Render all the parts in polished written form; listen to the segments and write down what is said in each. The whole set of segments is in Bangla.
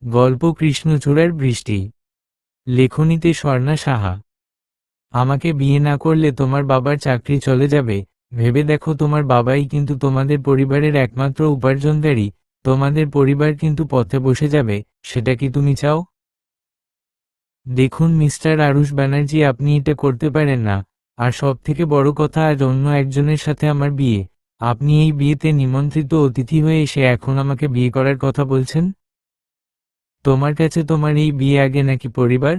গল্প কৃষ্ণচূড়ার বৃষ্টি। লেখনীতে স্বর্ণা সাহা। আমাকে বিয়ে না করলে তোমার বাবার চাকরি চলে যাবে। ভেবে দেখো, তোমার বাবাই কিন্তু তোমাদের পরিবারের একমাত্র উপার্জনকারী। তোমাদের পরিবার কিন্তু পথে বসে যাবে। সেটা কি তুমি চাও? দেখুন মিস্টার আরুষ ব্যানার্জি, আপনি এটা করতে পারেন না। আর সবথেকে বড় কথা, আজ অন্য একজনের সাথে আমার বিয়ে। আপনি এই বিয়েতে নিমন্ত্রিত অতিথি হয়ে এসে এখন আমাকে বিয়ে করার কথা বলছেন? তোমার কাছে তোমার এই বিয়ে আগে নাকি পরিবার?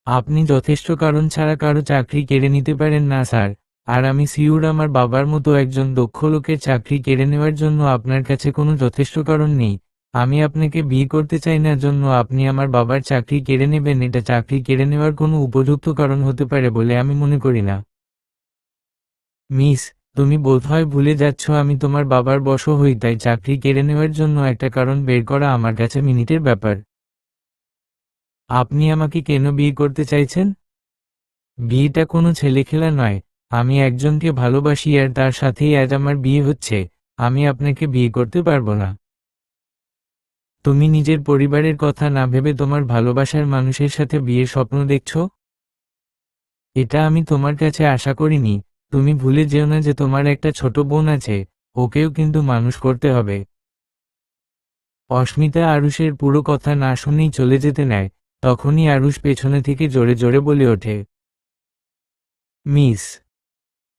আপনি যথেষ্ট কারণ ছাড়া কারো চাকরি কেড়ে নিতে পারেন না স্যার। আর আমি সিউর আমার বাবার মতো একজন দক্ষ লোকের চাকরি কেড়ে নেওয়ার জন্য আপনার কাছে কোনো যথেষ্ট কারণ নেই। আমি আপনাকে বিয়ে করতে চাই না জন্য আপনি আমার বাবার চাকরি কেড়ে নেবেন, এটা চাকরি কেড়ে নেওয়ার কোনো উপযুক্ত কারণ হতে পারে বলে আমি মনে করি না। মিস, তুমি বোধহয় ভুলে যাচ্ছ আমি তোমার বাবার বশ হই, তাই চাকরি কেড়ে নেওয়ার জন্য একটা কারণ বের করা আমার কাছে মিনিটের ব্যাপার। আপনি আমাকে কেন বিয়ে করতে চাইছেন? বিয়েটা কোনো ছেলেখেলা নয়। আমি একজনকে ভালোবাসি আর তার সাথেই আজ আমার বিয়ে হচ্ছে। আমি আপনাকে বিয়ে করতে পারবো না। তুমি নিজের পরিবারের কথা না ভেবে তোমার ভালোবাসার মানুষের সাথে বিয়ের স্বপ্ন দেখছো? এটা আমি তোমার কাছে আশা করিনি। তুমি ভুলে যেও না যে তোমার একটা ছোট বোন আছে, ওকেও কিন্তু মানুষ করতে হবে। অস্মিতা আরুষের পুরো কথা না শুনেই চলে যেতে নেয়। তখনই আরুষ পেছনে থেকে জোরে জোরে বলে ওঠে, মিস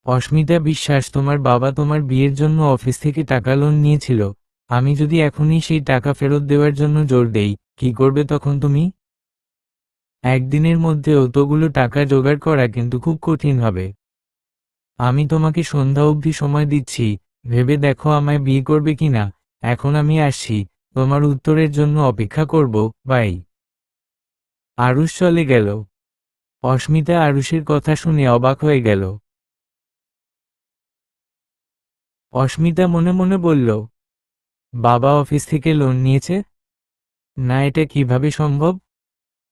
অস্মিতা বিশ্বাস, তোমার বাবা তোমার বিয়ের জন্য অফিস থেকে টাকা লোন নিয়েছিল। আমি যদি এখনই সেই টাকা ফেরত দেওয়ার জন্য জোর দেই, কি করবে তখন তুমি? একদিনের মধ্যে অতগুলো টাকা জোগাড় করা কিন্তু খুব কঠিন হবে। আমি তোমাকে সন্ধ্যা অবধি সময় দিচ্ছি, ভেবে দেখো আমায় বিয়ে করবে কিনা। এখন আমি আসছি, তোমার উত্তরের জন্য অপেক্ষা করব। বাই। আরুষ চলে গেল। অস্মিতা আরুষের কথা শুনে অবাক হয়ে গেল। অস্মিতা মনে মনে বলল, বাবা অফিস থেকে লোন নিয়েছে? না, এটা কিভাবে সম্ভব?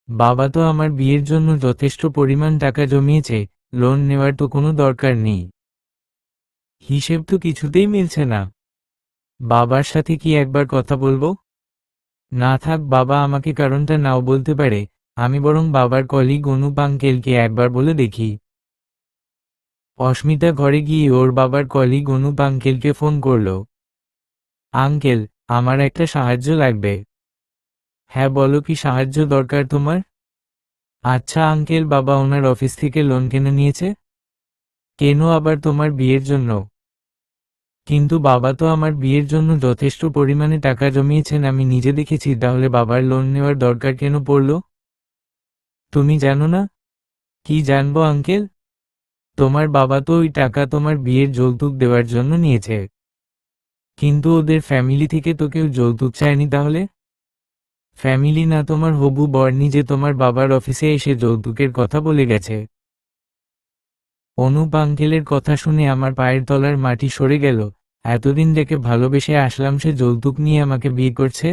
বাবা তো আমার বিয়ের জন্য যথেষ্ট পরিমাণ টাকা জমিয়েছে, লোন নেওয়ার তো কোনো দরকার নেই। হিসেব তো কিছুতেই মিলছে না। বাবার সাথে কি একবার কথা বলবো? না থাক, বাবা আমাকে কারণটা নাও বলতে পারে। আমি বরং বাবার কলিগ অনুপ আঙ্কেলকে একবার বলে দেখি। অস্মিতা ঘরে গিয়ে ওর বাবার কলিগ অনুপ আঙ্কেলকে ফোন করল। আঙ্কেল, আমার একটা সাহায্য লাগবে। হ্যাঁ বলো, কি সাহায্য দরকার তোমার? আচ্ছা আঙ্কেল, বাবা ওনার অফিস থেকে লোন কেন নিয়েছে? কেন আবার তোমার বিয়ের জন্য? কিন্তু বাবা তো আমার বিয়ের জন্য যথেষ্ট পরিমাণে টাকা জমিয়েছেন, আমি নিজে দেখেছি, তাহলে বাবার লোন নেওয়ার দরকার কেন পড়ল? তুমি জানো না? কি জানবো আঙ্কেল? তোমার বাবা তো ওই টাকা তোমার বিয়ের যৌতুক দেওয়ার জন্য নিয়েছে। কিন্তু ওদের ফ্যামিলি থেকে তো কেউ যৌতুক চায়নি তাহলে? ফ্যামিলি না, তোমার হবু বর নিজে তোমার বাবার অফিসে এসে যৌতুকের কথা বলে গেছে। অনুপ আঙ্কেলের কথা শুনে আমার পায়ের তলার মাটি সরে গেল। এতদিন দেখে ভালোবেসে আসলাম, সে যৌতুক নিয়ে আমাকে বিয়ে করছে।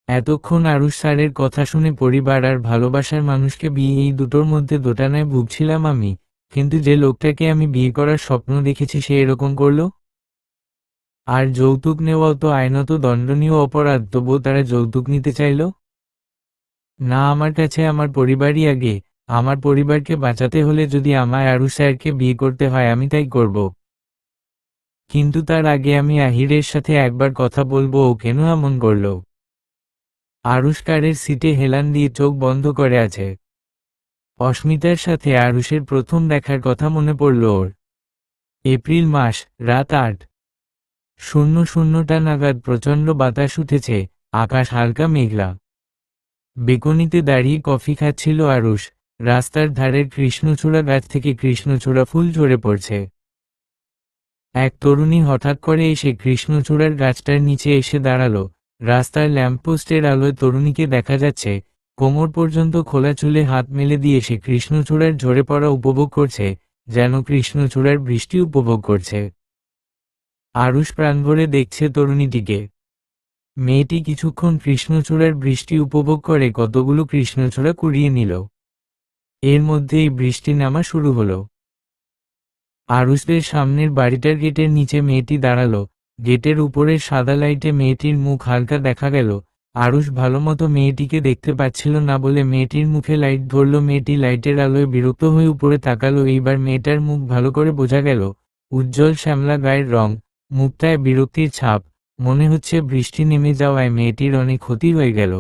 এতক্ষণ আরুষ স্যারের কথা শুনে পরিবার আর ভালোবাসার মানুষকে বিয়ে, এই দুটোর মধ্যে দোটানায় ভুগছিলাম আমি। কিন্তু যে লোকটাকে আমি বিয়ে করার স্বপ্ন দেখেছি সে এরকম করল। আর যৌতুক নেওয়াও তো আইনত দণ্ডনীয় অপরাধ, তবুও তারা যৌতুক নিতে চাইল। না, আমার কাছে আমার পরিবারই আগে। আমার পরিবারকে বাঁচাতে হলে যদি আমায় আরুষ স্যারকে বিয়ে করতে হয় আমি তাই করব। কিন্তু তার আগে আমি আহিরের সাথে একবার কথা বলবো, ও কেন এমন করল। আরুষ কারের সিটে হেলান দিয়ে চোখ বন্ধ করে আছে। অস্মিতার সাথে আরুষের প্রথম দেখার কথা মনে পড়ল ওর। এপ্রিল মাস, রাত 8:00 নাগাদ প্রচণ্ড বাতাস উঠেছে, আকাশ হালকা মেঘলা। বেকনিতে দাঁড়িয়ে কফি খাচ্ছিল আরুষ। রাস্তার ধারের কৃষ্ণচূড়া গাছ থেকে কৃষ্ণচূড়া ফুল ঝরে পড়ছে। এক তরুণী হঠাৎ করে এসে কৃষ্ণচূড়ার গাছটার নিচে এসে দাঁড়ালো। রাস্তার ল্যাম্পপোস্টের আলোয় তরুণীকে দেখা যাচ্ছে, কোমর পর্যন্ত খোলা চুলে হাত মেলে দিয়ে সে কৃষ্ণচূড়ার ঝরে পড়া উপভোগ করছে, যেন কৃষ্ণচূড়ার বৃষ্টি উপভোগ করছে। আরুষ প্রাণভরে দেখছে তরুণীটিকে। মেয়েটি কিছুক্ষণ কৃষ্ণচূড়ার বৃষ্টি উপভোগ করে কতগুলো কৃষ্ণচূড়া কুড়িয়ে নিল। এর মধ্যেই বৃষ্টি নামা শুরু হলো। আরুষদের সামনের বাড়িটার গেটের নিচে মেয়েটি দাঁড়ালো। গেটের উপরের সাদা লাইটে মেয়েটির মুখ হালকা দেখা গেল। আরুষ ভালোমতো মেয়েটিকে দেখতে পাচ্ছিল না বলে মেয়েটির মুখে লাইট ধরল। মেয়েটি লাইটের আলোয় বিরক্ত হয়ে উপরে তাকালো। এইবার মেয়েটার মুখ ভালো করে বোঝা গেল। উজ্জ্বল শ্যামলা গায়ের রং, মুখটায় বিরক্তির ছাপ। মনে হচ্ছে বৃষ্টি নেমে যাওয়ায় মেয়েটির অনেক ক্ষতি হয়ে গেল।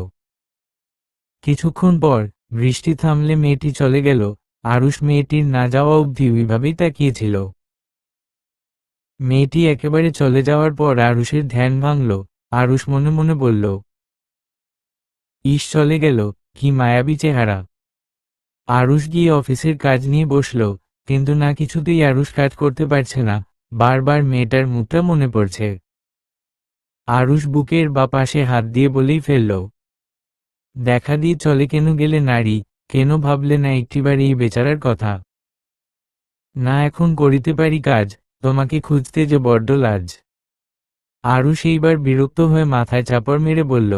কিছুক্ষণ পর বৃষ্টি থামলে মেয়েটি চলে গেল। আরুষ মেয়েটির না যাওয়া অবধি ওইভাবেই তাকিয়েছিল। মেয়েটি একেবারে চলে যাওয়ার পর আরুষের ধ্যান ভাঙল। আরুষ মনে মনে বলল, ইস, চলে গেল, কি মায়াবী চেহারা। আরুষ গিয়ে অফিসের কাজ নিয়ে বসল, কিন্তু না কিছুতেই আরুষ কাজ করতে পারছে না। বারবার মেয়েটার মুখটা মনে পড়ছে। আরুষ বুকের বা পাশে হাত দিয়ে বলেই ফেলল, দেখা দিয়ে চলে কেন গেলে নারী, কেন ভাবলে না একটিবার এই বেচারার কথা। না এখন করিতে পারি কাজ, তোমাকে খুঁজতে যে বড্ড লাজ। আরুষ এইবার বিরক্ত হয়ে মাথায় চাপড় মেরে বলল,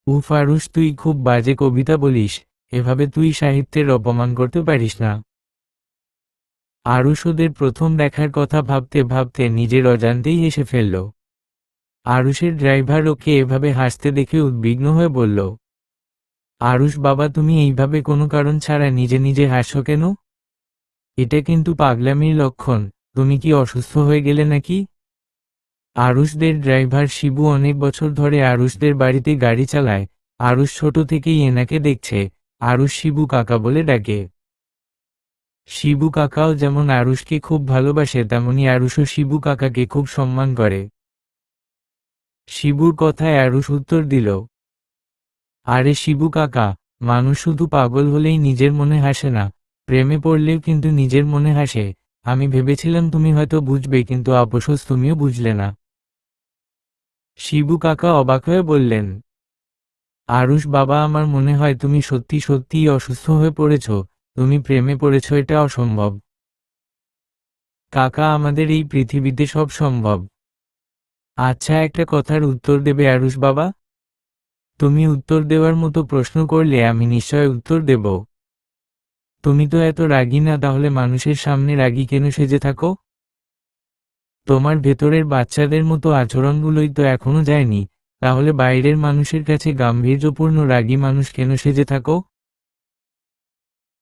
উফ আরুষ, তুই খুব বাজে কবিতা বলিস, এভাবে তুই সাহিত্যের অপমান করতে পারিস না। আরুষ ওদের প্রথম দেখার কথা ভাবতে ভাবতে নিজের অজান্তেই হেসে ফেলল। আরুষের ড্রাইভার ওকে এভাবে হাসতে দেখে উদ্বিগ্ন হয়ে বলল, আরুষ বাবা, তুমি এইভাবে কোনো কারণ ছাড়া নিজে নিজে হাসো কেন? এটা কিন্তু পাগলামির লক্ষণ। তুমি কি অসুস্থ হয়ে গেলে নাকি? আরুষদের ড্রাইভার শিবু অনেক বছর ধরে আরুষদের বাড়িতে গাড়ি চালায়। আরুষ ছোট থেকেই এনাকে দেখছে। আরুষ শিবু কাকা বলে ডাকে। শিবু কাকাও যেমন আরুষকে খুব ভালোবাসে, তেমনি আরুষও শিবু কাকাকে খুব সম্মান করে। শিবুর কথায় আরুষ উত্তর দিল, আরে শিবু কাকা, মানুষ শুধু পাগল হলেই নিজের মনে হাসে না, প্রেমে পড়লেও কিন্তু নিজের মনে হাসে। আমি ভেবেছিলাম তুমি হয়তো বুঝবে, কিন্তু অবশেষে তুমিও বুঝলে না। শিবু কাকা অবাক হয়ে বললেন, আরুষ বাবা, আমার মনে হয় তুমি সত্যি সত্যিই অসুস্থ হয়ে পড়েছ। তুমি প্রেমে পড়েছ, এটা অসম্ভব। কাকা, আমাদের এই পৃথিবীতে সব সম্ভব। আচ্ছা, একটা কথার উত্তর দেবে আরুষ বাবা? তুমি উত্তর দেওয়ার মতো প্রশ্ন করলে আমি নিশ্চয় উত্তর দেব। তুমি তো এত রাগী না, তাহলে মানুষের সামনে রাগী কেন সেজে থাকো? তোমার ভেতরের বাচ্চাদের মতো আচরণগুলোই তো এখনো যায়নি, তাহলে বাইরের মানুষের কাছে গাম্ভীর্যপূর্ণ রাগী মানুষ কেন সেজে থাকো?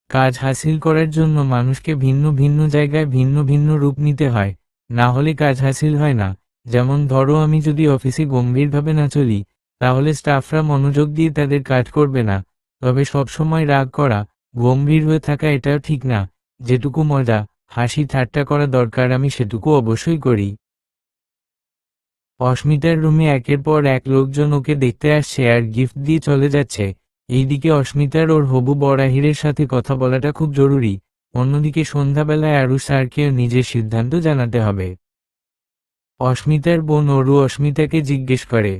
কাজ হাসিল করার জন্য মানুষকে ভিন্ন ভিন্ন জায়গায় ভিন্ন ভিন্ন রূপ নিতে হয়, না হলে কাজ হাসিল হয় না। যেমন ধরো, আমি যদি অফিসে গম্ভীরভাবে না চলি, তাহলে স্টাফরা মনোযোগ দিয়ে তাদের কাজ করবে না। তবে সবসময় রাগ করা, গম্ভীর হয়ে থাকা এটাও ঠিক না। যেটুকু মজা, হাসি ঠাট্টা করা দরকার আমি সেটুকু অবশ্যই করি। অস্মিতার রুমে একের পর এক লোকজন ওকে দেখতে আসছে আর গিফট দিয়ে চলে যাচ্ছে। এইদিকে অস্মিতার ওর হবু বর আহিরের সাথে কথা বলাটা খুব জরুরি। অন্যদিকে সন্ধ্যাবেলায় আরুষ স্যারকেও নিজের সিদ্ধান্ত জানাতে হবে। অস্মিতার বোন অরু অস্মিতাকে জিজ্ঞেস করে,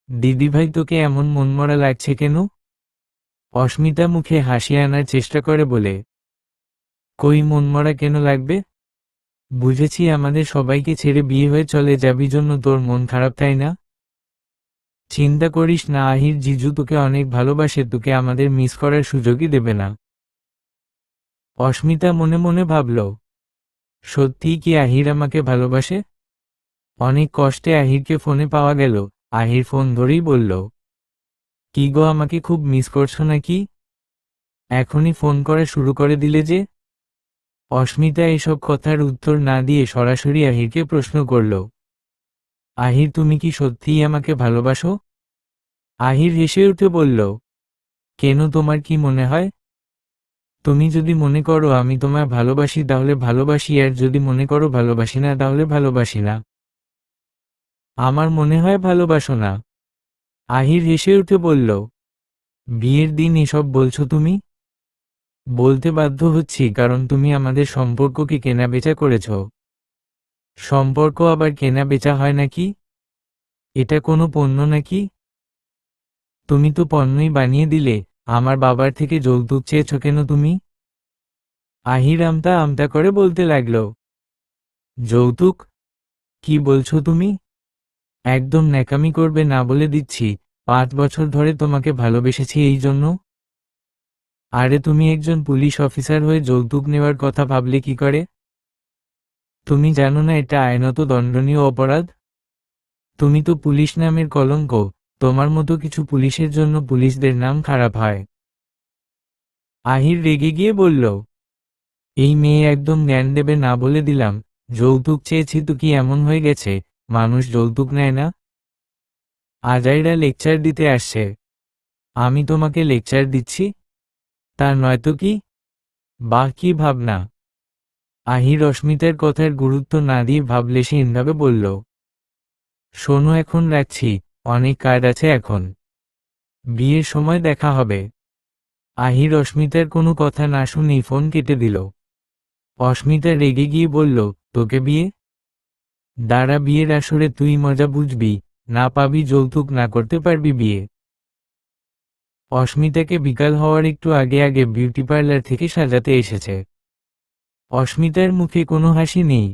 দিদিভাই, তোকে এমন মনমরা লাগছে কেন? অস্মিতা মুখে হাসি আনার চেষ্টা করে বলে, কই মনমরা কেন লাগবে? বুঝেছি, আমাদের সবাইকে ছেড়ে বিয়ে হয়ে চলে যাবি জন্য তোর মন খারাপ, তাই না? চিন্তা করিস না, আহির জিজু তোকে অনেক ভালোবাসে, তোকে আমাদের মিস করার সুযোগই দেবে না। অস্মিতা মনে মনে ভাবল, সত্যিই কি আহির আমাকে ভালোবাসে? অনেক কষ্টে আহিরকে ফোনে পাওয়া গেল। আহির ফোন ধরেই বলল, কি গো, আমাকে খুব মিস করছো নাকি? এখনই ফোন করা শুরু করে দিলে যে? অস্মিতা এসব কথার উত্তর না দিয়ে সরাসরি আহিরকে প্রশ্ন করল, আহির, তুমি কি সত্যিই আমাকে ভালোবাসো? আহির হেসে উঠে বলল, কেন, তোমার কি মনে হয়? তুমি যদি মনে করো আমি তোমায় ভালোবাসি তাহলে ভালোবাসি, আর যদি মনে করো ভালোবাসি না তাহলে ভালোবাসি না। আমার মনে হয় ভালোবাসো না। আহির হেসে উঠে বলল, বিয়ের দিন এসব বলছো তুমি? বলতে বাধ্য হচ্ছি, কারণ তুমি আমাদের সম্পর্ককে কেনাবেচা করেছ। সম্পর্ক আবার কেনাবেচা হয় নাকি? এটা কোনো পণ্য নাকি? তুমি তো পণ্যই বানিয়ে দিলে। আমার বাবার থেকে যৌতুক চেয়েছ কেন তুমি? আহির আমতা আমতা করে বলতে লাগল, যৌতুক? কি বলছো তুমি? একদম ন্যাকামি করবে না বলে দিচ্ছি। 5 বছর ধরে তোমাকে ভালোবেসেছি এই জন্য। আরে, তুমি একজন পুলিশ অফিসার হয়ে যৌতুক নেওয়ার কথা ভাবলে কি করে? তুমি জানো না এটা আইনত দণ্ডনীয় অপরাধ? তুমি তো পুলিশ নামের কলঙ্ক। তোমার মতো কিছু পুলিশের জন্য পুলিশদের নাম খারাপ হয়। আহির রেগে গিয়ে বলল, এই মেয়ে একদম জ্ঞান দেবে না বলে দিলাম। যৌতুক চেয়েছি তো কি এমন হয়ে গেছে, মানুষ যৌতুক নেয় না? আজাইরা লেকচার দিতে আসছে। আমি তোমাকে লেকচার দিচ্ছি? তা নয়তো কি? বাহ, কি ভাবনা! আহির অস্মিতার কথার গুরুত্ব না দিয়ে ভাবলেশহীনভাবে বলল, শোনো, এখন রাখছি, অনেক কাজ আছে এখন। বিয়ের সময় দেখা হবে। আহির অস্মিতার কোনো কথা না শুনেই ফোন কেটে দিল। অস্মিতা রেগে গিয়ে বলল, তোকে বিয়ে? দাঁড়া, বিয়ের আসরে তুই মজা বুঝবি, না পাবি যৌতুক, না করতে পারবি বিয়ে। অস্মিতাকে বিকাল হওয়ার একটু আগে আগে বিউটি পার্লার থেকে সাজাতে এসেছে। অস্মিতার মুখে কোনো হাসি নেই।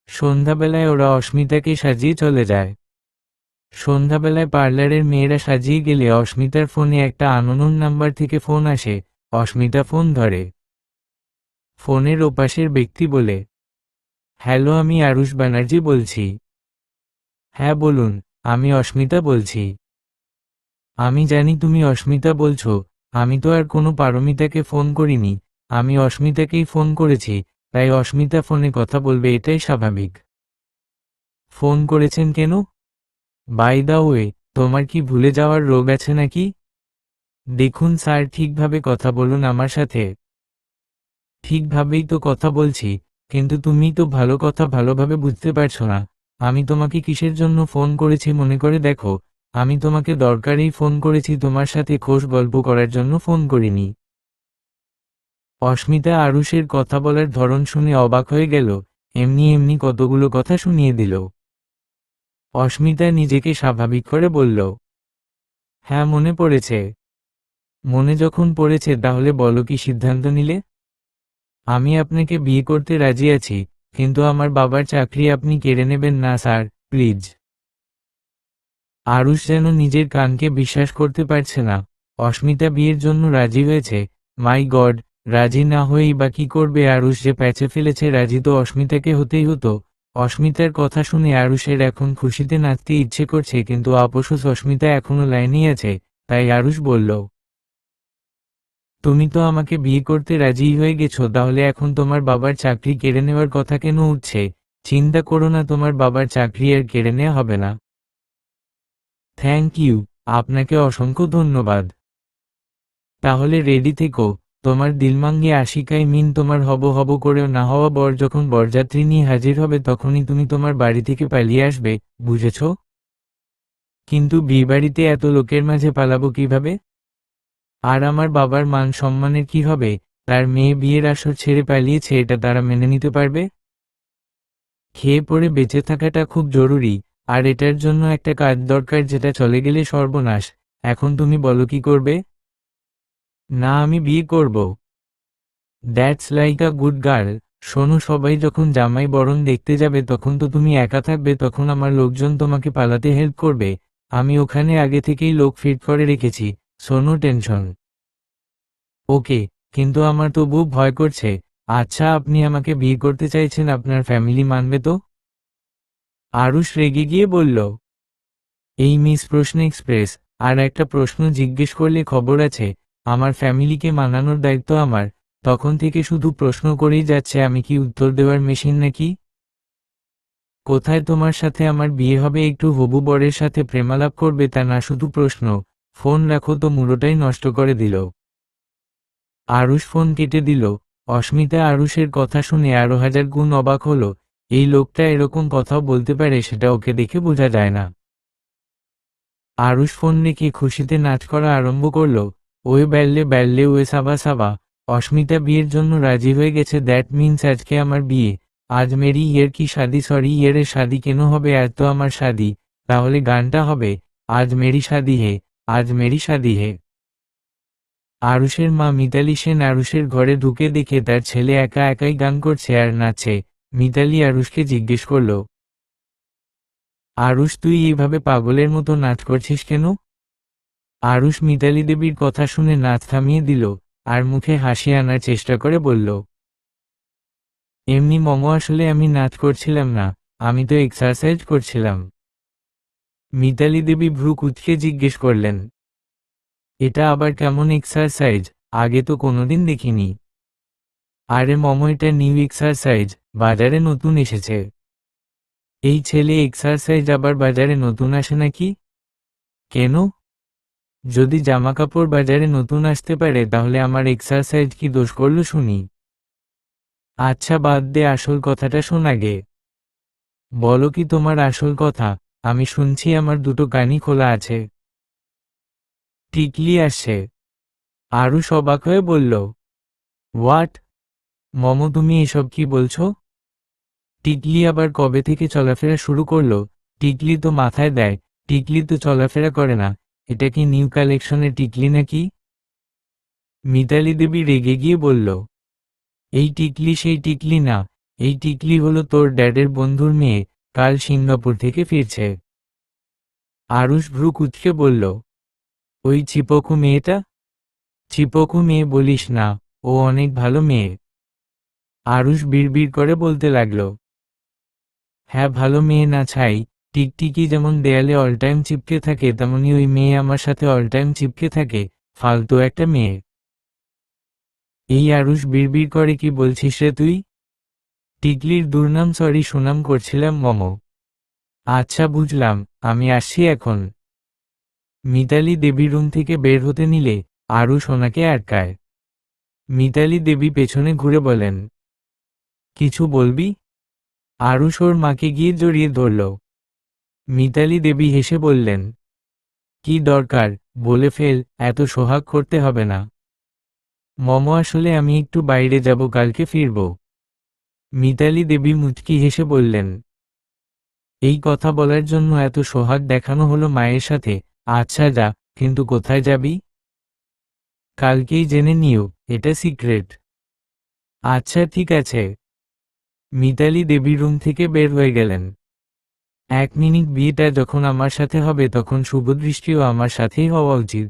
সন্ধ্যাবেলায় ওরা অস্মিতাকে সাজিয়ে চলে যায়। সন্ধ্যাবেলায় পার্লারের মেয়েরা সাজিয়ে গেলে অস্মিতার ফোনে একটা আননোন নাম্বার থেকে ফোন আসে। অস্মিতা ফোন ধরে। ফোনের ওপাশের ব্যক্তি বলে, হ্যালো, আমি আরুষ ব্যানার্জি বলছি। হ্যাঁ বলুন, আমি অস্মিতা বলছি। আমি জানি তুমি অস্মিতা বলছো, আমি তো আর কোনো পারমিতাকে ফোন করিনি, আমি অস্মিতাকেই ফোন করেছি, তাই অস্মিতা ফোনে কথা বলবে, এটাই স্বাভাবিক। ফোন করেছেন কেন? বাই দা ওয়ে, তোমার কি ভুলে যাওয়ার রোগ আছে নাকি? দেখুন স্যার, ঠিকভাবে কথা বলুন আমার সাথে। ঠিকভাবেই তো কথা বলছি, কিন্তু তুমি তো ভালো কথা ভালোভাবে বুঝতে পারছো না। আমি তোমাকে কিসের জন্য ফোন করেছি মনে করে দেখো। আমি তোমাকে দরকারেই ফোন করেছি, তোমার সাথে খোশ গল্প করার জন্য ফোন করিনি। অস্মিতা আরুষের কথা বলার ধরন শুনে অবাক হয়ে গেল। এমনি এমনি কতগুলো কথা শুনিয়ে দিল। অস্মিতা নিজেকে স্বাভাবিক করে বলল, হ্যাঁ মনে পড়েছে। মনে যখন পড়েছে তাহলে বলো, কি সিদ্ধান্ত নিলে? আমি আপনাকে বিয়ে করতে রাজি আছি, কিন্তু আমার বাবার চাকরি আপনি কেড়ে নেবেন না স্যার, প্লিজ। আরুষ যেন নিজের কানকে বিশ্বাস করতে পারছে না। অস্মিতা বিয়ের জন্য রাজি হয়েছে। মাই গড, রাজি না হয়েই বা কি করবে? আরুষ যে প্যাচে ফেলেছে, রাজি তো অস্মিতাকে হতেই হতো। অস্মিতার কথা শুনে আরুষের এখন খুশিতে নাচতে ইচ্ছে করছে, কিন্তু অবশ্য অস্মিতা এখনো লাইনেই আছে। তাই আরুষ বলল, তুমি তো আমাকে বিয়ে করতে রাজিই হয়ে গেছো, তাহলে এখন তোমার বাবার চাকরি কেড়ে নেওয়ার কথা কেন উঠছে? চিন্তা করো না, তোমার বাবার চাকরি আর কেড়ে নেওয়া হবে না। থ্যাংক ইউ, আপনাকে অসংখ্য ধন্যবাদ। তাহলে রেডি থেকো, তোমার দিলমাঙ্গি আশিকাই মিন তোমার হব হব করেও না হওয়া বর যখন বরযাত্রী নিয়ে হাজির হবে তখনই তুমি তোমার বাড়ি থেকে পালিয়ে আসবে, বুঝেছ? কিন্তু বিয়েবাড়িতে এত লোকের মাঝে পালাবো কিভাবে? আর আমার বাবার মান সম্মানের কি হবে? তার মেয়ে বিয়ের আসর ছেড়ে পালিয়েছে, এটা তারা মেনে নিতে পারবে? খেয়ে পড়ে বেঁচে থাকাটা খুব জরুরি, আর এটার জন্য একটা কাজ দরকার, যেটা চলে গেলে সর্বনাশ। এখন তুমি বলো কি করবে? না, আমি বিয়ে করব। That's like a good girl. শোনো, সবাই যখন জামাই বরণ দেখতে যাবে তখন তো তুমি একা থাকবে, তখন আমার লোকজন তোমাকে পালাতে হেল্প করবে। আমি ওখানে আগে থেকেই লোক ফিট করে রেখেছি, শোনো টেনশন। ওকে, কিন্তু আমার তবুও ভয় করছে। আচ্ছা, আপনি আমাকে বিয়ে করতে চাইছেন, আপনার ফ্যামিলি মানবে তো? আরুষ রেগে গিয়ে বলল, এই মিস প্রশ্ন এক্সপ্রেস, আর একটা প্রশ্ন জিজ্ঞেস করলে খবর আছে? আমার ফ্যামিলিকে মানানোর দায়িত্ব আমার। তখন থেকে শুধু প্রশ্ন করেই যাচ্ছে, আমি কি উত্তর দেওয়ার মেশিন নাকি? কোথায় তোমার সাথে আমার বিয়ে হবে, একটু হবু বরের সাথে প্রেমালাপ করবে, তা না শুধু প্রশ্ন। ফোন রাখো তো, মুডোটাই নষ্ট করে দিল। আরুষ ফোন কেটে দিল। অস্মিতা আরুষের কথা শুনে আরো হাজার গুণ অবাক হলো। এই লোকটা এরকম কথাও বলতে পারে, সেটা ওকে দেখে বোঝা যায় না। আরুষ ফোন রেখে খুশিতে নাচ করা আরম্ভ করল। ওয়ে ব্যাল্লে ব্যাল্লে ওয়ে সাবা সাবা। অস্মিতা বিয়ের জন্য রাজি হয়ে গেছে, দ্যাট মিন্স আজকে আমার বিয়ে। আজ মেরি ইয়ের কি শাদি, সরি ইয়ের শাদি কেন হবে, আজ তো আমার শাদি। তাহলে গানটা হবে, আজ মেরি শাদি হে, আজ মেরি শাদি হে। আরুষের মা মিতালি সেন আরুষের ঘরে ঢুকে দেখে তার ছেলে একা একাই গান করছে আর নাচছে। মিতালি আরুষকে জিজ্ঞেস করল, আরুষ, তুই এইভাবে পাগলের মতো নাচ করছিস কেন? আরুষ মিতালি দেবীর কথা শুনে নাচ থামিয়ে দিল, আর মুখে হাসি আনার চেষ্টা করে বলল, এমনি মমো, আসলে আমি নাচ করছিলাম না, আমি তো এক্সারসাইজ করছিলাম। মিতালি দেবী ভ্রু কুঁচকে জিজ্ঞেস করলেন, এটা আবার কেমন এক্সারসাইজ? আগে তো কোনোদিন দেখিনি। আরে মম, এটা নিউ এক্সারসাইজ, বাজারে নতুন এসেছে। এই ছেলে, এক্সারসাইজ আবার বাজারে নতুন আসে নাকি? কেন? যদি জামাকাপড় বাজারে নতুন আসতে পারে তাহলে আমার এক্সারসাইজ কি দোষ করলো শুনি? আচ্ছা বাদ দে, আসল কথাটা শোন আগে। বলো কি তোমার আসল কথা? আমি শুনছি, আমার দুটো কানই খোলা আছে। টিকলি আসছে। আরুষ অবাক হয়ে বলল, হোয়াট? মম, তুমি এসব কি বলছো? টিকলি আবার কবে থেকে চলাফেরা শুরু করলো? টিকলি তো মাথায় দেয়, টিকলি তো চলাফেরা করে না। এটা কি নিউ কালেকশনের টিকলি নাকি? মিতালি দেবী রেগে গিয়ে বলল, এই টিকলি সেই টিকলি না। এই টিকলি হলো তোর ড্যাডের বন্ধুর মেয়ে, কাল সিঙ্গাপুর থেকে ফিরছে। আরুষ ভ্রু কুঁচকে বলল, ওই চিপকু মেয়েটা? চিপকু মেয়ে বলিস না, ও অনেক ভালো মেয়ে। আরুষ বিড়বিড় করে বলতে লাগলো, হ্যাঁ ভালো মেয়ে না ছাই। টিকটিকি যেমন দেয়ালে অল টাইম চিপকে থাকে, তেমনি ওই মেয়ে আমার সাথে অল টাইম চিপকে থাকে। ফালতু একটা মেয়ে। এই আরুষ বিড়বিড় করে, কি বলছিস রে তুই? টিকলির দুর্নাম সরি সুনাম করছিলাম মম। আচ্ছা বুঝলাম, আমি আসছি এখন। মিতালি দেবী রুম থেকে বের হতে নিলে আরুষ ওনাকে আটকায়। মিতালি দেবী পেছনে ঘুরে বলেন, কিছু বলবি? আরুষ ওর মাকে গিয়ে জড়িয়ে ধরল। মিতালি দেবী হেসে বললেন, কি দরকার, বলে ফেল, এত সোহাগ করতে হবে না। মম, আসলে আমি একটু বাইরে যাব, কালকে ফিরব। মিতালি দেবী মুচকি হেসে বললেন, এই কথা বলার জন্য এত সোহাগ দেখানো হলো মায়ের সাথে? আচ্ছা যা, কিন্তু কোথায় যাবি? কালকেই জেনে নিও, এটা সিক্রেট। আচ্ছা ঠিক আছে। মিতালি দেবী রুম থেকে বের হয়ে গেলেন। 1 মিনিট, বিয়েটা যখন আমার সাথে হবে তখন শুভদৃষ্টিও আমার সাথেই হওয়া উচিত।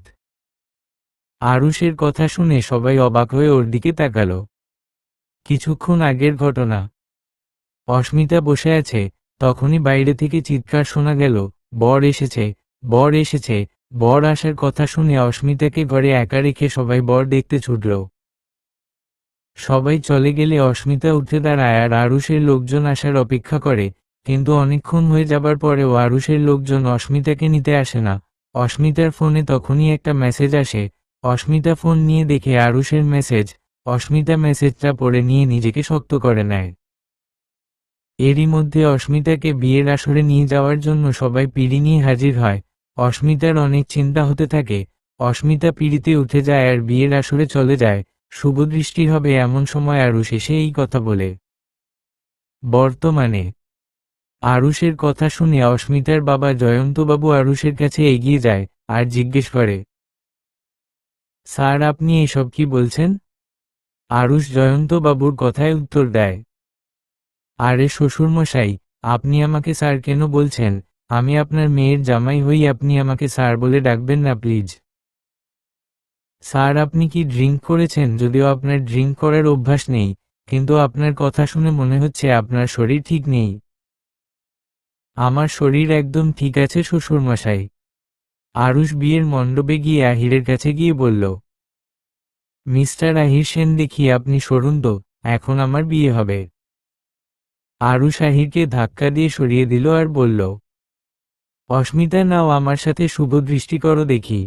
আরুষের কথা শুনে সবাই অবাক হয়ে ওর দিকে তাকালো। কিছুক্ষণ আগের ঘটনা। অস্মিতা বসে আছে, তখনই বাইরে থেকে চিৎকার শোনা গেল, বর এসেছে, বর এসেছে। বর আসার কথা শুনে অস্মিতাকে ঘরে একা রেখে সবাই বর দেখতে ছুটল। সবাই চলে গেলে অস্মিতা উঠে দাঁড়ায় আর আরুষের লোকজন আসার অপেক্ষা করে, কিন্তু অনেকক্ষণ হয়ে যাবার পরেও আরুষের লোকজন অস্মিতাকে নিতে আসে না। অস্মিতার ফোনে তখনই একটা মেসেজ আসে। অস্মিতা ফোন নিয়ে দেখে আরুষের মেসেজ। অস্মিতা মেসেজটা পড়ে নিয়ে নিজেকে শক্ত করে নেয়। এরই মধ্যে অস্মিতাকে বিয়ের আসরে নিয়ে যাওয়ার জন্য সবাই পিঁড়ি নিয়ে হাজির হয়। অস্মিতার অনেক চিন্তা হতে থাকে। অস্মিতা পিঁড়িতে উঠে যায় আর বিয়ের আসরে চলে যায়। শুভদৃষ্টি হবে এমন সময় আরুষ এসে এই কথা বলে। বর্তমানে আরুষের কথা শুনে অস্মিতার বাবা জয়ন্তবাবু আরুষের কাছে এগিয়ে যায় আর জিজ্ঞেস করে, স্যার আপনি এসব কি বলছেন? আরুষ জয়ন্তবাবুর কথায় উত্তর দেয়, আরে শ্বশুরমশাই, আপনি আমাকে স্যার কেন বলছেন? আমি আপনার মেয়ের জামাই হই, আপনি আমাকে স্যার বলে ডাকবেন না প্লিজ। স্যার আপনি কি ড্রিঙ্ক করেছেন? যদিও আপনার ড্রিঙ্ক করার অভ্যাস নেই, কিন্তু আপনার কথা শুনে মনে হচ্ছে আপনার শরীর ঠিক নেই। আমার শরীর একদম ঠিক আছে শ্বশুরমশাই। আরুষ বিয়ের মণ্ডপে গিয়ে আহিরের কাছে গিয়ে বলল, মিস্টার আহির সেন, দেখি আপনি সরুন তো, এখন আমার বিয়ে হবে। আরুষ আহিরকে ধাক্কা দিয়ে সরিয়ে দিল আর বলল, অস্মিতা নাও, আমার সাথে শুভদৃষ্টি করো দেখি।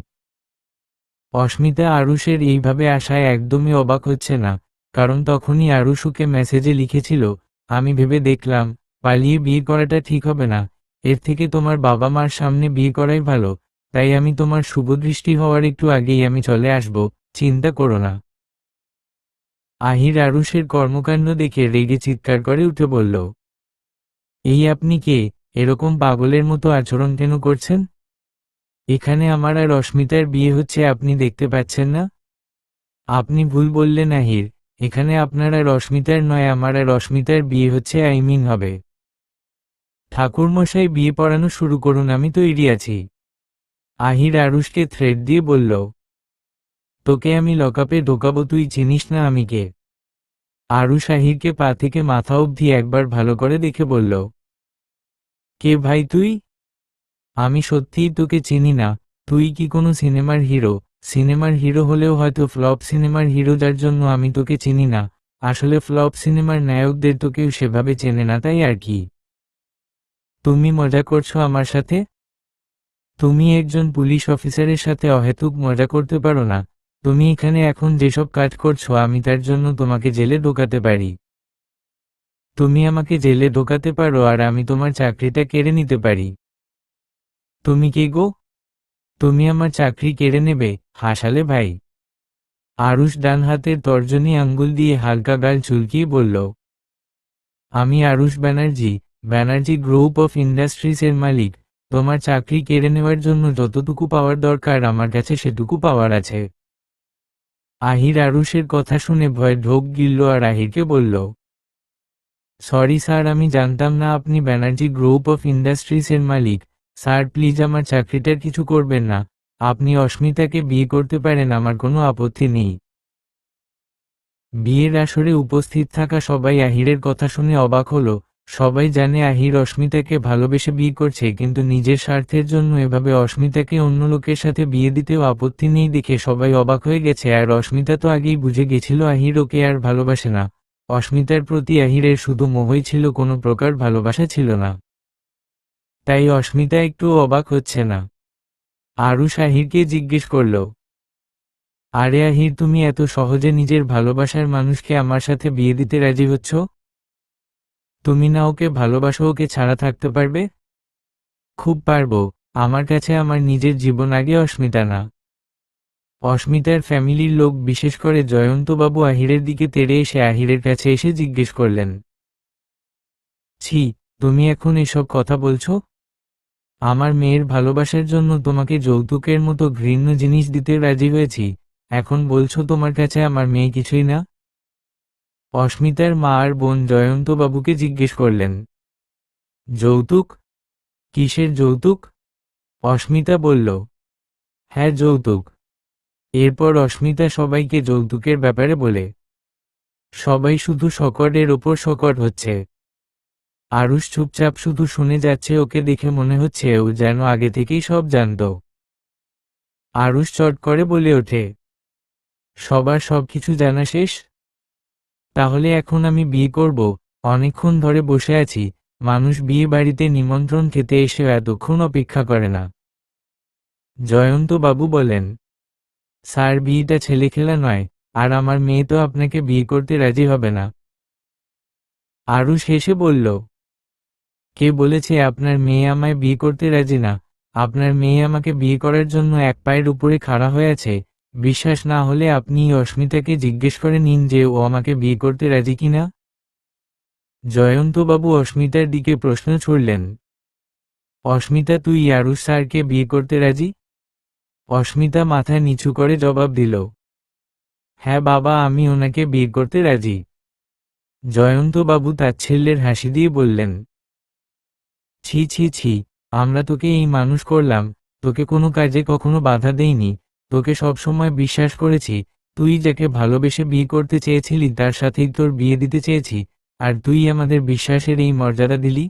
অস্মিতা আরুষের এইভাবে আসায় একদমই অবাক হচ্ছে না, কারণ তখনই আরুষ ওকে মেসেজে লিখেছিল, আমি ভেবে দেখলাম পালিয়ে বিয়ে করাটা ঠিক হবে না, এর থেকে তোমার বাবা মার সামনে বিয়ে করাই ভালো, তাই আমি তোমার শুভদৃষ্টি হওয়ার একটু আগেই আমি চলে আসব, চিন্তা করো না। আহির আরুষের কর্মকাণ্ড দেখে রেগে চিৎকার করে উঠে বলল, এই আপনি কে? এরকম পাগলের মতো আচরণ কেন করছেন? এখানে আমার আর অস্মিতার বিয়ে হচ্ছে, আপনি দেখতে পাচ্ছেন না? আপনি ভুল বললেন আহির, এখানে আপনার আর অস্মিতার নয়, আমার আর অস্মিতার বিয়ে হচ্ছে, হবে। ঠাকুরমশাই বিয়ে পড়ানো শুরু করুন, আমি তৈরি আছি। আহির আরুষকে থ্রেড দিয়ে বলল, তোকে আমি লকআপে ঢোকাবো, তুই চিনিস না আমি কে? আরুষ আহিরকে পা থেকে মাথা অবধি একবার ভালো করে দেখে বলল, কে ভাই তুই? আমি সত্যিই তোকে চিনি না। তুই কি কোনো সিনেমার হিরো? সিনেমার হিরো হলেও হয়তো ফ্লপ সিনেমার হিরো, যার জন্য আমি তোকে চিনি না। আসলে ফ্লপ সিনেমার নায়কদের তো কেউ সেভাবে চেনে না, তাই আর কি। তুমি মজা করছো আমার সাথে? তুমি একজন পুলিশ অফিসারের সাথে অহেতুক মজা করতে পারো না। তুমি এখানে এখন যেসব কাজ করছো আমি তার জন্য তোমাকে জেলে ঢোকাতে পারি। তুমি আমাকে জেলে ঢোকাতে পারো আর আমি তোমার চাকরিটা কেড়ে নিতে পারি। তুমি কি গো? তুমি আমার চাকরি কেড়ে নেবে? হাসালে ভাই। আরুষ ডান হাতের তর্জনী আঙ্গুল দিয়ে হালকা গাল চুলকিয়ে বলল, আমি Aarush Banerjee, Banerjee group of industries এর মালিক। তোমার চাকরি কেড়ে নেওয়ার জন্য যতটুকু পাওয়ার দরকার আমার কাছে সেটুকু পাওয়ার আছে। আহির আরুষের কথা শুনে ভয়ে ঢোক গিলল আর আহিরকে বলল, সরি স্যার, আমি জানতাম না আপনি ব্যানার্জি গ্রুপ অফ ইন্ডাস্ট্রিজ এর মালিক। স্যার প্লিজ আমার চাকরিটার কিছু করবেন না। আপনি অস্মিতাকে বিয়ে করতে পারেন, আমার কোনো আপত্তি নেই। বিয়ের আসরে উপস্থিত থাকা সবাই আহিরের কথা শুনে অবাক হলো। সবাই জানে আহির অস্মিতাকে ভালোবেসে বিয়ে করছে, কিন্তু নিজের স্বার্থের জন্য এভাবে অস্মিতাকে অন্য লোকের সাথে বিয়ে দিতেও আপত্তি নেই দেখে সবাই অবাক হয়ে গেছে। আর অস্মিতা তো আগেই বুঝে গেছিল আহির ওকে আর ভালোবাসে না। অস্মিতার প্রতি আহিরের শুধু মোহই ছিল, কোনো প্রকার ভালোবাসা ছিল না। তাই অস্মিতা একটু অবাক হচ্ছে না। আরুষ আহিরকে জিজ্ঞেস করল, আরে আহির, তুমি এত সহজে নিজের ভালোবাসার মানুষকে আমার সাথে বিয়ে দিতে রাজি হচ্ছ? তুমি না ওকে ভালোবাসো, ওকে ছাড়া থাকতে পারবে? খুব পারবো। আমার কাছে আমার নিজের জীবন আগে, অস্মিতা না। অস্মিতার ফ্যামিলির লোক, বিশেষ করে জয়ন্তবাবু আহিরের দিকে তেড়ে এসে আহিরের কাছে এসে জিজ্ঞেস করলেন, ছি, তুমি এখন এসব কথা বলছো? আমার মেয়ের ভালোবাসার জন্য তোমাকে যৌতুকের মতো ঘৃণ্য জিনিস দিতে রাজি হয়েছি, এখন বলছো তোমার কাছে আমার মেয়ে কিছুই না? অস্মিতার মা আর বোন জয়ন্তবাবুকে জিজ্ঞেস করলেন, যৌতুক? কিসের যৌতুক? অস্মিতা বলল, হ্যাঁ যৌতুক। এরপর অস্মিতা সবাইকে যৌতুকের ব্যাপারে বলে। সবাই শুধু শকটের ওপর শকট হচ্ছে। আরুষ চুপচাপ শুধু শুনে যাচ্ছে, ওকে দেখে মনে হচ্ছে ও যেন আগে থেকেই সব জানত। আরুষ চট করে বলে ওঠে, সবার সবকিছু জানা শেষ? তাহলে এখন আমি বিয়ে করব। অনেকক্ষণ ধরে বসে আছি, মানুষ বিয়ে বাড়িতে নিমন্ত্রণ খেতে এসে এতক্ষণ অপেক্ষা করে না। জয়ন্তবাবু বলেন, স্যার বিয়েটা ছেলেখেলা নয়, আর আমার মেয়ে তো আপনাকে বিয়ে করতে রাজি হবে না। আরুষ হেসে বলল, কে বলেছে আপনার মেয়ে আমায় বিয়ে করতে রাজি না? আপনার মেয়ে আমাকে বিয়ে করার জন্য এক পায়ের উপরে খাড়া হয়ে আছে। বিশ্বাস না হলে আপনি অস্মিতাকে জিজ্ঞেস করে নিন যে ও আমাকে বিয়ে করতে রাজি কিনা। জয়ন্তবাবু অস্মিতার দিকে প্রশ্ন ছুড়লেন, অস্মিতা, তুই আরুষ স্যারকে বিয়ে করতে রাজি? অস্মিতা মাথা নিচু করে জবাব দিল, হ্যাঁ বাবা, আমি ওনাকে বিয়ে করতে রাজি। জয়ন্তবাবু তাচ্ছিল্যের হাসি দিয়ে বললেন, ছি ছি ছি, আমরা তোকে এই মানুষ করলাম, তোকে কোনো কাজে কখনো বাধা দেইনি, তোকে সবসময় বিশ্বাস করেছি। তুই যাকে ভালোবেসে বিয়ে করতে চেয়েছিলি তার সাথেই তোর বিয়ে দিতে চেয়েছি, আর তুই আমাদের বিশ্বাসের এই মর্যাদা দিলি?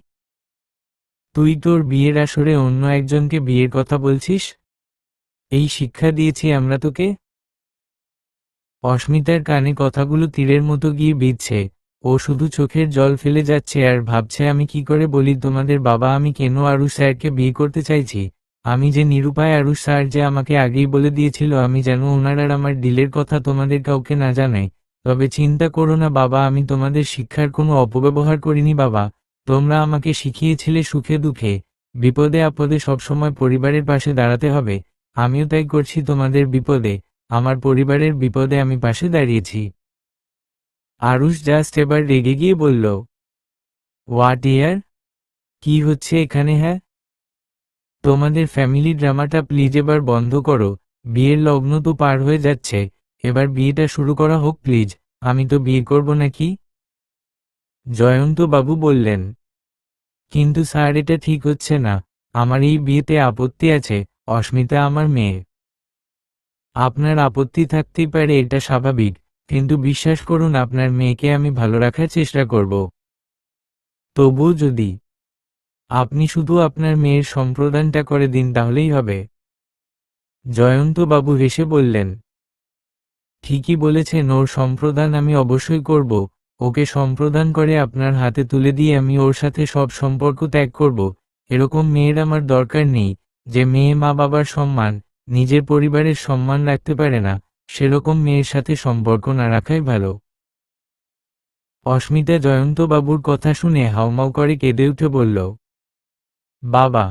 তুই তোর বিয়ের আসরে অন্য একজনকে বিয়ের কথা বলছিস? এই শিক্ষা দিয়েছি আমরা তোকে? অস্মিতার কানে কথাগুলো তীরের মতো গিয়ে বিঁধছে। ও শুধু চোখের জল ফেলে যাচ্ছে আর ভাবছে, আমি কি করে বলি তোমাদের বাবা আমি কেন আরুষ স্যারকে বিয়ে করতে চাইছি। আমি যে নিরুপায়, আরুষ স্যার যে আমাকে আগেই বলে দিয়েছিল আমি যেন ওনার আর আমার ডিলের কথা তোমাদের কাউকে না জানাই। তবে চিন্তা করো না বাবা, আমি তোমাদের শিক্ষার কোনো অপব্যবহার করিনি বাবা। তোমরা আমাকে শিখিয়েছিলে সুখে দুঃখে, বিপদে আপদে সবসময় পরিবারের পাশে দাঁড়াতে হবে। আমিও তাই করছি তোমাদের বিপদে, আমার পরিবারের বিপদে আমি পাশে দাঁড়িয়েছি। আরুষ জাস্ট এবার রেগে গিয়ে বলল, হোয়াট ইয়ার? কি হচ্ছে এখানে? হ্যাঁ, তোমাদের ফ্যামিলি ড্রামাটা প্লিজ এবার বন্ধ করো। বিয়ের লগ্ন তো পার হয়ে যাচ্ছে, এবার বিয়েটা শুরু করা হোক প্লিজ। আমি তো বিয়ে করব নাকি? জয়ন্তবাবু বললেন, কিন্তু স্যার এটা ঠিক হচ্ছে না। আমার এই বিয়েতে আপত্তি আছে, অস্মিতা আমার মেয়ে। আপনার আপত্তি থাকতেই পারে, এটা স্বাভাবিক, কিন্তু বিশ্বাস করুন আপনার মেয়েকে আমি ভালো রাখার চেষ্টা করব। তবুও যদি আপনি শুধু আপনার মেয়ের সম্প্রদানটা করে দিন, তাহলেই হবে। জয়ন্তবাবু হেসে বললেন, ঠিকই বলেছেন, ওর সম্প্রদান আমি অবশ্যই করব। ওকে সম্প্রদান করে আপনার হাতে তুলে দিয়ে আমি ওর সাথে সব সম্পর্ক ত্যাগ করব। এরকম মেয়ের আমার দরকার নেই, যে মেয়ে মা বাবার সম্মান, নিজের পরিবারের সম্মান রাখতে পারে না। সেরকম মেয়ের সাথে সম্পর্ক না রাখাই ভালো। অস্মিতা জয়ন্তবাবুর কথা শুনে হাউমাউ করে কেঁদে উঠে বলল, বাবা,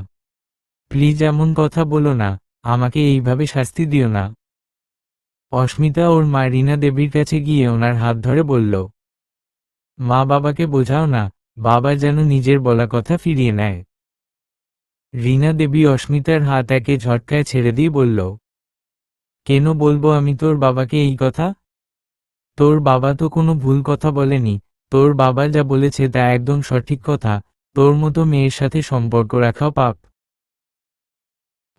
প্লিজ এমন কথা বলো না, আমাকে এইভাবে শাস্তি দিও না। অস্মিতা ওর মা রীনা দেবীর কাছে গিয়ে ওনার হাত ধরে বলল, মা বাবাকে বোঝাও না, বাবা যেন নিজের বলা কথা ফিরিয়ে নেয়। রীনা দেবী অস্মিতার হাত একে ঝটকায় ছেড়ে দিয়ে বলল, কেন বলবো আমি তোর বাবাকে এই কথা? তোর বাবা তো কোনো ভুল কথা বলেনি। তোর বাবা যা বলেছে তা একদম সঠিক কথা। তোর মতো মেয়ের সাথে সম্পর্ক রাখাও পাপ।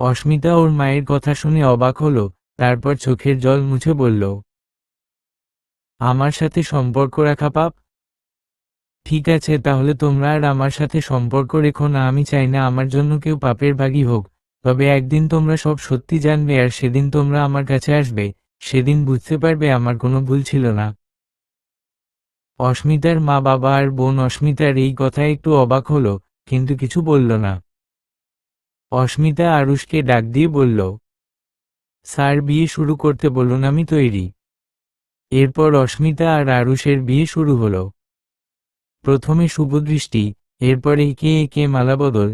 অস্মিতা ওর মায়ের কথা শুনে অবাক হলো, তারপর চোখের জল মুছে বলল, আমার সাথে সম্পর্ক রাখা পাপ? ঠিক আছে, তাহলে তোমরা আর আমার সাথে সম্পর্ক রেখো না। আমি চাই না আমার জন্য কেউ পাপের ভাগী হোক। তবে একদিন তোমরা সব সত্যি জানবে, আর সেদিন তোমরা আমার কাছে আসবে। সেদিন বুঝতে পারবে আমার কোনো ভুল ছিল না। অস্মিতার মা বাবা আর বোন অস্মিতার এই কথায় একটু অবাক হলো, কিন্তু কিছু বলল না। অস্মিতা আরুষকে ডাক দিয়ে বলল, স্যার, বিয়ে শুরু করতে বলুন, আমি তৈরি। এরপর অস্মিতা আর আরুষের বিয়ে শুরু হলো। প্রথমে শুভদৃষ্টি, এরপর একে একে মালাবদল,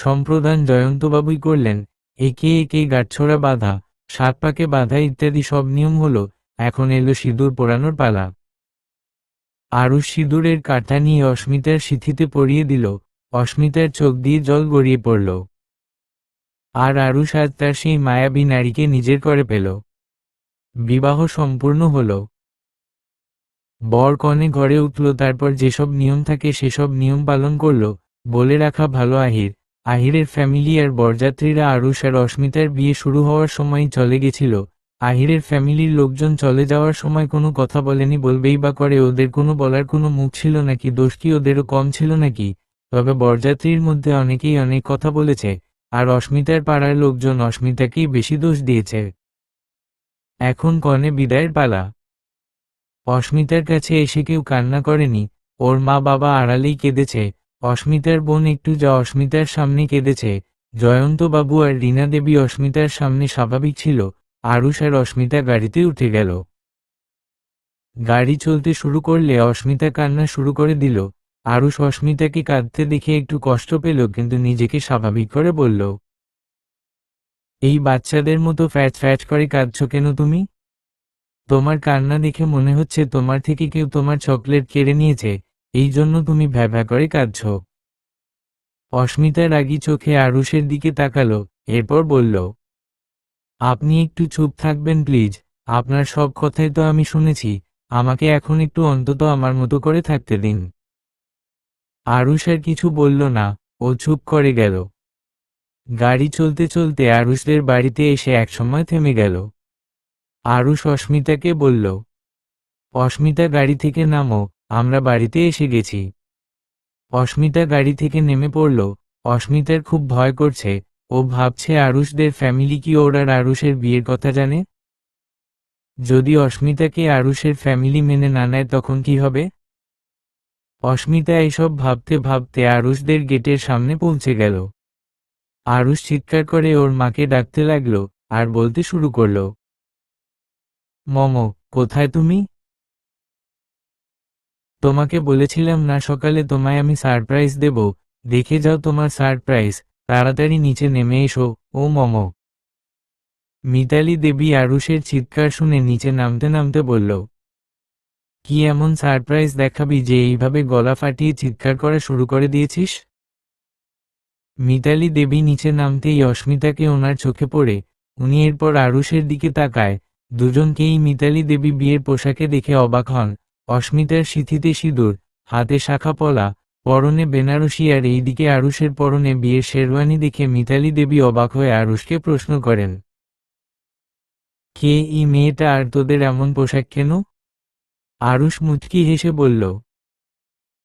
সম্প্রদান জয়ন্তবাবুই করলেন। একে একে গাঁটছড়া বাঁধা, 7 পাকে বাঁধা ইত্যাদি সব নিয়ম হলো। এখন এলো সিঁদুর পরানোর পালা। আরুষ সিঁদুরের কাঁটা নিয়ে অস্মিতার সিঁথিতে পরিয়ে দিল। অস্মিতার চোখ দিয়ে জল গড়িয়ে পড়ল। আর আরুষ আজ তার সেই মায়াবী নারীকে নিজের করে পেল। বিবাহ সম্পূর্ণ হল। বর কনে ঘরে উঠল, তারপর যেসব নিয়ম থাকে সেসব নিয়ম পালন করল। বলে রাখা ভালো, আহিরের ফ্যামিলি আর বরযাত্রীরা আরুষ আর অস্মিতার বিয়ে শুরু হওয়ার সময়ই চলে গেছিল। আহিরের ফ্যামিলির লোকজন চলে যাওয়ার সময় কোনো কথা বলেনি, বলবেই বা করে? ওদের কোনো বলার কোনো মুখ ছিল নাকি? দোষ কি ওদেরও কম ছিল নাকি? তবে বরযাত্রীর মধ্যে অনেকেই অনেক কথা বলেছে, আর অস্মিতার পাড়ার লোকজন অস্মিতাকেই বেশি দোষ দিয়েছে। এখন কনে বিদায়ের পালা। অস্মিতার কাছে এসে কেউ কান্না করেনি, ওর মা বাবা আড়ালেই কেঁদেছে। অস্মিতার বোন একটু যা অস্মিতার সামনে কেঁদেছে। জয়ন্তবাবু আর রীনা দেবী অস্মিতার সামনে স্বাভাবিক ছিল। আরুষ আর অস্মিতা গাড়িতে উঠে গেল। গাড়ি চলতে শুরু করলে অস্মিতা কান্না শুরু করে দিল। আরুষ অস্মিতাকে কাঁদতে দেখে একটু কষ্ট পেল, কিন্তু নিজেকে স্বাভাবিক করে বলল, এই বাচ্চাদের মতো ফ্যাট ফ্যাট করে কাঁদছ কেন তুমি? তোমার কান্না দেখে মনে হচ্ছে তোমার থেকে কেউ তোমার চকলেট কেড়ে নিয়েছে, এই জন্য তুমি ভ্যাভ্যা করে কাঁদছ। অস্মিতা রাগী চোখে আরুষের দিকে তাকালো, এরপর বলল, আপনি একটু চুপ থাকবেন প্লিজ? আপনার সব কথাই তো আমি শুনেছি, আমাকে এখন একটু অন্তত আমার মতো করে থাকতে দিন। আরুষ আর কিছু বলল না, ও চুপ করে গেল। গাড়ি চলতে চলতে আরুষদের বাড়িতে এসে একসময় থেমে গেল। আরুষ অস্মিতাকে বলল, অস্মিতা, গাড়ি থেকে নামো, আমরা বাড়িতে এসে গেছি। অস্মিতা গাড়ি থেকে নেমে পড়ল। অস্মিতার খুব ভয় করছে। ও ভাবছে আরুষদের ফ্যামিলি কি ওর আর আরুষের বিয়ের কথা জানে? যদি অস্মিতাকে আরুষের ফ্যামিলি মেনে না নেয় তখন কি হবে? অস্মিতা এসব ভাবতে ভাবতে আরুষদের গেটের সামনে পৌঁছে গেল। আরুষ চিৎকার করে ওর মাকে ডাকতে লাগলো, আর বলতে শুরু করল, মমো, কোথায় তুমি? তোমাকে বলেছিলাম না সকালে তোমায় আমি সারপ্রাইজ দেব? দেখে যাও তোমার সারপ্রাইজ, তাড়াতাড়ি নিচে নেমে এসো। ও মমো। মিতালি দেবী আরুষের চিৎকার শুনে নিচে নামতে নামতে বলল, কি এমন সারপ্রাইজ দেখাবি যে এইভাবে গলা ফাটিয়ে চিৎকার করা শুরু করে দিয়েছিস? মিতালি দেবী নিচে নামতেই অস্মিতাকে ওনার চোখে পড়ে। উনি এরপর আরুষের দিকে তাকায়। দুজনকেই মিতালি দেবী বিয়ের পোশাকে দেখে অবাক হন। অস্মিতার সিঁথিতে সিঁদুর, হাতে শাখা পলা, পরনে বেনারসি, আর এইদিকে আরুষের পরনে বিয়ের শেরওয়ানি দেখে মিতালি দেবী অবাক হয়ে আরুষকে প্রশ্ন করেন, কে এই মেয়েটা, আর তোদের এমন পোশাক কেন? আরুষ মুচকি হেসে বলল,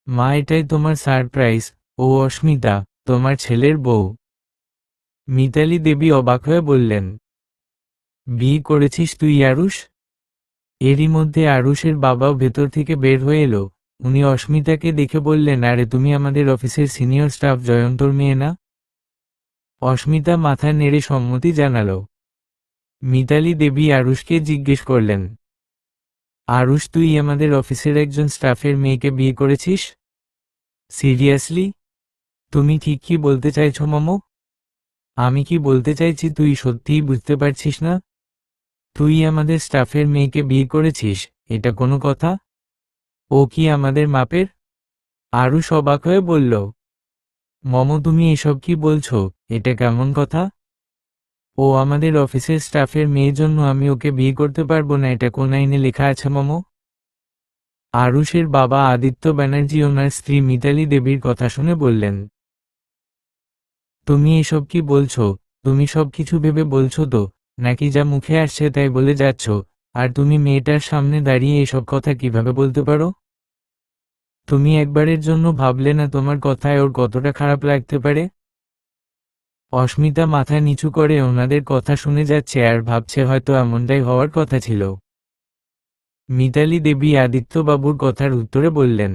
মা, এটাই তোমার সারপ্রাইজ। ও অস্মিতা, তোমার ছেলের বউ। মিতালি দেবী অবাক হয়ে বললেন, বিয়ে করেছিস তুই আরুষ? এরই মধ্যে আরুষের বাবাও ভেতর থেকে বের হয়ে এলো। উনি অস্মিতাকে দেখে বললেন, আরে তুমি আমাদের অফিসের সিনিয়র স্টাফ জয়ন্তর মেয়ে না? অস্মিতা মাথা নেড়ে সম্মতি জানালো। মিতালি দেবী আরুষকে জিজ্ঞেস করলেন, আরুষ, তুই আমাদের অফিসের একজন স্টাফের মেয়েকে বিয়ে করেছিস? সিরিয়াসলি? তুমি ঠিক কি বলতে চাইছো মামু? আমি কি বলতে চাইছি তুই সত্যিই বুঝতে পারছিস না? তুই আমাদের স্টাফের মেয়েকে বিয়ে করেছিস, এটা কোনো কথা? ও কি আমাদের মাপের? আরুষ অবাক হয়ে বলল, মমো তুমি এসব কি বলছো? এটা কেমন কথা? ও আমাদের অফিসের স্টাফের মেয়ের জন্য আমি ওকে বিয়ে করতে পারবো না, এটা কোন আইনে লেখা আছে মমো? আরুষের বাবা আদিত্য ব্যানার্জি ওনার স্ত্রী মিতালি দেবীর কথা শুনে বললেন, তুমি এসব কি বলছো? তুমি সব কিছু ভেবে বলছো তো, নাকি যা মুখে আসছে তাই বলে যাচ্ছ? আর তুমি মেয়েটার সামনে দাঁড়িয়ে এসব কথা কিভাবে বলতে পারো? তুমি একবারের জন্য ভাবলে না তোমার কথায় ওর কতটা খারাপ লাগতে পারে? অস্মিতা মাথা নিচু করে ওনাদের কথা শুনে যাচ্ছে আর ভাবছে হয়তো এমনটাই হওয়ার কথা ছিল। মিতালি দেবী আদিত্যবাবুর কথার উত্তরে বললেন,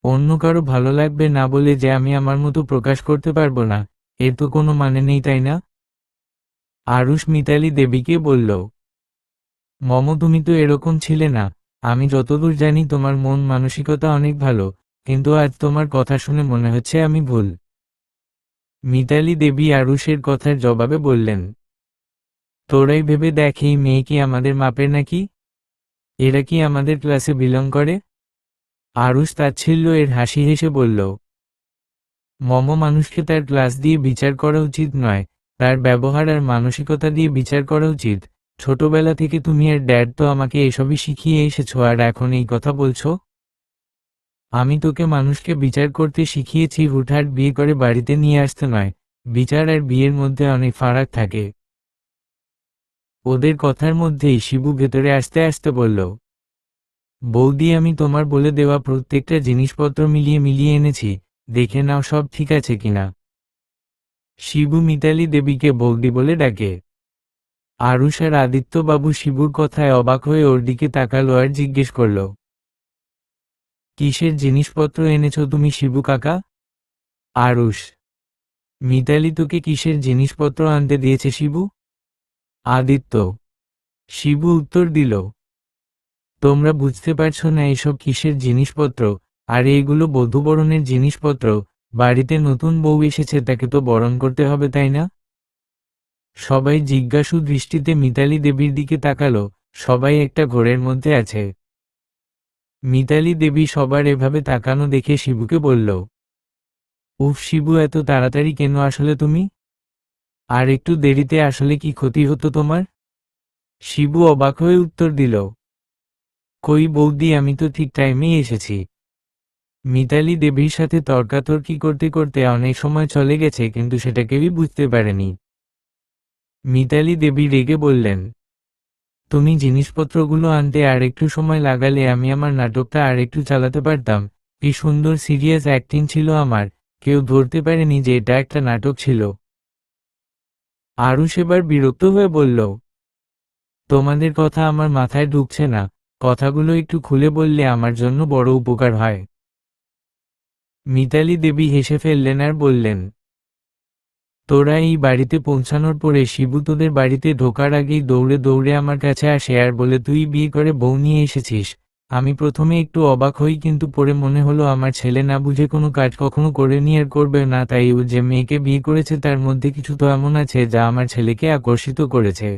অন্য কারো ভালো লাগবে না বলে যে আমি আমার মতো প্রকাশ করতে পারবো না, এর তো কোনো মানে নেই, তাই না? আরুষ মিতালি দেবীকে বলল, মম, তুমি তো এরকম ছিলে না। আমি যতদূর জানি তোমার মন মানসিকতা অনেক ভালো, কিন্তু আজ তোমার কথা শুনে মনে হচ্ছে আমি ভুল। মিতালি দেবী আরুষের কথার জবাবে বললেন, তোরাই ভেবে দেখ, এই মেয়ে কি আমাদের মাপের নাকি? এরা কি আমাদের ক্লাসে বিলং করে? আরুষ তাচ্ছিল্য এর হাসি হেসে বলল, মম, মানুষকে তার ক্লাস দিয়ে বিচার করা উচিত নয়, তার ব্যবহার আর মানসিকতা দিয়ে বিচার করা উচিত। ছোটবেলা থেকে তুমি আর ড্যাড তো আমাকে এসবই শিখিয়ে এসেছো, আর এখন এই কথা বলছো? আমি তোকে মানুষকে বিচার করতে শিখিয়েছি, হুটহাট বিয়ে করে বাড়িতে নিয়ে আসতে নয়। বিচার আর বিয়ের মধ্যে অনেক ফারাক থাকে। ওদের কথার মধ্যেই শিবু ভেতরে আসতে আসতে বলল, বৌদি, আমি তোমার বলে দেওয়া প্রত্যেকটা জিনিসপত্র মিলিয়ে মিলিয়ে এনেছি, দেখে নাও সব ঠিক আছে কিনা। শিবু মিতালি দেবীকে বৌদি বলে ডাকে। আরুষ আর আদিত্যবাবু শিবুর কথায় অবাক হয়ে ওর দিকে তাকালো আর জিজ্ঞেস করল, কিসের জিনিসপত্র এনেছো তুমি শিবু কাকা? আরুষ, মিতালি তোকে কিসের জিনিসপত্র আনতে দিয়েছে শিবু? আদিত্য। শিবু উত্তর দিল, তোমরা বুঝতে পারছো না এসব কিসের জিনিসপত্র? আর এইগুলো বধূবরণের জিনিসপত্র। বাড়িতে নতুন বউ এসেছে, তাকে তো বরণ করতে হবে, তাই না? সবাই জিজ্ঞাসু দৃষ্টিতে মিতালি দেবীর দিকে তাকালো। সবাই একটা ঘোরের মধ্যে আছে। মিতালি দেবী সবার এভাবে তাকানো দেখে শিবুকে বলল, উফ শিবু, এত তাড়াতাড়ি কেন আসলে তুমি? আর একটু দেরিতে আসলে কি ক্ষতি হতো তোমার? শিবু অবাক হয়ে উত্তর দিল, কই বৌদি, আমি তো ঠিক টাইমেই এসেছি। মিতালি দেবীর সাথে তর্কাতর্কি করতে করতে অনেক সময় চলে গেছে, কিন্তু সেটা কেউই বুঝতে পারেনি। মিতালি দেবী রেগে বললেন, তুমি জিনিসপত্রগুলো আনতে আর একটু সময় লাগালে আমি আমার নাটকটা আর একটু চালাতে পারতাম। কি সুন্দর সিরিয়াস অ্যাক্টিং ছিল আমার, কেউ ধরতে পারেনি যে এটা একটা নাটক ছিল। আরুষ এবার বিরক্ত হয়ে বলল, তোমাদের কথা আমার মাথায় ঢুকছে না, কথাগুলো একটু খুলে বললে আমার জন্য বড় উপকার হয়। মিতালি দেবী হেসে ফেললেন আর বললেন, তোরা এই বাড়িতে পৌঁছানোর পরে শিবু তোদের বাড়িতে ঢোকার আগেই দৌড়ে দৌড়ে আমার কাছে আসে আর বলে তুই বিয়ে করে বউ নিয়ে এসেছিস। আমি প্রথমে একটু অবাক হই, কিন্তু পরে মনে হলো আমার ছেলে না বুঝে কোনো কাজ কখনো করেনি আর করবে না, তাই ও যে মেয়েকে বিয়ে করেছে তার মধ্যে কিছু তো এমন আছে যা আমার ছেলেকে আকর্ষিত করেছে।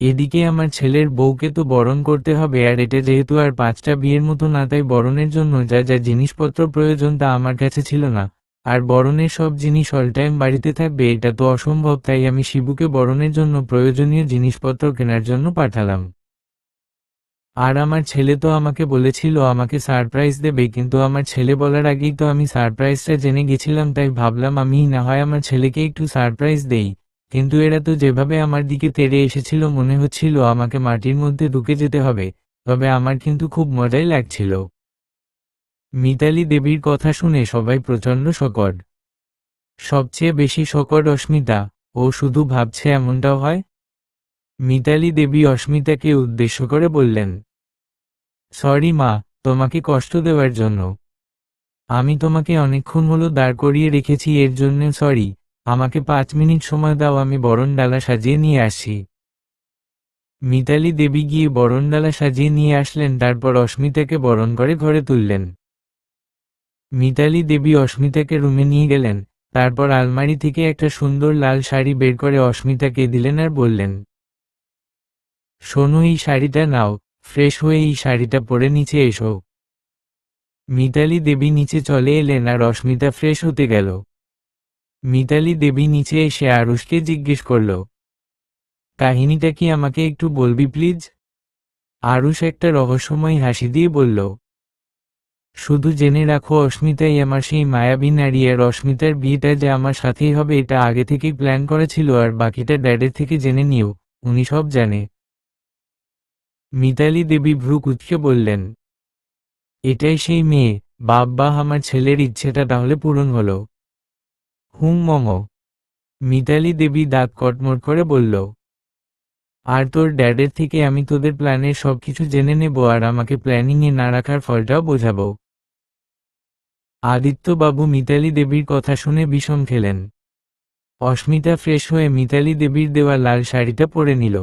এদিকে আমার ছেলের বউকে তো বরণ করতে হবে, আর এটা যেহেতু আর 5টা বিয়ের মতো না, তাই বরণের জন্য যা যা জিনিসপত্র প্রয়োজন তা আমার কাছে ছিল না। আর বরণের সব জিনিস অল টাইম বাড়িতে থাকবে এটা তো অসম্ভব, তাই আমি শিবুকে বরণের জন্য প্রয়োজনীয় জিনিসপত্র কেনার জন্য পাঠালাম। আর আমার ছেলে তো আমাকে বলেছিল আমাকে সারপ্রাইজ দেবে, কিন্তু আমার ছেলে বলার আগেই তো আমি সারপ্রাইজটা জেনে গেছিলাম, তাই ভাবলাম আমি না হয় আমার ছেলেকে একটু সারপ্রাইজ দেই। কিন্তু এরা তো যেভাবে আমার দিকে তেড়ে এসেছিল মনে হচ্ছিল আমাকে মাটির মধ্যে ঢুকে যেতে হবে। তবে আমার কিন্তু খুব মজাই লাগছিল। মিতালি দেবীর কথা শুনে সবাই প্রচণ্ড শকড। সবচেয়ে বেশি শকড অস্মিতা। ও শুধু ভাবছে এমনটাও হয়? মিতালি দেবী অস্মিতাকে উদ্দেশ্য করে বললেন, সরি মা, তোমাকে কষ্ট দেওয়ার জন্য। আমি তোমাকে অনেকক্ষণ হলো দাঁড় করিয়ে রেখেছি, এর জন্য সরি। আমাকে 5 মিনিট সময় দাও, আমি বরণডালা সাজিয়ে নিয়ে আসি। মিতালি দেবী গিয়ে বরণডালা সাজিয়ে নিয়ে আসলেন, তারপর অস্মিতাকে বরণ করে ঘরে তুললেন। মিতালি দেবী অস্মিতাকে রুমে নিয়ে গেলেন, তারপর আলমারি থেকে একটা সুন্দর লাল শাড়ি বের করে অস্মিতাকে দিলেন আর বললেন, শোনো, এই শাড়িটা নাও, ফ্রেশ হয়ে এই শাড়িটা পরে নিচে এসো। মিতালি দেবী নিচে চলে এলেন আর অস্মিতা ফ্রেশ হতে গেল। মিতালি দেবী নিচে এসে আরুষকে জিজ্ঞেস করল, কাহিনীটা কি আমাকে একটু বলবি প্লিজ? আরুষ একটা রহস্যময় হাসি দিয়ে বলল, শুধু জেনে রাখো অস্মিতাই আমার সেই মায়াবী নারী, আর অস্মিতার বিয়েটা যে আমার সাথেই হবে এটা আগে থেকেই প্ল্যান করা ছিল, আর বাকিটা ড্যাডের থেকে জেনে নিও, উনি সব জানে। মিতালি দেবী ভ্রু কুঁচকে বললেন, এটাই সেই মেয়ে? বাবা, আমার ছেলের ইচ্ছেটা তাহলে পূরণ হলো। মম। মিতালি দেবী দাঁত কটমট করে বলল, আর তোর ড্যাডের থেকে আমি তোদের প্ল্যানের সবকিছু জেনে নেব, আর আমাকে প্ল্যানিংয়ে না রাখার ফলটাও বোঝাবো। আদিত্যবাবু মিতালি দেবীর কথা শুনে বিষম খেলেন। অস্মিতা ফ্রেশ হয়ে মিতালি দেবীর দেওয়া লাল শাড়িটা পরে নিল।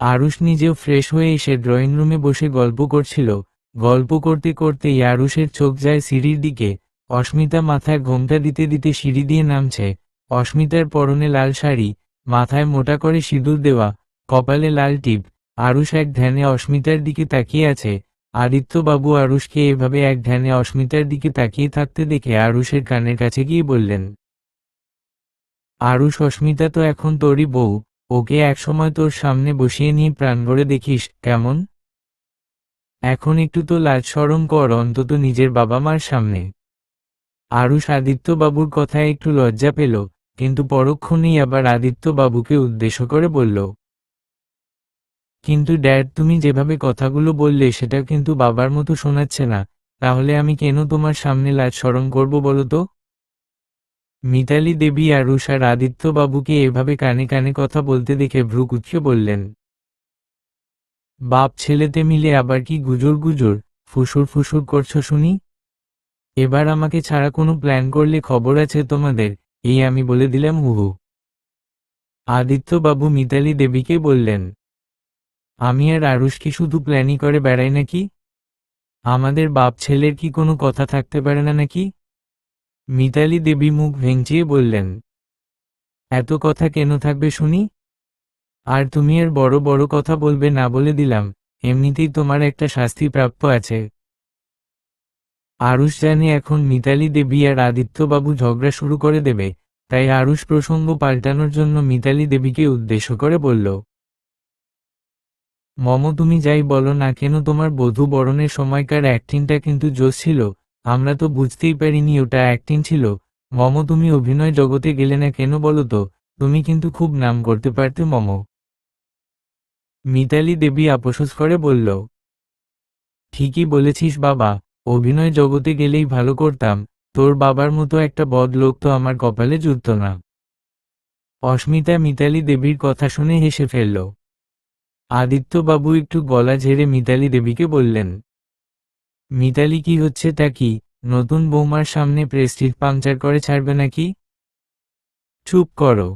আরুষ নিজেও ফ্রেশ হয়ে এসে ড্রয়িং রুমে বসে গল্প করছিল। গল্প করতে করতেই আরুষের চোখ যায় সিঁড়ির দিকে। অস্মিতা মাথায় ঘোমটা দিতে দিতে সিঁড়ি দিয়ে নামছে। অস্মিতার পরনে লাল শাড়ি, মাথায় মোটা করে সিঁদুর দেওয়া, কপালে লাল টিপ। আরুষ এক ধ্যানে অস্মিতার দিকে তাকিয়ে আছে। আদিত্যবাবু আরুষকে এভাবে এক ধ্যানে অস্মিতার দিকে তাকিয়ে থাকতে দেখে আরুষের কানের কাছে গিয়ে বললেন, আরুষ, অস্মিতা তো এখন তোরই বউ, ওকে একসময় তোর সামনে বসিয়ে নিয়ে প্রাণ ভরে দেখিস কেমন? এখন একটু তো লাজ শরম কর, অন্তত নিজের বাবা মার সামনে। আরুষ আদিত্যবাবুর কথায় একটু লজ্জা পেল, কিন্তু পরক্ষণেই আবার আদিত্যবাবুকে উদ্দেশ্য করে বলল, কিন্তু ড্যাড, তুমি যেভাবে কথাগুলো বললে সেটা কিন্তু বাবার মতো শোনাচ্ছে না। তাহলে আমি কেন তোমার সামনে লাজ শরম করব বলো তো? মিতালি দেবী আরুষ আর আদিত্যবাবুকে এভাবে কানে কানে কথা বলতে দেখে ভ্রু কুঁচকে বললেন, বাপ ছেলেতে মিলে আবার কি গুজর গুজর ফুসুর ফুসুর করছো শুনি? এবার আমাকে ছাড়া কোনো প্ল্যান করলে খবর আছে তোমাদের, এই আমি বলে দিলাম হুহু। আদিত্যবাবু মিতালি দেবীকে বললেন, আমি আর আরুষ কি শুধু প্ল্যানই করে বেড়াই নাকি? আমাদের বাপ ছেলের কি কোনো কথা থাকতে পারে না নাকি? মিতালি দেবী মুখ ভেঙচিয়ে বললেন, এত কথা কেন থাকবে শুনি? আর তুমি আর বড় বড় কথা বলবে না বলে দিলাম, এমনিতেই তোমার একটা শাস্তি প্রাপ্য আছে। আরুষ জানে এখন মিতালি দেবী আর আদিত্যবাবু ঝগড়া শুরু করে দেবে, তাই আরুষ প্রসঙ্গ পাল্টানোর জন্য মিতালি দেবীকে উদ্দেশ্য করে বলল, মম, তুমি যাই বলো না কেন তোমার বধূ বরণের সময়কার অ্যাক্টিংটা কিন্তু জোশ ছিল। আমরা তো বুঝতেই পারিনি ওটা অ্যাক্টিং ছিল। মম, তুমি অভিনয় জগতে গেলে না কেন বলো তো? তুমি কিন্তু খুব নাম করতে পারতে মম। মিতালি দেবী আপোষস করে বলল, ঠিকই বলেছিস বাবা, অভিনয় জগতে গেলেই ভালো করতাম। তোর বাবার মতো একটা বদ লোক তো আমার কপালে জুটত না। অস্মিতা মিতালি দেবীর কথা শুনে হেসে ফেলল। আদিত্যবাবু একটু গলা ঝেড়ে মিতালি দেবীকে বললেন, মিতালি, কি হচ্ছে তা কি? নতুন বৌমার সামনে প্রেস্টিজ পাংচার করে ছাড়বে নাকি? চুপ করো।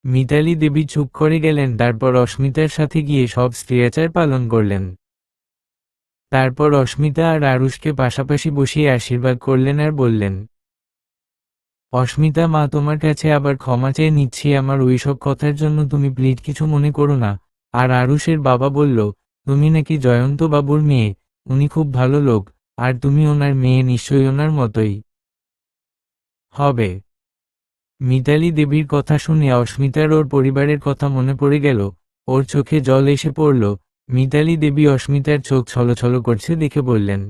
মিতালি দেবী চুপ করে গেলেন, তারপর অস্মিতার সাথে গিয়ে সব স্ত্রীচার পালন করলেন। তারপর অস্মিতা আর আরুষকে পাশাপাশি বসিয়ে আশীর্বাদ করলেন আর বললেন, অস্মিতা মা, তোমার কাছে আবার ক্ষমা চেয়ে নিচ্ছি আমার ওইসব কথার জন্য, তুমি প্লিজ কিছু মনে করো না। আর আরুষের বাবা বলল, তুমি নাকি জয়ন্ত বাবুর মেয়ে, উনি খুব ভালো লোক, আর তুমি ওনার মেয়ে নিশ্চয়ই ওনার মতোই হবে। মিতালি দেবীর কথা শুনে অস্মিতার ওর পরিবারের কথা মনে পড়ে গেল। ওর চোখে জল এসে পড়ল। মিতালি দেবী অস্মিতার চোখ ছলছল করছে দেখে বললেন,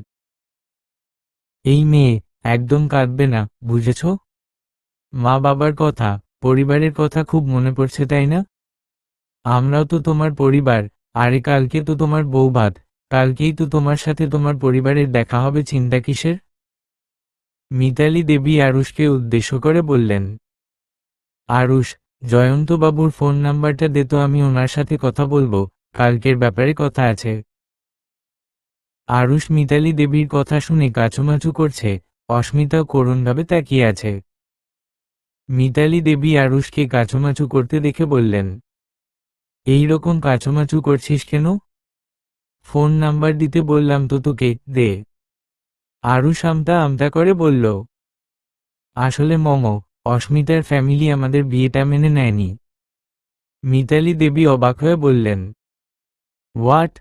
এই মেয়ে একদম কাঁদবে না, বুঝেছ? মা বাবার কথা, পরিবারের কথা খুব মনে পড়ছে তাই না? আমরাও তো তোমার পরিবার, আরে কালকে তো তোমার বউ ভাত, কালকেই তো তোমার সাথে তোমার পরিবারের দেখা হবে, চিন্তা কিসের? মিতালি দেবী আরুষকে উদ্দেশ্য করে বললেন। আরুষ, জয়ন্তবাবুর ফোন নাম্বারটা দে তো, আমি ওনার সাথে কথা বলবো, কালকের ব্যাপারে কথা আছে। আরুষ মিতালি দেবীর কথা শুনে কাচুমাচু করছে, অস্মিতাও করুণভাবে তাকিয়ে আছে। মিতালি দেবী আরুষকে কাচুমাচু করতে দেখে বললেন, এই রকম কাচুমাচু করছিস কেন? ফোন নাম্বার দিতে বললাম তো তোকে, দে। আরুষ আমতা আমতা করে বলল, আসলে অস্মিতার ফ্যামিলি আমাদের বিয়েটা মেনে নেয়নি। মিতালি দেবী অবাক হয়ে বললেন, হোয়াট?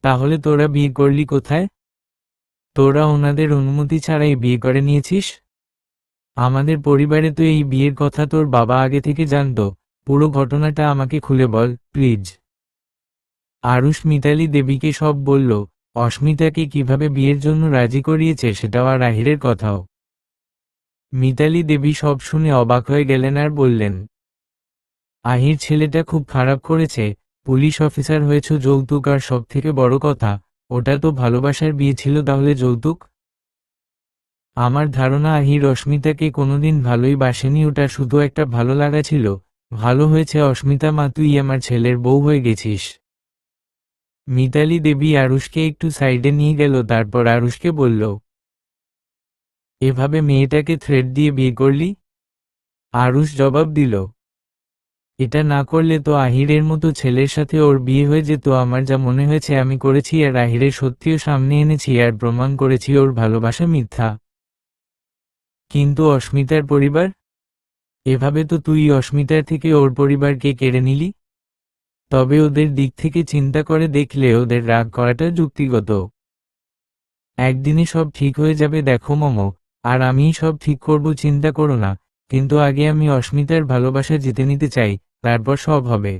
তাহলে তোরা বিয়ে করলি কোথায়? তোরা ওনাদের অনুমতি ছাড়াই বিয়ে করে নিয়েছিস? আমাদের পরিবারে তো এই বিয়ের কথা তোর বাবা আগে থেকে জানতো, পুরো ঘটনাটা আমাকে খুলে বল প্লিজ। আরুষ মিতালি দেবীকে সব বলল, অস্মিতাকে কিভাবে বিয়ের জন্য রাজি করিয়েছে সেটাও আর আহিরের কথাও। মিতালি দেবী সব শুনে অবাক হয়ে গেলেন আর বললেন, আহির ছেলেটা খুব খারাপ করেছে, পুলিশ অফিসার হয়েছ, যৌতুক, আর সব থেকে বড় কথা, ওটা তো ভালোবাসার বিয়ে ছিল, তাহলে যৌতুক? আমার ধারণা আহির অস্মিতাকে কোনোদিন ভালোই বাসেনি, ওটা শুধু একটা ভালো লাগা ছিল। ভালো হয়েছে অস্মিতা মা, তুই আমার ছেলের বউ হয়ে গেছিস। মিতালি দেবী আরুষকে একটু সাইডে নিয়ে গেল, তারপর আরুষকে বলল, এভাবে মেয়েটাকে থ্রেট দিয়ে বিয়ে করলি? আরুষ জবাব দিল, এটা না করলে তো আহিরের মতো ছেলের সাথে ওর বিয়ে হয়ে যেত। আমার যা মনে হয়েছে আমি করেছি, আর আহিরের সত্যিও সামনে এনেছি, আর প্রমাণ করেছি ওর ভালোবাসা মিথ্যা। কিন্তু অস্মিতার পরিবার? এভাবে তো তুই অস্মিতার থেকে ওর পরিবারকে কেড়ে নিলি। তবে ওদের দিক থেকে চিন্তা করে দেখলে ওদের রাগ করাটা যুক্তিগত। একদিনে সব ঠিক হয়ে যাবে দেখো আর আমিই সব ঠিক করব, চিন্তা করো না। কিন্তু আগে আমি অস্মিতার ভালোবাসা জিতে নিতে চাই, তারপর সব হবে।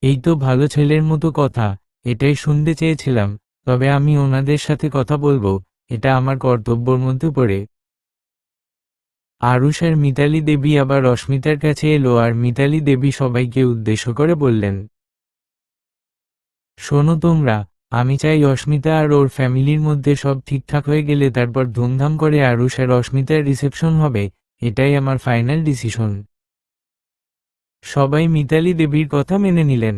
এই তো ভালো ছেলের মতো কথা, এটাই শুনতে চেয়েছিলাম। তবে আমি ওনাদের সাথে কথা বলবো, এটা আমার কর্তব্যের মধ্যে পড়ে। আরুষ আর মিতালি দেবী আবার অস্মিতার কাছে এলো, আর মিতালি দেবী সবাইকে উদ্দেশ্য করে বললেন, শোনো তোমরা, আমি চাই অস্মিতা আর ওর ফ্যামিলির মধ্যে সব ঠিকঠাক হয়ে গেলে তারপর ধুমধাম করে আরুষ আর অস্মিতার রিসেপশন হবে। এটাই আমার ফাইনাল ডিসিশন। সবাই মিতালি দেবীর কথা মেনে নিলেন।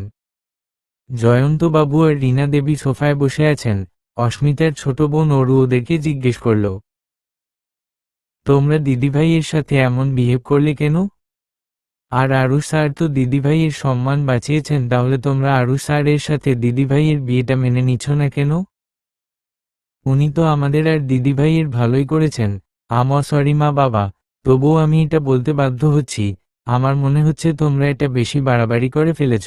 জয়ন্তবাবু আর রীনা দেবী সোফায় বসে আছেন। অস্মিতার ছোট বোন অরু ওদেরকে জিজ্ঞেস করল, তোমরা দিদিভাইয়ের সাথে এমন বিহেভ করলে কেন? আর আরুষ স্যার তো দিদিভাইয়ের সম্মান বাঁচিয়েছেন, তাহলে তোমরা আরুষ স্যারের সাথে দিদিভাইয়ের বিয়েটা মেনে নিচ্ছ না কেন? উনি তো আমাদের আর দিদিভাইয়ের ভালোই করেছেন। সরি মা বাবা, তবুও আমি এটা বলতে বাধ্য হচ্ছি, আমার মনে হচ্ছে তোমরা এটা বেশি বাড়াবাড়ি করে ফেলেছ।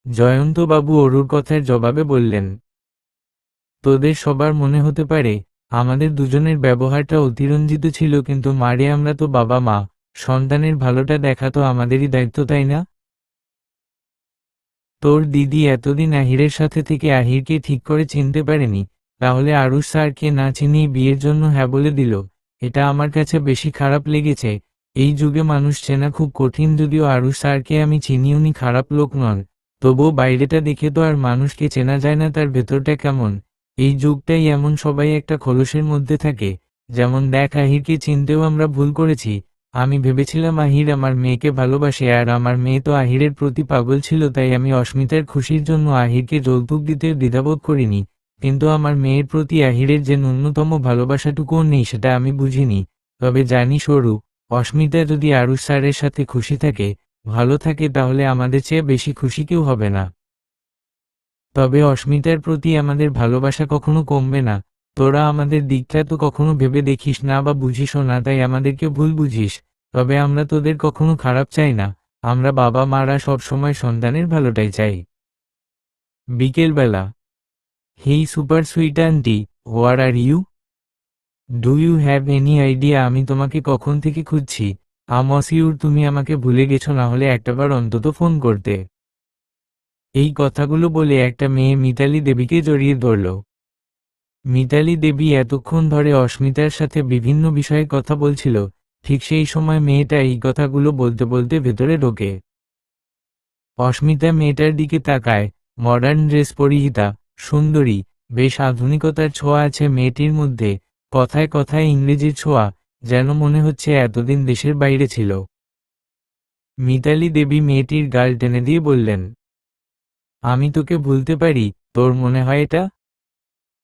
জয়ন্তবাবু অরুর কথার জবাবে বললেন, তোদের সবার মনে হতে পারে আমাদের দুজনের ব্যবহারটা অতিরঞ্জিত ছিল, কিন্তু মারে আমরা তো বাবা মা, সন্তানের ভালোটা দেখা তো আমাদেরই দায়িত্ব, তাই না? তোর দিদি এতদিন আহিরের সাথে থেকে আহিরকে ঠিক করে চিনতে পারেনি, তাহলে আরুষ স্যারকে না চিনিয়ে বিয়ের জন্য হ্যাঁ বলে দিল। এটা আমার কাছে বেশি খারাপ লেগেছে। এই যুগে মানুষ চেনা খুব কঠিন, যদিও আরুষ স্যারকে আমি চিনি, উনি খারাপ লোক নন, তবুও বাইরেটা দেখে তো আর মানুষকে চেনা যায় না তার ভেতরটা কেমন। এই যুগটাই এমন, সবাই একটা খোলসের মধ্যে থাকে। যেমন দেখ, আহিরকে চিনতেও আমরা ভুল করেছি। আমি ভেবেছিলাম আহির আমার মেয়েকে ভালোবাসে, আর আমার মেয়ে তো আহিরের প্রতি পাগল ছিল, তাই আমি অস্মিতার খুশির জন্য আহিরকে যৌতুক দিতে দ্বিধাবোধ করিনি। কিন্তু আমার মেয়ের প্রতি আহিরের যে ন্যূনতম ভালোবাসাটুকুও নেই সেটা আমি বুঝিনি। তবে জানি সরু, অস্মিতা যদি আরুষ স্যারের সাথে খুশি থাকে, ভালো থাকে, তাহলে আমাদের চেয়ে বেশি খুশি কেউ হবে না। তবে অস্মিতার প্রতি আমাদের ভালোবাসা কখনো কমবে না। তোরা আমাদের দিকটা তো কখনো ভেবে দেখিস না বা বুঝিসও না, তাই আমাদেরকে ভুল বুঝিস। তবে আমরা তোদের কখনো খারাপ চাই না। আমরা বাবা মারা সব সময় সন্তানের ভালোটাই চাই। বিকেলবেলা, hey super sweet aunty, where are you? Do you have any idea আমি তোমাকে কখন থেকে খুঁজছি? সিউর তুমি আমাকে ভুলে গেছো, না হলে একটাবার অন্তত ফোন করতে। এই কথাগুলো বলে একটা মেয়ে মিতালি দেবীকে জড়িয়ে ধরল। মিতালি দেবী এতক্ষণ ধরে অস্মিতার সাথে বিভিন্ন বিষয়ে কথা বলছিল। ঠিক সেই সময় মেয়েটা এই কথাগুলো বলতে বলতে ভেতরে ঢোকে। অস্মিতা মেয়েটার দিকে তাকায়, মডার্ন ড্রেস পরিহিতা, সুন্দরী, বেশ আধুনিকতার ছোঁয়া আছে মেয়েটির মধ্যে, কথায় কথায় ইংরেজির ছোঁয়া, যেন মনে হচ্ছে এতদিন দেশের বাইরে ছিল। মিতালি দেবী মেয়েটির গাল টেনে দিয়ে বললেন, আমি তোকে ভুলতে পারি, তোর মনে হয় এটা?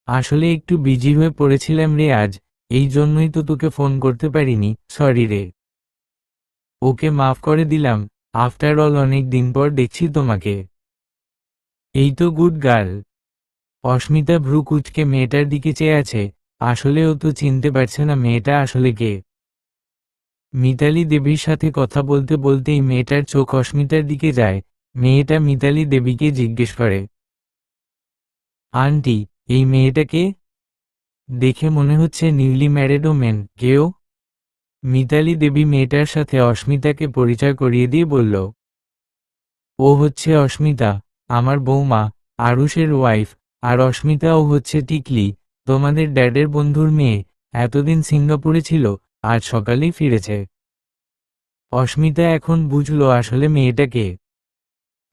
আসলে একটু বিজি হয়ে পড়েছিলাম রে আজ, এই জন্যই তো তোকে ফোন করতে পারিনি, সরি রে। ওকে মাফ করে দিলাম, আফটার অল অনেক দিন পর দেখছি তোমাকে। এই তো গুড গার্ল। অস্মিতা ভ্রু কুঁচকে মেয়েটার দিকে চেয়ে আছে, আসলে ও তো চিনতে পারছে না মেয়েটা আসলে কে। মিতালি দেবীর সাথে কথা বলতে বলতেই মেয়েটার চোখ অস্মিতার দিকে যায়। মেয়েটা মিতালি দেবীকে জিজ্ঞেস করে, আন্টি, এই মেয়েটা কে? দেখে মনে হচ্ছে নিউলি ম্যারেড ওমেন, কেউ? মিতালি দেবী মেয়েটার সাথে অস্মিতাকে পরিচয় করিয়ে দিয়ে বলল, ও হচ্ছে অস্মিতা, আমার বৌমা, আরুষের ওয়াইফ। আর অস্মিতাও হচ্ছে টিকলি, তোমাদের ড্যাডের বন্ধুর মেয়ে, এতদিন সিঙ্গাপুরে ছিল, আজ সকালেই ফিরেছে। অস্মিতা এখন বুঝলো আসলে মেয়েটা কে।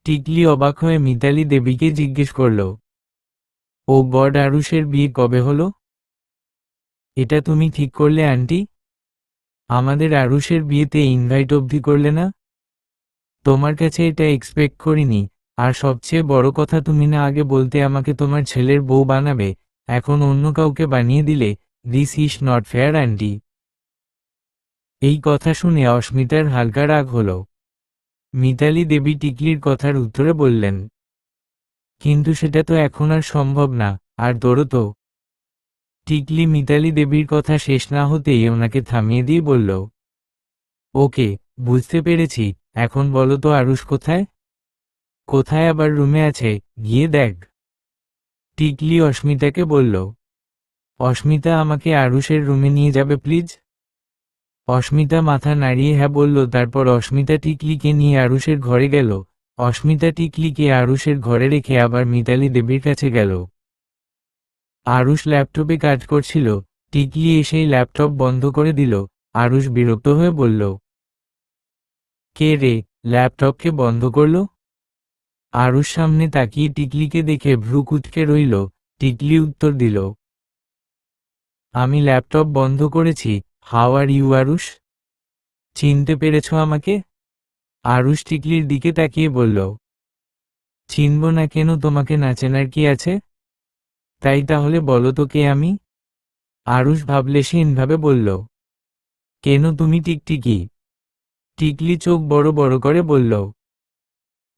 টিকলি অবাক হয়ে মিতালি দেবীকে জিজ্ঞেস করল, ও গড, আরুষের বিয়ে কবে হলো? এটা তুমি ঠিক করলে আন্টি? আমাদের আরুষের বিয়েতে ইনভাইট অবধি করলে না? তোমার কাছে এটা এক্সপেক্ট করিনি। আর সবচেয়ে বড় কথা, তুমি না আগে বলতে আমাকে তোমার ছেলের বউ বানাবে, এখন অন্য কাউকে বানিয়ে দিলে। This is not fair aunty. এই কথা শুনে অস্মিতার হালকা রাগ হল। মিতালি দেবী টিকলির কথার উত্তরে বললেন, কিন্তু সেটা তো এখন আর সম্ভব না, আর তোরও তো। টিকলি মিতালি দেবীর কথা শেষ না হতেই ওনাকে থামিয়ে দিয়ে বলল, ওকে, বুঝতে পেরেছি, এখন বলো তো আরুষ কোথায়? কোথায় আবার রুমে আছে, গিয়ে দেখ। টিকলি অস্মিতাকে বলল, অস্মিতা, আমাকে আরুষের রুমে নিয়ে যাবে প্লিজ? অস্মিতা মাথা নাড়িয়ে হ্যাঁ বলল। তারপর অস্মিতা টিকলিকে নিয়ে আরুষের ঘরে গেল। অস্মিতা টিকলিকে আরুষের ঘরে রেখে আবার মিতালি দেবীর কাছে গেল। আরুষ ল্যাপটপে কাজ করছিল, টিকলি এসেই ল্যাপটপ বন্ধ করে দিল। আরুষ বিরক্ত হয়ে বলল, কে রে, ল্যাপটপকে বন্ধ করলো? আরুষ সামনে তাকিয়ে টিকলিকে দেখে ভ্রু কুঁচকে রইল। টিকলি উত্তর দিল, আমি ল্যাপটপ বন্ধ করেছি। How are you Aarush? চিনতে পেরেছ আমাকে? আরুষ টিকলির দিকে তাকিয়ে বলল, চিনব না কেন, তোমাকে না চেনার কি আছে? তাই তাহলে বলো তো কে আমি? আরুষ ভাবলেশহীনভাবে বলল, কেন তুমি টিকটিকি? টিকলি চোখ বড় বড় করে বলল,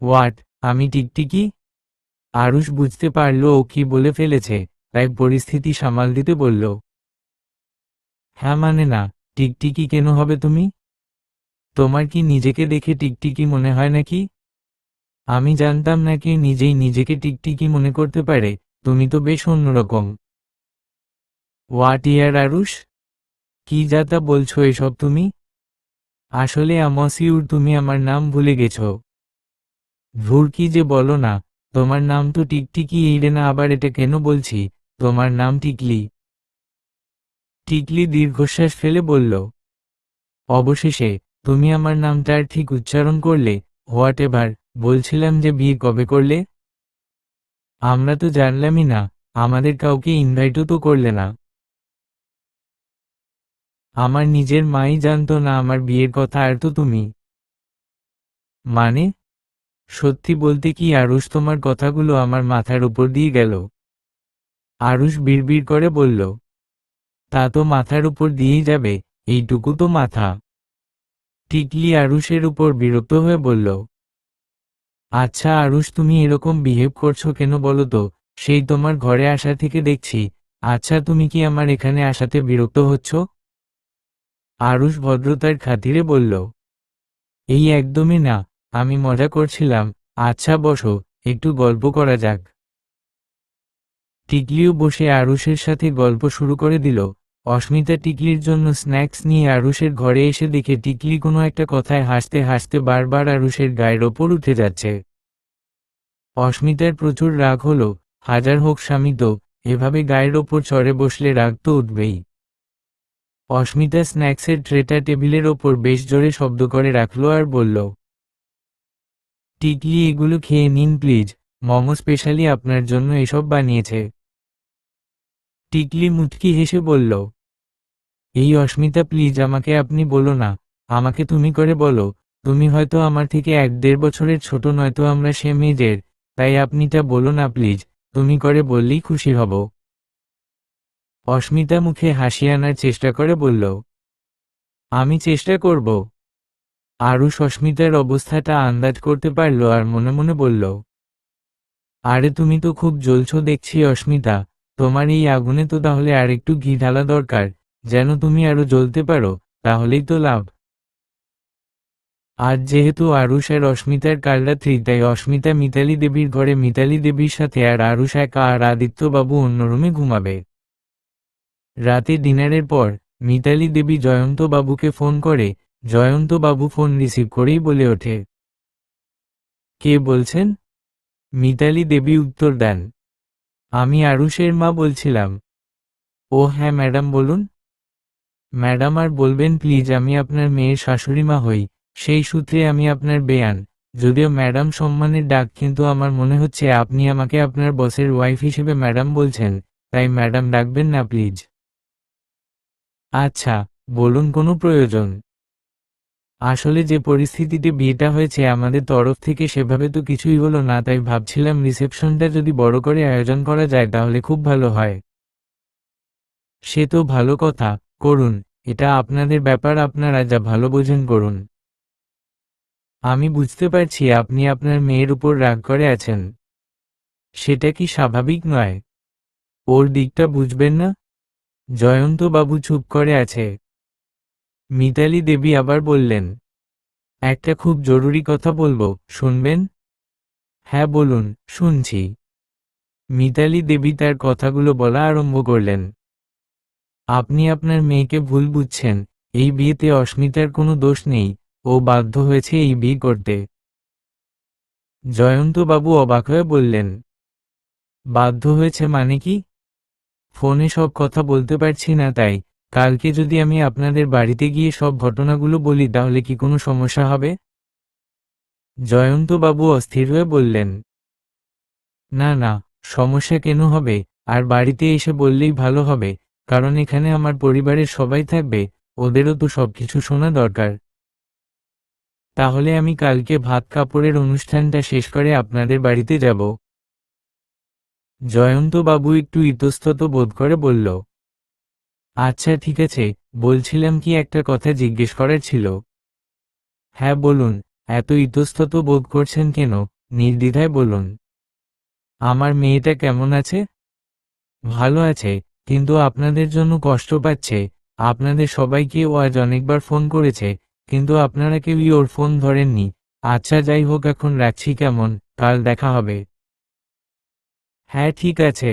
হোয়াট, আমি টিকটিকি? আরুষ বুঝতে পারল ও কি বলে ফেলেছে, তাই পরিস্থিতি সামাল দিতে বলল, হ্যাঁ মানে না, টিকটিকি কেন হবে তুমি? তোমার কি নিজেকে দেখে টিকটিকি মনে হয় নাকি? আমি জানতাম না কি নিজেই নিজেকে টিকটিকি মনে করতে পারে, তুমি তো বেশ অন্যরকম। হোয়াট ইয়ার আরুষ, কি যা তা বলছো এসব তুমি? আসলে আমসিউর, তুমি আমার নাম ভুলে গেছো। ভুর কি যে বলো না, তোমার নাম তো টিকটিকি এই রে না, আবার এটা কেন বলছি, তোমার নাম টিকলি। টিকলি দীর্ঘশ্বাস ফেলে বলল, অবশেষে তুমি আমার নামটা আর ঠিক উচ্চারণ করলে। হোয়াট এভার, বলছিলাম যে বিয়ে কবে করলে? আমরা তো জানলামই না, আমাদের কাউকে ইনভাইটও তো করলে না। আমার নিজের মাই জানতো না আমার বিয়ের কথা, আর তো তুমি। মানে? সত্যি বলতে কি আরুষ, তোমার কথাগুলো আমার মাথার উপর দিয়ে গেল। আরুষ বিড়বিড় করে বলল, তা তো মাথার উপর দিয়েই যাবে, এইটুকু তো মাথা। টিকলি আরুষের উপর বিরক্ত হয়ে বলল, আচ্ছা আরুষ, তুমি এরকম বিহেভ করছো কেন বলো তো? সেই তোমার ঘরে আসা থেকে দেখছি। আচ্ছা, তুমি কি আমার এখানে আসাতে বিরক্ত হচ্ছ? আরুষ ভদ্রতার খাতিরে বলল, এই একদমই না, আমি মজা করছিলাম। আচ্ছা বসো, একটু গল্প করা যাক। টিকলিও বসে আরুষের সাথে গল্প শুরু করে দিল। অস্মিতা টিকলির জন্য স্ন্যাক্স নিয়ে আরুষের ঘরে এসে দেখে টিকলি কোনো একটা কথায় হাসতে হাসতে বারবার আরুষের গায়ের ওপর উঠে যাচ্ছে। অস্মিতার প্রচুর রাগ হলো, হাজার হোক স্বামী তো, এভাবে গায়ের ওপর চড়ে বসলে রাগ তো উঠবেই। অস্মিতা স্ন্যাক্সের ট্রেটা টেবিলের ওপর বেশ জোরে শব্দ করে রাখল আর বলল, টিকলি, এগুলো খেয়ে নিন প্লিজ, মোমো স্পেশালি আপনার জন্য এসব বানিয়েছে। টিকলি মুচকি হেসে বলল, এই অস্মিতা প্লিজ আমাকে আপনি বলো না, আমাকে তুমি করে বলো। তুমি হয়তো আমার থেকে 1-1.5 বছরের ছোট, নয়তো আমরা সেম এজের, তাই আপনিটা বলো না প্লিজ, তুমি করে বললেই খুশি হব। অস্মিতা মুখে হাসি আনার চেষ্টা করে বলল, আমি চেষ্টা করব। আরুষ অস্মিতার অবস্থাটা আন্দাজ করতে পারল আর মনে মনে বলল, আরে তুমি তো খুব জ্বলছো দেখছি অস্মিতা, তোমার এই আগুনে তো তাহলে আর একটু ঘি ঢালা দরকার, যেন তুমি আরো জ্বলতে পারো, তাহলেই তো লাভ। আজ যেহেতু আরুষ আর অস্মিতার কালরাত্রি, তাই অস্মিতা মিতালি দেবীর ঘরে মিতালি দেবীর সাথে, আর আরুষ একা, আর আদিত্যবাবু অন্য রুমে ঘুমাবে। রাতে ডিনারের পর মিতালি দেবী জয়ন্তবাবুকে ফোন করে। জয়ন্তবাবু ফোন রিসিভ করেই বলে ওঠে, কে বলছেন? মিতালি দেবী উত্তর দেন, আমি আরুষের মা বলছিলাম। ও হ্যাঁ ম্যাডাম বলুন। ম্যাডাম আর বলবেন প্লিজ, আমি আপনার মেয়ের শাশুড়ি মা হই, সেই সূত্রে আমি আপনার বেয়ান। যদিও ম্যাডাম সম্মানের ডাক, কিন্তু আমার মনে হচ্ছে আপনি আমাকে আপনার বসের ওয়াইফ হিসেবে ম্যাডাম বলছেন, তাই ম্যাডাম ডাকবেন না প্লিজ। আচ্ছা, বলুন কোনো প্রয়োজন? আসলে যে পরিস্থিতিতে বিয়েটা হয়েছে আমাদের তরফ থেকে সেভাবে তো কিছুই হলো না, তাই ভাবছিলাম রিসেপশনটা যদি বড় করে আয়োজন করা যায় তাহলে খুব ভালো হয়। সে তো ভালো কথা, করুন, এটা আপনাদের ব্যাপার, আপনারা যা ভালো বোঝেন করুন। আমি বুঝতে পারছি আপনি আপনার মেয়ের উপর রাগ করে আছেন। সেটা কি স্বাভাবিক নয়? ওর দিকটা বুঝবেন না? জয়ন্তবাবু চুপ করে আছে। মিতালি দেবী আবার বললেন, একটা খুব জরুরি কথা বলবো, শুনবেন? হ্যাঁ বলুন, শুনছি। মিতালি দেবী তার কথাগুলো বলা আরম্ভ করলেন, আপনি আপনার মেয়েকে ভুল বুঝছেন, এই বিয়েতে অস্মিতার কোনো দোষ নেই, ও বাধ্য হয়েছে এই বিয়ে করতে। জয়ন্তবাবু অবাক হয়ে বললেন, বাধ্য হয়েছে মানে কি? ফোনে সব কথা বলতে পারছি না, তাই কালকে যদি আমি আপনাদের বাড়িতে গিয়ে সব ঘটনাগুলো বলি তাহলে কি কোনো সমস্যা হবে? জয়ন্তবাবু অস্থির হয়ে বললেন, না না, সমস্যা কেন হবে, আর বাড়িতে এসে বললেই ভালো হবে, কারণ এখানে আমার পরিবারের সবাই থাকবে, ওদেরও তো সবকিছু শোনা দরকার। তাহলে আমি কালকে ভাত কাপড়ের অনুষ্ঠানটা শেষ করে আপনাদের বাড়িতে যাব। জয়ন্তবাবু একটু ইতস্তত বোধ করে বলল, আচ্ছা ঠিক আছে, বলছিলাম কি একটা কথা জিজ্ঞেস করার ছিল। হ্যাঁ বলুন, এত ইতস্তত বোধ করছেন কেন, নির্দ্বিধায় বলুন। আমার মেয়েটা কেমন আছে? ভালো আছে, কিন্তু আপনাদের জন্য কষ্ট পাচ্ছে। আপনাদের সবাইকে ও আজ অনেকবার ফোন করেছে, কিন্তু আপনারা কেউই ওর ফোন ধরেননি। আচ্ছা যাই হোক, এখন রাখছি কেমন, কাল দেখা হবে। হ্যাঁ ঠিক আছে।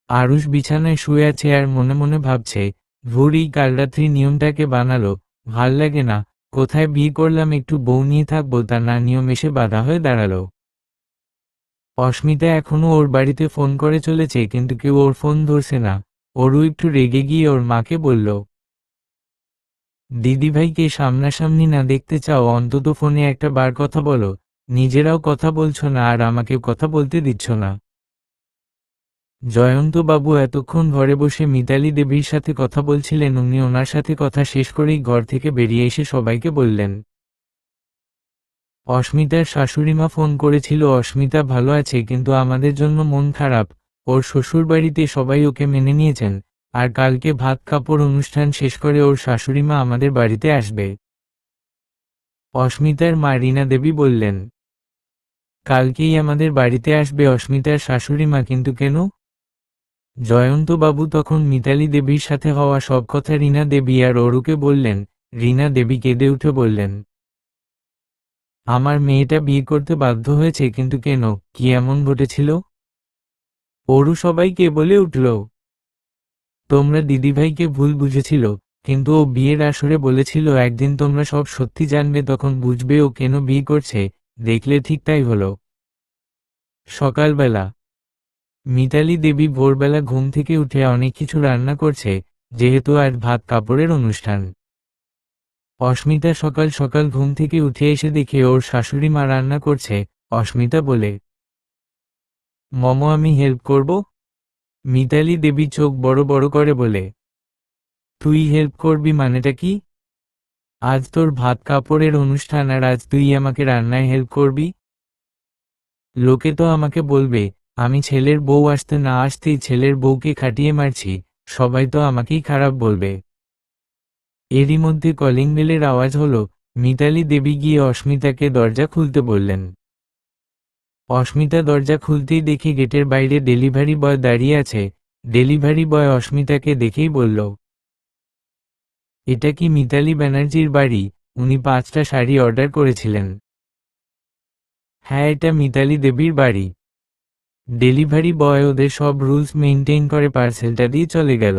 আরুষ বিছানায় শুয়ে আছে আর মনে মনে ভাবছে, ভোর এই কালরাত্রি নিয়মটাকে বানালো, ভাল লাগে না। কোথায় বিয়ে করলাম, একটু বউ নিয়ে থাকবো, তা না নিয়ম এসে বাধা হয়ে দাঁড়ালো। অস্মিতা এখনো ওর বাড়িতে ফোন করে চলেছে, কিন্তু কেউ ওর ফোন ধরছে না। ওরও একটু রেগে গিয়ে ওর মাকে বলল, দিদিভাইকে সামনাসামনি না দেখতে চাও, অন্তত ফোনে একটা বার কথা বলো। নিজেরাও কথা বলছো না আর আমাকেও কথা বলতে দিচ্ছ না। জয়ন্তবাবু এতক্ষণ ঘরে বসে মিতালি দেবীর সাথে কথা বলছিলেন, উনি ওনার সাথে কথা শেষ করেই ঘর থেকে বেরিয়ে এসে সবাইকে বললেন, অস্মিতার শাশুড়িমা ফোন করেছিল, অস্মিতা ভালো আছে, কিন্তু আমাদের জন্য মন খারাপ। ওর শ্বশুরবাড়িতে সবাই ওকে মেনে নিয়েছেন, আর কালকে ভাত কাপড় অনুষ্ঠান শেষ করে ওর শাশুড়িমা আমাদের বাড়িতে আসবে। অস্মিতার মা রীনা দেবী বললেন, কালকেই আমাদের বাড়িতে আসবে অস্মিতার শাশুড়িমা, কিন্তু কেন? জয়ন্তবাবু তখন মিতালি দেবীর সাথে হওয়া সব কথা রীনা দেবী আর অরুকে বললেন। রীনা দেবী কেঁদে উঠে বললেন, আমার মেয়েটা বিয়ে করতে বাধ্য হয়েছে, কিন্তু কেন, কি এমন ঘটেছিল? অরু সবাইকে বলে উঠল, তোমরা দিদিভাইকে ভুল বুঝেছিল, কিন্তু ও বিয়ের আসরে বলেছিল একদিন তোমরা সব সত্যি জানবে, তখন বুঝবে ও কেন বিয়ে করছে। দেখলে ঠিক তাই হলো। সকালবেলা মিতালি দেবী ভোরবেলা ঘুম থেকে উঠে অনেক কিছু রান্না করছে, যেহেতু আজ ভাত কাপড়ের অনুষ্ঠান। অস্মিতা সকাল সকাল ঘুম থেকে উঠে এসে দেখে ওর শাশুড়ি মা রান্না করছে। অস্মিতা বলে, মম আমি হেল্প করব? মিতালি দেবী চোখ বড় বড় করে বলে, তুই হেল্প করবি মানেটা কি? আজ তোর ভাত কাপড়ের অনুষ্ঠান আর আজ তুই আমাকে রান্নায় হেল্প করবি? লোকে তো আমাকে বলবে আমি ছেলের বউ আসতে না আসতেই ছেলের বউকে খাটিয়ে মারছি, সবাই তো আমাকেই খারাপ বলবে। এরই মধ্যে কলিং বেলের আওয়াজ হলো। মিতালি দেবী গিয়ে অস্মিতাকে দরজা খুলতে বললেন। অস্মিতা দরজা খুলতেই দেখে গেটের বাইরে ডেলিভারি বয় দাঁড়িয়ে আছে। ডেলিভারি বয় অস্মিতাকে দেখেই বলল, এটা কি মিতালি ব্যানার্জির বাড়ি? উনি 5টা শাড়ি অর্ডার করেছিলেন। হ্যাঁ, এটা মিতালি দেবীর বাড়ি। ডেলিভারি বয় ওদের সব রুলস মেনটেন করে পার্সেলটা দিয়ে চলে গেল।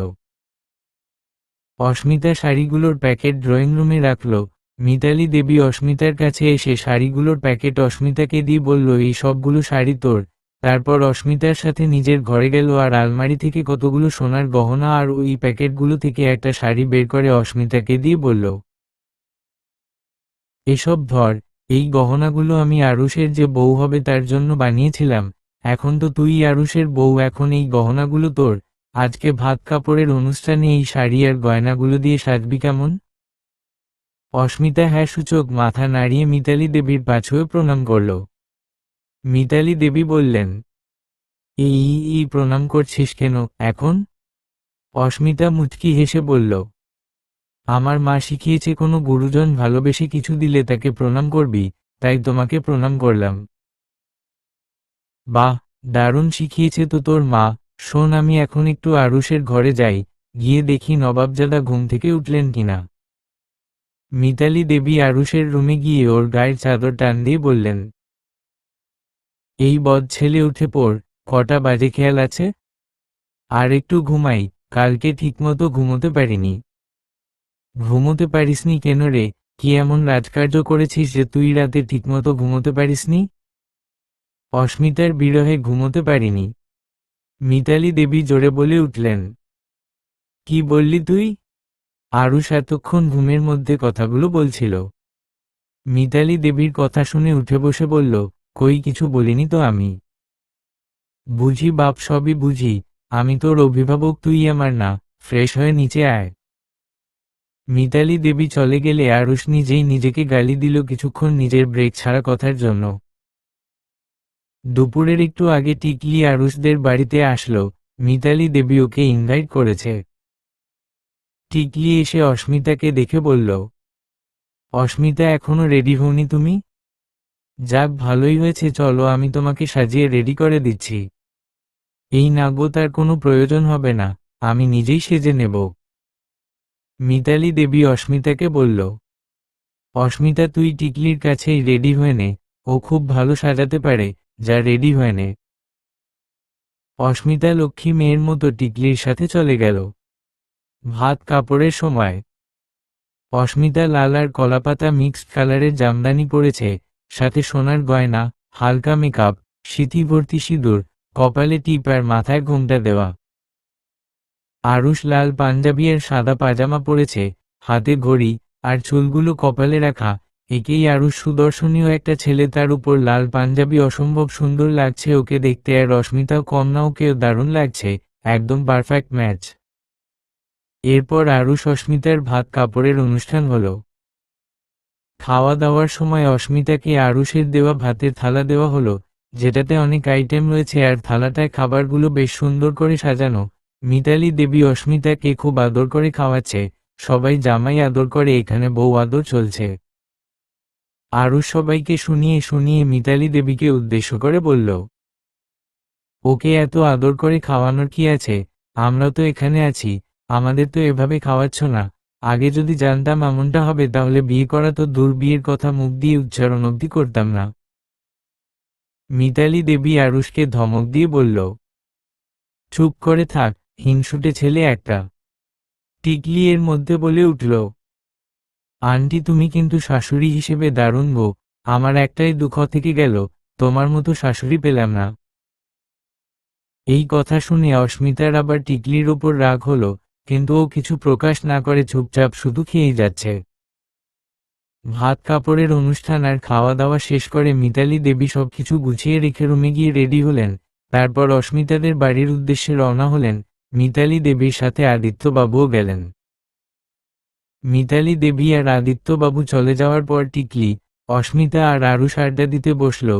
অস্মিতা শাড়িগুলোর প্যাকেট ড্রয়িং রুমে রাখল। মিতালি দেবী অস্মিতার কাছে এসে শাড়িগুলোর প্যাকেট অস্মিতাকে দিয়ে বলল, এই সবগুলো শাড়ি তোর। তারপর অস্মিতার সাথে নিজের ঘরে গেল আর আলমারি থেকে কতগুলো সোনার গহনা আর ওই প্যাকেটগুলো থেকে একটা শাড়ি বের করে অস্মিতাকে দিয়ে বলল, এসব ধর, এই গহনাগুলো আমি আরুষের যে বউ হবে তার জন্য বানিয়েছিলাম। এখন তো তুই আরুষের বউ, এখন এই গহনাগুলো তোর। আজকে ভাত কাপড়ের অনুষ্ঠানে এই শাড়ি আর গয়নাগুলো দিয়ে সাজবি কেমন? অস্মিতা হ্যাঁ সূচক মাথা নাড়িয়ে মিতালি দেবীর পাছুয়ে প্রণাম করল। মিতালি দেবী বললেন, এই প্রণাম করছিস কেন এখন? অস্মিতা মুচকি হেসে বলল, আমার মা শিখিয়েছে কোনো গুরুজন ভালোবেসে কিছু দিলে তাকে প্রণাম করবি, তাই তোমাকে প্রণাম করলাম। বাহ, দারুণ শিখিয়েছে তো তোর মা। শোন, আমি এখন একটু আরুষের ঘরে যাই, গিয়ে দেখি নবাবজাদা ঘুম থেকে উঠলেন কিনা। মিতালি দেবী আরুষের রুমে গিয়ে ওর গায়ের চাদর টান দিয়ে বললেন, এই বদ ছেলে উঠে পড়, কটা বাজে খেয়াল আছে? আর একটু ঘুমাই, কালকে ঠিকমতো ঘুমোতে পারিনি। ঘুমোতে পারিসনি কেন রে? কি এমন রাজকার্য করেছিস যে তুই রাতে ঠিকমতো ঘুমোতে পারিসনি? অস্মিতার বিরহে ঘুমোতে পারিনি। মিতালি দেবী জোরে বলে উঠলেন, কি বললি তুই? আরুষ এতক্ষণ ঘুমের মধ্যে কথাগুলো বলছিল। মিতালি দেবীর কথা শুনে উঠে বসে বলল, কই কিছু বলিনি তো আমি। বুঝি বাপ, সবই বুঝি। আমি তোর অভিভাবক, তুই আমার না। ফ্রেশ হয়ে নিচে আয়। মিতালি দেবী চলে গেলে আরুষ নিজেই নিজেকে গালি দিল কিছুক্ষণ নিজের ব্রেক ছাড়া কথার জন্য। দুপুরের একটু আগে টিকলি আরুষদের বাড়িতে আসলো। মিতালি দেবী ওকে ইনভাইট করেছে। টিকলি এসে অস্মিতাকে দেখে বলল, অস্মিতা এখনো রেডি হওনি তুমি? যাক, ভালোই হয়েছে, চলো আমি তোমাকে সাজিয়ে রেডি করে দিচ্ছি। এই না গো, তার কোনো প্রয়োজন হবে না, আমি নিজেই সেজে নেব। মিতালি দেবী অস্মিতাকে বলল, অস্মিতা তুই টিকলির কাছেই রেডি হয়ে নে, ও খুব ভালো সাজাতে পারে, যা রেডি হয়ে নে। অস্মিতা লক্ষ্মী মেয়ের মতো টিকলির সাথে চলে গেল। ভাত কাপড়ের সময় অস্মিতা লাল আর কলাপাতা মিক্সড কালারের জামদানি পরেছে, সাথে সোনার গয়না, হালকা মেকআপ, সিঁথিভর্তি সিঁদুর, কপালে টিপ আর মাথায় ঘোমটা দেওয়া। আরুষ লাল পাঞ্জাবি আর সাদা পাজামা পরেছে, হাতে ঘড়ি, আর চুলগুলো কপালে রাখা। একেই আরুষ সুদর্শনীয় একটা ছেলে, তার উপর লাল পাঞ্জাবি অসম্ভব সুন্দর লাগছে ওকে দেখতে, আর অস্মিতাও কম না, ওকেও দারুণ লাগছে, একদম পারফেক্ট ম্যাচ। এরপর আরুষ অস্মিতার ভাত কাপড়ের অনুষ্ঠান হলো। খাওয়া দাওয়ার সময় অস্মিতাকে আরুষের দেওয়া ভাতের থালা দেওয়া হলো, যেটাতে অনেক আইটেম রয়েছে আর থালাটায় খাবারগুলো বেশ সুন্দর করে সাজানো। মিতালি দেবী অস্মিতাকে খুব আদর করে খাওয়াচ্ছে, সবাই জামাই আদর করে, এখানে বউ আদর চলছে। আরুষ সবাইকে শুনিয়ে শুনিয়ে মিতালি দেবীকে উদ্দেশ্য করে বলল, ওকে এত আদর করে খাওয়ানোর কি আছে? আমরা তো এখানে আছি, আমাদের তো এভাবে খাওয়াচ্ছ না। আগে যদি জানতাম এমনটা হবে তাহলে বিয়ে করা তো দূর, বিয়ের কথা মুখ দিয়ে উচ্চারণ অবধি করতাম না। মিতালি দেবী আরুষকে ধমক দিয়ে বলল, চুপ করে থাক, হিংসুটে ছেলে একটা। টিকলি এর মধ্যে বলে উঠল, আন্টি তুমি কিন্তু শাশুড়ি হিসেবে দারুণ গো, আমার একটাই দুঃখ থেকে গেল, তোমার মতো শাশুড়ি পেলাম না। এই কথা শুনে অস্মিতার আবার টিকলির ওপর রাগ হলো, কিন্তু ও কিছু প্রকাশ না করে চুপচাপ শুধু খেয়েই যাচ্ছে। ভাত কাপড়ের অনুষ্ঠান আর খাওয়া দাওয়া শেষ করে মিতালি দেবী সবকিছু গুছিয়ে রেখে রুমে গিয়ে রেডি হলেন। তারপর অস্মিতাদের বাড়ির উদ্দেশ্যে রওনা হলেন। মিতালি দেবীর সাথে আদিত্যবাবুও গেলেন। মিতালি দেবী আর আদিত্যবাবু চলে যাওয়ার পর টিকলি, অস্মিতা আর আরুষ আড্ডা দিতে বসল।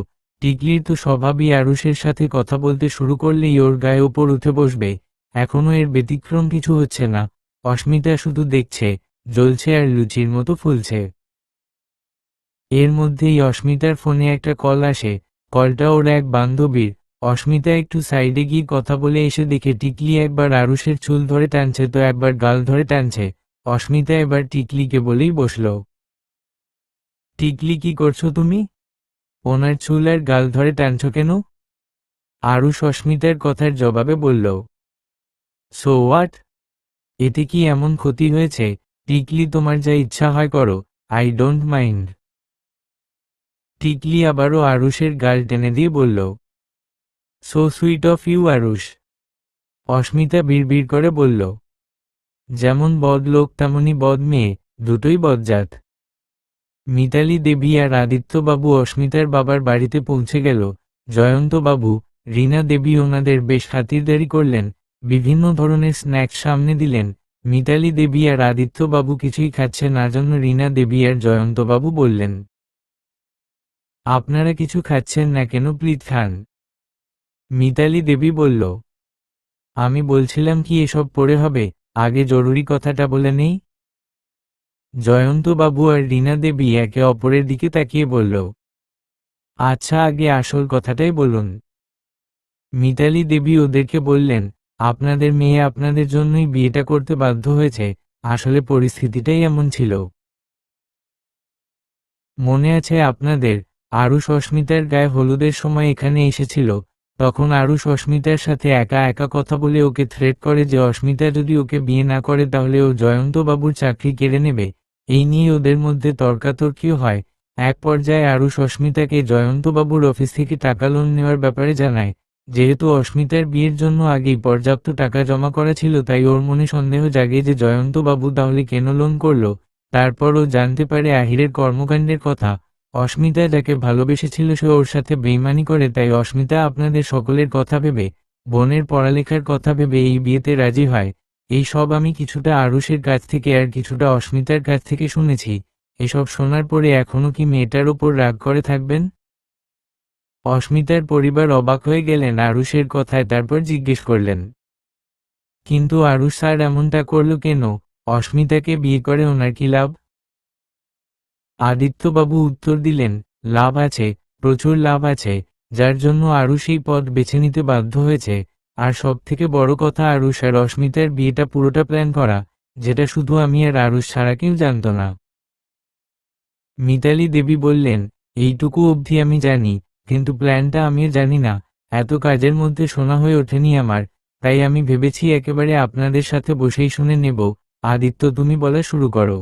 টিকলির তো স্বভাবই আরুষের সাথে কথা বলতে শুরু করলেই ওর গায়ে ওপর উঠে বসবে। এখনও এর ব্যতিক্রম কিছু হচ্ছে না। অস্মিতা শুধু দেখছে, জ্বলছে আর লুচির মতো ফুলছে। এর মধ্যেই অস্মিতার ফোনে একটা কল আসে। কলটা ওর এক বান্ধবীর। অস্মিতা একটু সাইডে গিয়ে কথা বলে এসে দেখে টিকলি একবার আরুষের চুল ধরে টানছে তো একবার গাল ধরে টানছে। অস্মিতা এবার টিকলিকে বলেই বসল, টিকলি, কি করছো তুমি? ওনার চুল আর গাল ধরে টানছো কেন? আরুষ অস্মিতার কথার জবাবে বলল, সো হোয়াট? এতে কি এমন ক্ষতি হয়েছে? টিকলি, তোমার যা ইচ্ছা হয় করো, আই ডোন্ট মাইন্ড। টিকলি আবারও আরুষের গাল টেনে দিয়ে বলল, so sweet of you Arush. Asmita বিড়বিড় করে বলল, যেমন বদ লোক তেমনি বদ মেয়ে, দুটোই বদজাত। মিতালি দেবী আর আদিত্যবাবু অস্মিতার বাবার বাড়িতে পৌঁছে গেল। জয়ন্তবাবু, রীনা দেবী ওনাদের বেশ খাতিরদারি করলেন, বিভিন্ন ধরনের স্ন্যাক্স সামনে দিলেন। মিতালি দেবী আর আদিত্যবাবু কিছুই খাচ্ছে না জন্য রীনা দেবী আর জয়ন্তবাবু বললেন, আপনারা কিছু খাচ্ছেন না কেন, প্লিজ খান। মিতালি দেবী বলল, আমি বলছিলাম কি এসব পরে হবে, আগে জরুরি কথাটা বলে নেই। জয়ন্তবাবু আর রীনা দেবী একে অপরের দিকে তাকিয়ে বলল, আচ্ছা, আগে আসল কথাটাই বলুন। মিতালি দেবী ওদেরকে বললেন, আপনাদের মেয়ে আপনাদের জন্যই বিয়েটা করতে বাধ্য হয়েছে, আসলে পরিস্থিতিটাই এমন ছিল। মনে আছে আপনাদের, আরুষ অস্মিতার গায়ে হলুদের সময় এখানে এসেছিল, তখন আরুষ অস্মিতার সাথে একা একা কথা বলে ওকে থ্রেট করে যে অস্মিতা যদি ওকে বিয়ে না করে তাহলে ও জয়ন্তবাবুর চাকরি কেড়ে নেবে। এই নিয়ে ওদের মধ্যে তর্কাতর্কিও হয়। এক পর্যায়ে আরুষ অস্মিতাকে জয়ন্তবাবুর অফিস থেকে টাকা লোন নেওয়ার ব্যাপারে জানায়। যেহেতু অস্মিতার বিয়ের জন্য আগেই পর্যাপ্ত টাকা জমা করা ছিল তাই ওর মনে সন্দেহ জাগে যে জয়ন্তবাবু তাহলে কেন লোন করল। তারপর ও জানতে পারে আহিরের কর্মকাণ্ডের কথা। অস্মিতা যাকে ভালোবেসেছিল সে ওর সাথে বেইমানি করে, তাই অস্মিতা আপনাদের সকলের কথা ভেবে, বোনের পড়ালেখার কথা ভেবে এই বিয়েতে রাজি হয়। এই সব আমি কিছুটা আরুষের কাছ থেকে আর কিছুটা অস্মিতার কাছ থেকে শুনেছি। এসব শোনার পরে এখনো কি মেয়েটার ওপর রাগ করে থাকবেন? অস্মিতার পরিবার অবাক হয়ে গেলেন আরুষের কথায়, তারপর জিজ্ঞেস করলেন, কিন্তু আরুষ স্যার এমনটা করল কেন? অস্মিতাকে বিয়ে করে ওনার কি লাভ? আদিত্যবাবু উত্তর দিলেন, লাভ আছে, প্রচুর লাভ আছে, যার জন্য আরুষ এই পথ বেছে নিতে বাধ্য হয়েছে। আর সবথেকে বড় কথা, আরুষ আর অস্মিতার বিয়েটা পুরোটা প্ল্যান করা, যেটা শুধু আমি আর আরুষ ছাড়া কেউ জানত না। মিতালি দেবী বললেন, এইটুকু অবধি আমি জানি, কিন্তু প্ল্যানটা আমিও জানি না। এত কাজের মধ্যে শোনা হয়ে ওঠেনি আমার, তাই আমি ভেবেছি একেবারে আপনাদের সাথে বসেই শুনে নেব। আদিত্য, তুমি বলা শুরু করো।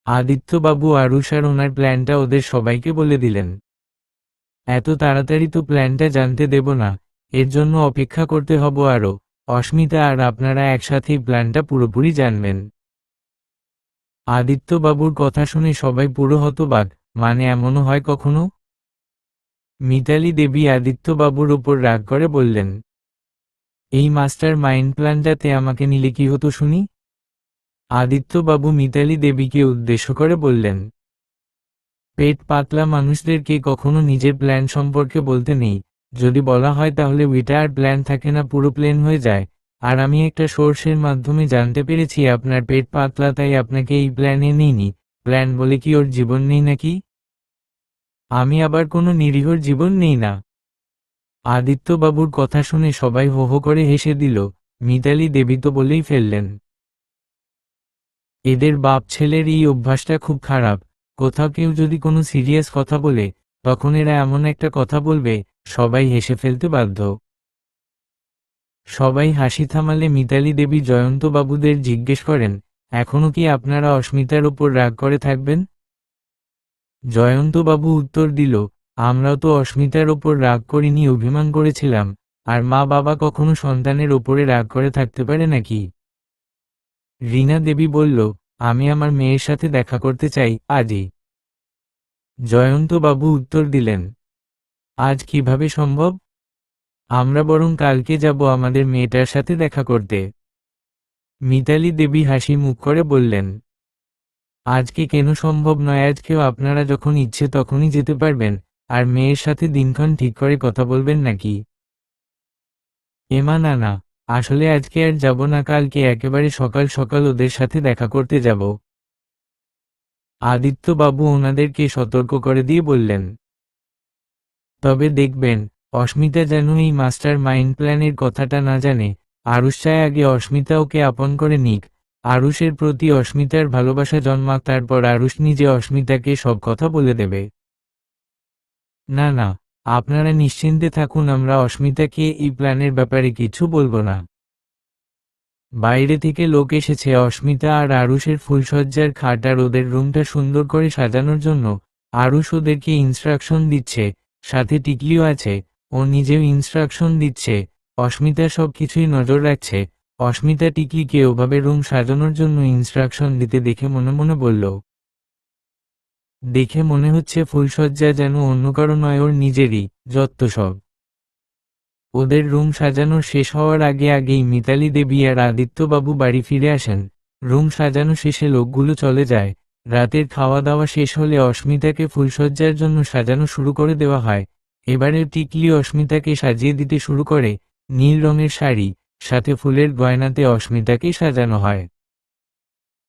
আদিত্যবাবু আরুষ আর ওনার প্ল্যানটা ওদের সবাইকে বলে দিলেন। এত তাড়াতাড়ি তো প্ল্যানটা জানতে দেব না, এর জন্য অপেক্ষা করতে হব আরও। অস্মিতা আর আপনারা একসাথেই প্ল্যানটা পুরোপুরি জানবেন। আদিত্যবাবুর কথা শুনে সবাই পুরো হতবাক, মানে এমনও হয় কখনো? মিতালি দেবী আদিত্যবাবুর ওপর রাগ করে বললেন, এই মাস্টার মাইন্ড প্ল্যানটাতে আমাকে নিলে কি হতো শুনি? আদিত্যবাবু মিতালি দেবীকে উদ্দেশ্য করে বললেন, পেট পাতলা মানুষদেরকে কখনো নিজের প্ল্যান সম্পর্কে বলতে নেই, যদি বলা হয় তাহলে ওইটা আর প্ল্যান থাকে না, পুরো প্লেন হয়ে যায়। আর আমি একটা সোর্সের মাধ্যমে জানতে পেরেছি আপনার পেট পাতলা, তাই আপনাকে এই প্ল্যানে নেইনি। প্ল্যান বলে কি ওর জীবন নেই নাকি? আমি আবার কোনো নিরীহর জীবন নেই না। আদিত্যবাবুর কথা শুনে সবাই হো হো করে হেসে দিল। মিতালি দেবী তো বলেই ফেললেন, এদের বাপ ছেলের এই অভ্যাসটা খুব খারাপ। কোথাও কেউ যদি কোনো সিরিয়াস কথা বলে, তখন এরা এমন একটা কথা বলবে, সবাই হেসে ফেলতে বাধ্য। সবাই হাসি থামালে মিতালি দেবী জয়ন্তবাবুদের জিজ্ঞেস করেন, এখনও কি আপনারা অস্মিতার ওপর রাগ করে থাকবেন? জয়ন্তবাবু উত্তর দিল, আমরাও তো অস্মিতার ওপর রাগ করিনি, অভিমান করেছিলাম। আর মা বাবা কখনো সন্তানের ওপরে রাগ করে থাকতে পারে নাকি? রীনা দেবী বলল, আমি আমার মেয়ের সাথে দেখা করতে চাই, আজই। জয়ন্তবাবু উত্তর দিলেন, আজ কিভাবে সম্ভব? আমরা বরং কালকে যাব আমাদের মেয়েটার সাথে দেখা করতে। মিতালি দেবী হাসি মুখ করে বললেন, আজকে কেন সম্ভব নয়? আজকেও আপনারা যখন ইচ্ছে তখনই যেতে পারবেন, আর মেয়ের সাথে দিনক্ষণ ঠিক করে কথা বলবেন নাকি? এমা না না, আসলে আজকে আর যাব না, কালকে একেবারে সকাল সকাল ওদের সাথে দেখা করতে যাব। আদিত্যবাবু ওনাদেরকে সতর্ক করে দিয়ে বললেন। তবে দেখবেন, অস্মিতা যেন এই মাস্টার মাইন্ড প্ল্যানের কথাটা না জানে। আরুষ চায় আগে অস্মিতা ওকে আপন করে নিক, আরুষের প্রতি অস্মিতার ভালোবাসা জন্মাক, তারপর আরুষ নিজে অস্মিতাকে সব কথা বলে দেবে। না না, আপনারা নিশ্চিন্তে থাকুন, আমরা অস্মিতাকে এই প্ল্যানের ব্যাপারে কিছু বলবো না। বাইরে থেকে লোক এসেছে অস্মিতা আর আরুষের ফুলসজ্জার খাট আর ওদের রুমটা সুন্দর করে সাজানোর জন্য। আরুষ ওদেরকে ইনস্ট্রাকশন দিচ্ছে, সাথে টিকলিও আছে, ও নিজেও ইনস্ট্রাকশন দিচ্ছে। অস্মিতা সব কিছুই নজর রাখছে। অস্মিতা টিকলিকে ওভাবে রুম সাজানোর জন্য ইনস্ট্রাকশন দিতে দেখে মনে মনে বলল, দেখে মনে হচ্ছে ফুলসজ্জা যেন অন্য কারো নয়, ওর নিজেরই যত্ত সব। ওদের রুম সাজানো শেষ হওয়ার আগেই মিতালি দেবী আর আদিত্যবাবু বাড়ি ফিরে আসেন। রুম সাজানো শেষে লোকগুলো চলে যায়। রাতের খাওয়া দাওয়া শেষ হলে অস্মিতাকে ফুলসজ্জার জন্য সাজানো শুরু করে দেওয়া হয়। এবারে টিকলি অস্মিতাকে সাজিয়ে দিতে শুরু করে। নীল রঙের শাড়ি, সাথে ফুলের গয়নাতে অস্মিতাকে সাজানো হয়।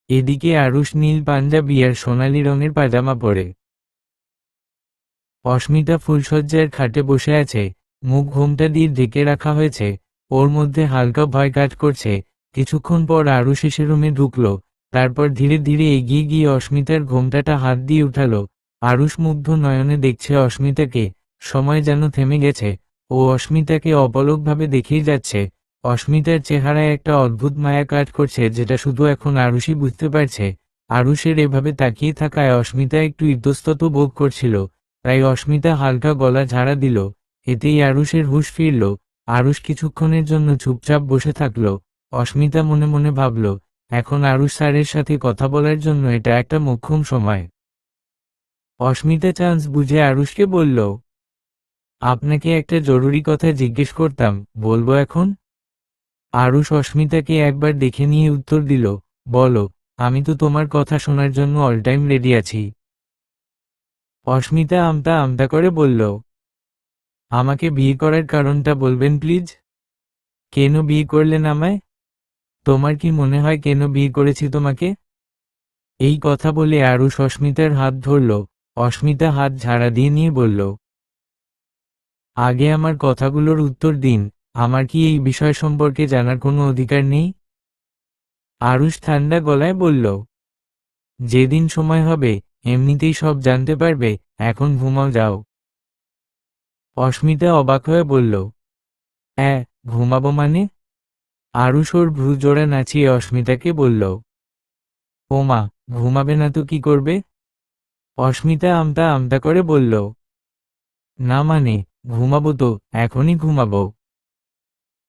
এদিকে আরুষ নীল পাঞ্জাবি আর সোনালি রঙের পাজামা পরে অস্মিতা ফুলসজ্জার খাটে বসে আছে। মুখ ঘোমটা দিয়ে ঢেকে রাখা হয়েছে। ওর মধ্যে হালকা ভয় কাজ করছে। কিছুক্ষণ পর আরুষ এসে রুমে ঢুকলো। তারপর ধীরে ধীরে এগিয়ে গিয়ে অস্মিতার ঘোমটাটা হাত দিয়ে উঠালো। আরুষ মুগ্ধ নয়নে দেখছে অস্মিতাকে। সময় যেন থেমে গেছে। ও অস্মিতাকে অপলকভাবে দেখেই যাচ্ছে। অস্মিতার চেহারায় একটা অদ্ভুত মায়া কাজ করছে, যেটা শুধু এখন আরুষই বুঝতে পারছে। আরুষের এভাবে তাকিয়ে থাকায় অস্মিতা একটু ইতস্তত বোধ করছিল। তাই অস্মিতা হালকা গলা ঝাড়া দিল। এতেই আরুষের হুঁশ ফিরল। আরুষ কিছুক্ষণের জন্য চুপচাপ বসে থাকল। অস্মিতা মনে মনে ভাবল, এখন আরুষ স্যারের সাথে কথা বলার জন্য এটা একটা মোক্ষম সময়। অস্মিতা চান্স বুঝে আরুষকে বলল, আপনাকে একটা জরুরি কথা জিজ্ঞেস করতাম, বলবো এখন? আরুষ অস্মিতাকে একবার দেখে নিয়ে উত্তর দিল, বলো, আমি তো তোমার কথা শোনার জন্য অল টাইম রেডি আছি। অস্মিতা আমতা আমতা করে বলল, আমাকে বিয়ে করার কারণটা বলবেন প্লিজ? কেন বিয়ে করলেন আমায়? তোমার কি মনে হয় কেন বিয়ে করেছি তোমাকে? এই কথা বলে আরুষ অস্মিতার হাত ধরল। অস্মিতা হাত ঝাড়া দিয়ে নিয়ে বলল, আগে আমার কথাগুলোর উত্তর দিন। আমার কি এই বিষয় সম্পর্কে জানার কোনো অধিকার নেই? আরুষ ঠান্ডা গলায় বলল, যেদিন সময় হবে এমনিতেই সব জানতে পারবে, এখন ঘুমাও যাও। অস্মিতা অবাক হয়ে বলল, ঘুমাবো মানে? আরুষ ওর ভ্রু জোড়া নাচিয়ে অস্মিতাকে বলল, ওমা, ঘুমাবে না তো কি করবে? অস্মিতা আমতা আমতা করে বলল, না মানে, ঘুমাবো তো, এখনই ঘুমাবো।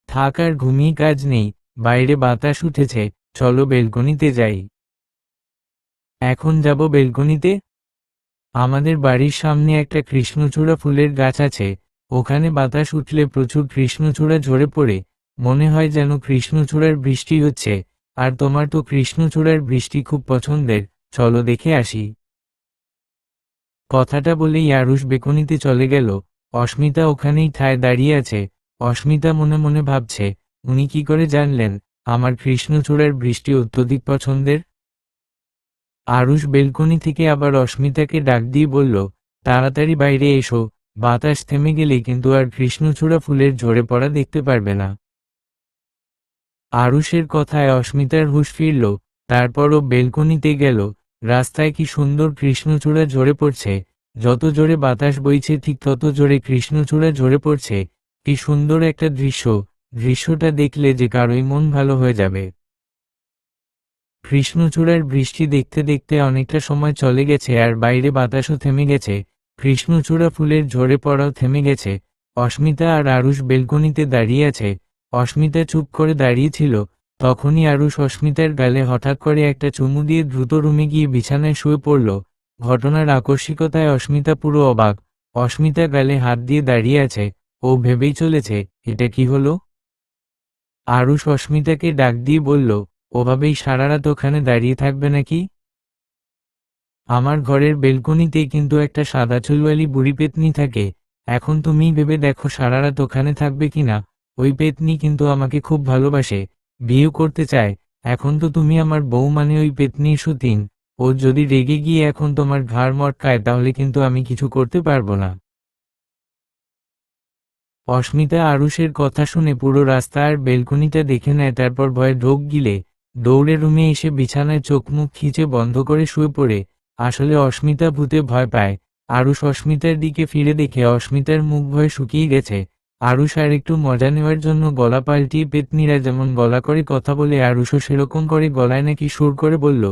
থাক আর ঘুমিয়ে কাজ নেই, বাইরে বাতাস উঠেছে, চলো বেলকনিতে যাই। এখন যাব বেলকনিতে? আমাদের বাড়ির সামনে একটা কৃষ্ণচূড়া ফুলের গাছ আছে। ওখানে বাতাস উঠলে প্রচুর কৃষ্ণচূড়া ঝরে পড়ে। মনে হয় যেন কৃষ্ণচূড়ার বৃষ্টি হচ্ছে। আর তোমার তো কৃষ্ণচূড়ার বৃষ্টি খুব পছন্দের, চলো দেখে আসি। কথাটা বলেই আরুষ বেকনিতে চলে গেল। অস্মিতা ওখানেই ঠায় দাঁড়িয়ে আছে। অস্মিতা মনে মনে ভাবছে, উনি কি করে জানলেন আমার কৃষ্ণচূড়ার বৃষ্টি অত্যধিক পছন্দের? আরুষ বেলকনি থেকে আবার অস্মিতাকে ডাক দিয়ে বলল, তাড়াতাড়ি বাইরে এসো, বাতাস থেমে গেলে কিন্তু আর কৃষ্ণচূড়া ফুলের ঝরে পড়া দেখতে পারবে না। আরুষের কথায় অস্মিতার হুঁশ ফিরল। তারপরও বেলকনিতে গেল। রাস্তায় কি সুন্দর কৃষ্ণচূড়া ঝরে পড়ছে। যত জোরে বাতাস বইছে ঠিক তত জোরে কৃষ্ণচূড়া ঝরে পড়ছে। কি সুন্দর একটা দৃশ্য। দৃশ্যটা দেখলে যে কারোই মন ভালো হয়ে যাবে। কৃষ্ণচূড়ার বৃষ্টি দেখতে দেখতে অনেকটা সময় চলে গেছে আর বাইরে বাতাসও থেমে গেছে। কৃষ্ণচূড়া ফুলের ঝরে পড়াও থেমে গেছে। অস্মিতা আর আরুষ বেলকনিতে দাঁড়িয়ে আছে। অস্মিতা চুপ করে দাঁড়িয়েছিল। তখনই আরুষ অস্মিতার গালে হঠাৎ করে একটা চুমু দিয়ে দ্রুত রুমে গিয়ে বিছানায় শুয়ে পড়ল। ঘটনার আকস্মিকতায় অস্মিতা পুরো অবাক। অস্মিতা গালে হাত দিয়ে দাঁড়িয়ে আছে। ও ভেবেই চলেছে, এটা কি হলো? আরুষ অস্মিতাকে ডাক দিয়ে বলল, ওভাবেই সারা রাত ওখানে দাঁড়িয়ে থাকবে নাকি? আমার ঘরের বেলকনিতেই কিন্তু একটা সাদা চুলওয়ালি বুড়ি পেতনি থাকে। এখন তুমিই ভেবে দেখো সারা রাত ওখানে থাকবে কিনা। ওই পেতনি কিন্তু আমাকে খুব ভালোবাসে, বিয়ে করতে চায়। এখন তো তুমি আমার বউ, মানে ওই পেতনির সুতিন। ও যদি রেগে গিয়ে এখন তোমার ঘাড় মটকায় তাহলে কিন্তু আমি কিছু করতে পারবো না। অস্মিতা আরুষের কথা শুনে পুরো রাস্তা আর বেলকনিটা দেখে নেয়, তারপর ভয়ে ঢোক গিলে দৌড়ে রুমে এসে বিছানায় চোখ মুখ খিচে বন্ধ করে শুয়ে পড়ে। আসলে অস্মিতা ভূতে ভয় পায়। আরুষ অস্মিতার দিকে ফিরে দেখে অস্মিতার মুখ ভয়ে শুকিয়ে গেছে। আরুষ আর একটু মজা নেওয়ার জন্য গলা পাল্টিয়ে পেতনিরা যেমন গলা করে কথা বলে আরুষও সেরকম করে গলায় নাকি সুর করে বলল,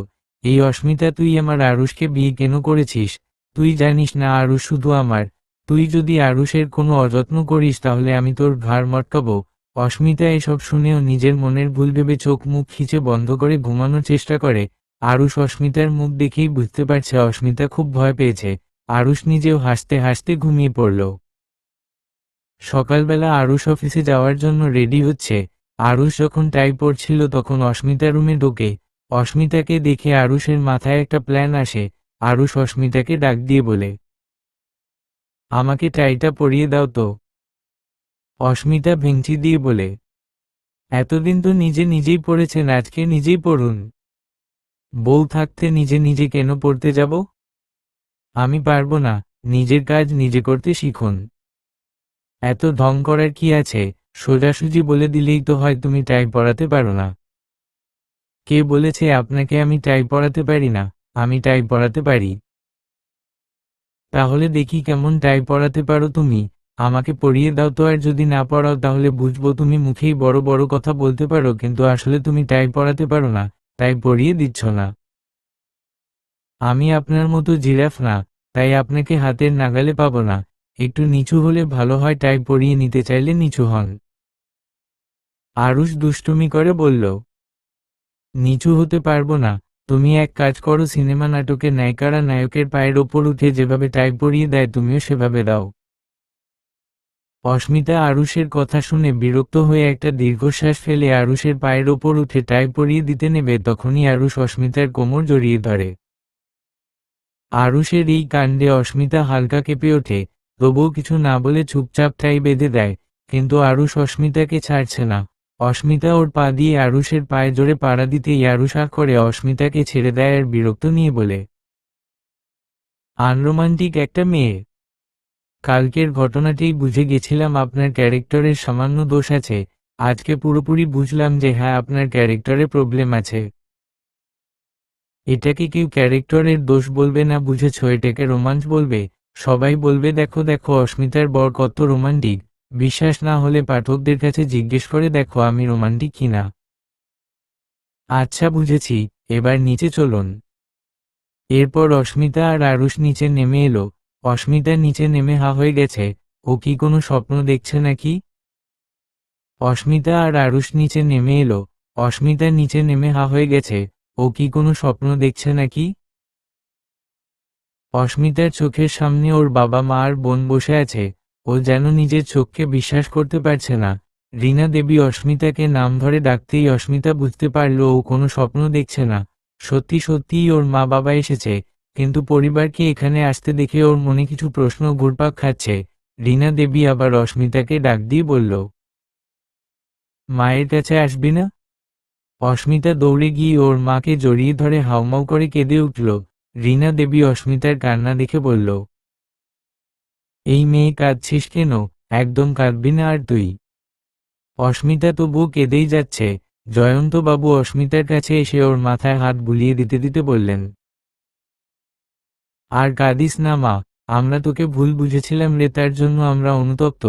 এই অস্মিতা, তুই আমার আরুষকে বিয়ে কেন করেছিস? তুই জানিস না আরুষ শুধু আমার। তুই যদি আরুষের কোনো অযত্ন করিস তাহলে আমি তোর ঘাড় মটকাবো। অস্মিতা এসব শুনেও নিজের মনের ভুল ভেবে চোখ মুখ খিচে বন্ধ করে ঘুমানোর চেষ্টা করে। আরুষ অস্মিতার মুখ দেখেই বুঝতে পারছে অস্মিতা খুব ভয় পেয়েছে। আরুষ নিজেও হাসতে হাসতে ঘুমিয়ে পড়ল। সকালবেলা আরুষ অফিসে যাওয়ার জন্য রেডি হচ্ছে। আরুষ যখন টাই পরছিল তখন অস্মিতা রুমে ঢোকে। অস্মিতাকে দেখে আরুষের মাথায় একটা প্ল্যান আসে। আরুষ অস্মিতাকে ডাক দিয়ে বলে, আমাকে টাইটা পরিয়ে দাও তো। অস্মিতা ভেঙচি দিয়ে বলে, এতদিন তো নিজে নিজেই পড়েছেন, আজকে নিজেই পড়ুন। বউ থাকতে নিজে নিজে কেন পড়তে যাব? আমি পারবো না, নিজের কাজ নিজে করতে শিখুন। এত ঢং করার কি আছে? সোজাসুজি বলে দিলেই তো হয় তুমি টাই পরাতে পারো না। কে বলেছে আপনাকে আমি টাই পরাতে পারি না? আমি টাই পরাতে পারি। তাহলে দেখি কেমন টাই পরাতে পারো তুমি। আমাকে পরিয়ে দাও তো, আর যদি না পরাও তাহলে বুঝবো তুমি মুখেই বড় বড় কথা বলতে পারো কিন্তু আসলে তুমি টাই পরাতে পারো না, তাই পরিয়ে দিচ্ছ না। আমি আপনার মতো জিরাফ না, তাই আপনাকে হাতের নাগালে পাবো না। একটু নিচু হলে ভালো হয়, টাই পরিয়ে নিতে চাইলে নিচু হন। আরুষ দুষ্টুমি করে বলল, নিচু হতে পারবো না। তুমি এক কাজ করো, সিনেমা নাটকে নায়িকারা নায়কের পায়ের ওপর উঠে যেভাবে টাই পরিয়ে দেয় তুমিও সেভাবে দাও। অস্মিতা আরুষের কথা শুনে বিরক্ত হয়ে একটা দীর্ঘশ্বাস ফেলে আরুষের পায়ের ওপর উঠে টাই পরিয়ে দিতে নেবে, তখনই আরুষ অস্মিতার কোমর জড়িয়ে ধরে। আরুষের এই কাণ্ডে অস্মিতা হালকা কেঁপে ওঠে, তবুও কিছু না বলে চুপচাপ টাই বেঁধে দেয়। কিন্তু আরুষ অস্মিতাকে ছাড়ছে না। অস্মিতা ওর পা দিয়ে আরুষের পায়ে জোরে পাড়া দিতেই আরুষ আঁক করে অস্মিতাকে ছেড়ে দেয় আর বিরক্ত নিয়ে বলে, আনরোমান্টিক একটা মেয়ে। কালকের ঘটনাতেই বুঝে গেছিলাম আপনার ক্যারেক্টারের সামান্য দোষ আছে। আজকে পুরোপুরি বুঝলাম যে হ্যাঁ, আপনার ক্যারেক্টারে প্রবলেম আছে। এটাকে কেউ ক্যারেক্টারের দোষ বলবে না, বুঝেছ? এটাকে রোমান্স বলবে। সবাই বলবে দেখো দেখো অস্মিতার বর কত রোমান্টিক। বিশ্বাস না হলে পাঠকদের কাছে জিজ্ঞেস করে দেখো আমি রোমান্টিক কিনা। আচ্ছা বুঝেছি, এবার নিচে চলুন। এরপর অস্মিতা আর আরুষ নিচে নেমে এলো। অস্মিতা নিচে নেমে হা হয়ে গেছে। ও কি কোনো স্বপ্ন দেখছে নাকি? অস্মিতা আর আরুষ নিচে নেমে এলো। অস্মিতা নিচে নেমে হা হয়ে গেছে। ও কি কোনো স্বপ্ন দেখছে নাকি? অস্মিতার চোখের সামনে ওর বাবা মা আর বোন বসে আছে। ও যেন নিজের চোখকে বিশ্বাস করতে পারছে না। রীনা দেবী অস্মিতাকে নাম ধরে ডাকতেই অস্মিতা বুঝতে পারল ও কোনো স্বপ্ন দেখছে না। সত্যি সত্যিই ওর মা বাবা এসেছে। কিন্তু পরিবারকে এখানে আসতে দেখে ওর মনে কিছু প্রশ্ন ঘুরপাক খাচ্ছে। রীনা দেবী আবার অস্মিতাকে ডাক দিয়ে বলল, মায়ের কাছে আসবি না? অস্মিতা দৌড়ে গিয়ে ওর মাকে জড়িয়ে ধরে হাউমাউ করে কেঁদে উঠল। রীনা দেবী অস্মিতার কান্না দেখে বলল, এই মেয়ে, কাঁদছিস কেন? একদম কাঁদবি না আর তুই। অস্মিতা তবুও কেঁদেই যাচ্ছে। জয়ন্তবাবু অস্মিতার কাছে এসে ওর মাথায় হাত বুলিয়ে দিতে দিতে বললেন, আর কাঁদিস না মা, আমরা তোকে ভুল বুঝেছিলাম রে, তার জন্য আমরা অনুতপ্ত।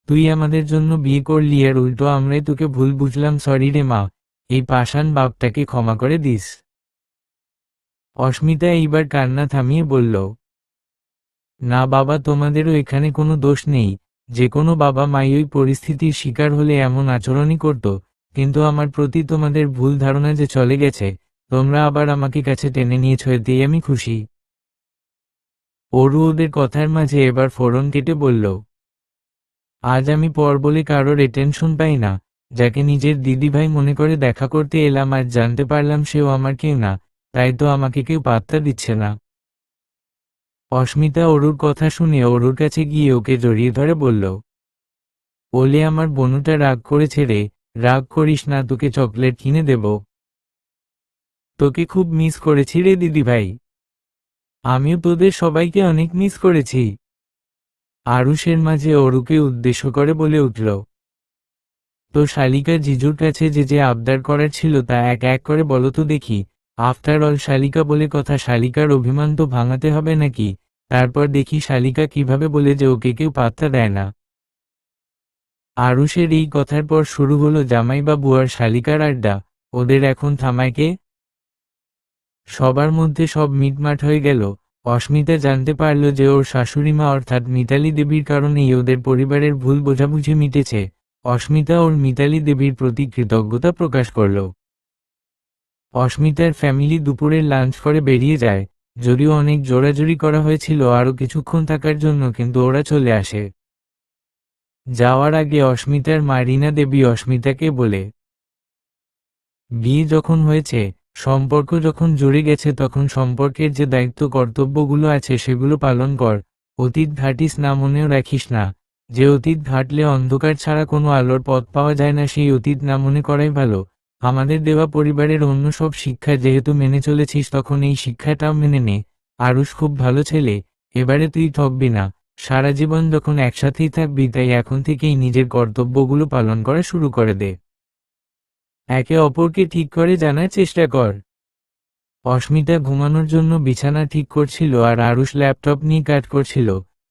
তুই আমাদের জন্য বিয়ে করলি আর উল্টো আমরাই তোকে ভুল বুঝলাম, সরি রে মা। এই পাষাণ বাপটাকে ক্ষমা করে দিস। অস্মিতা এইবার কান্না থামিয়ে বলল, না বাবা, তোমাদেরও এখানে কোনো দোষ নেই। যে কোনো বাবা মাই ওই পরিস্থিতির শিকার হলে এমন আচরণই করত। কিন্তু আমার প্রতি তোমাদের ভুল ধারণা যে চলে গেছে, তোমরা আবার আমাকে কাছে টেনে নিয়েছ, এতেই আমি খুশি। অরু ওদের কথার মাঝে এবার ফোড়ন কেটে বলল, আজ আমি পর বলে কারোর টেনশন পাই না, যাকে নিজের দিদিভাই মনে করে দেখা করতে এলাম আর জানতে পারলাম সেও আমার কেউ না, তাই তো আমাকে কেউ পাত্তা দিচ্ছে না। অস্মিতা অরুর কথা শুনে অরুর কাছে গিয়ে ওকে জড়িয়ে ধরে বলল, ওলে আমার বনুটা রাগ করেছে রে, রাগ করিস না, তোকে চকলেট কিনে দেব। তোকে খুব মিস করেছি রে দিদিভাই। আমিও তোদের সবাইকে অনেক মিস করেছি। আরুষের মাঝে অরুকে উদ্দেশ্য করে বলে উঠল, তো শালিকা জিজুর কাছে যে যে আবদার করার ছিল তা এক এক করে বলো তো দেখি। আফটার অল শালিকা বলে কথা, শালিকার অভিমান তো ভাঙাতে হবে নাকি? তারপর দেখি শালিকা কিভাবে বলে যে ওকে কেউ পাত্তা দেয় না। আরুষের এই কথার পর শুরু হলো জামাইবাবু আর শালিকার আড্ডা। ওদের এখন থামায় কে? সবার মধ্যে সব মিটমাট হয়ে গেল। অস্মিতা জানতে পারল যে ওর শাশুড়িমা অর্থাৎ মিতালি দেবীর কারণেই ওদের পরিবারের ভুল বোঝাবুঝি মিটেছে। অস্মিতা ওর মিতালি দেবীর প্রতি কৃতজ্ঞতা প্রকাশ করল। অস্মিতার ফ্যামিলি দুপুরের লাঞ্চ করে বেরিয়ে যায়, যদিও অনেক জোরাজুরি করা হয়েছিল আরও কিছুক্ষণ থাকার জন্য, কিন্তু ওরা চলে আসে। যাওয়ার আগে অস্মিতার মা রীনা দেবী অস্মিতাকে বলে, বিয়ে যখন হয়েছে, সম্পর্ক যখন জুড়ে গেছে, তখন সম্পর্কের যে দায়িত্ব কর্তব্যগুলো আছে সেগুলো পালন কর। অতীত ঘাটিস না, মনেও রাখিস না। যে অতীত ঘাটলে অন্ধকার ছাড়া কোনো আলোর পথ পাওয়া যায় না, সেই অতীত না মনে করাই ভালো। আমাদের দেওয়া পরিবারের অন্য সব শিক্ষা যেহেতু মেনে চলেছিস, তখন এই শিক্ষাটাও মেনে নে। আরুষ খুব ভালো ছেলে, এবারে তুই ঠকবি না। সারা জীবন যখন একসাথেই থাকবি, তাই এখন থেকেই নিজের কর্তব্যগুলো পালন করা শুরু করে দে। একে অপরকে ঠিক করে জানার চেষ্টা কর। অস্মিতা ঘুমানোর জন্য বিছানা ঠিক করছিল আর আরুষ ল্যাপটপ নিয়ে কাজ করছিল।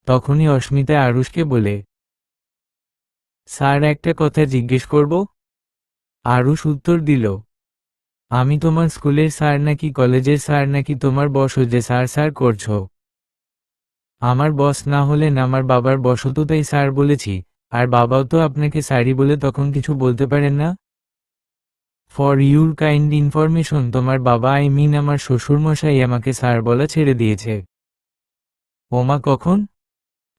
তখনই অস্মিতা আরুষকে বলে, স্যার একটা কথা জিজ্ঞেস করব? আরুষ উত্তর দিল, আমি তোমার স্কুলের স্যার নাকি কলেজের স্যার নাকি তোমার বস যে স্যার স্যার করছো? আমার বস না হলেন আমার বাবার বসও, তো তাই স্যার বলেছি। আর বাবাও তো আপনাকে স্যারই বলে তখন কিছু বলতে পারেন না। ফর ইউর কাইন্ড ইনফরমেশন, তোমার বাবা আমার শ্বশুরমশাই আমাকে স্যার বলা ছেড়ে দিয়েছে। ওমা, কখন?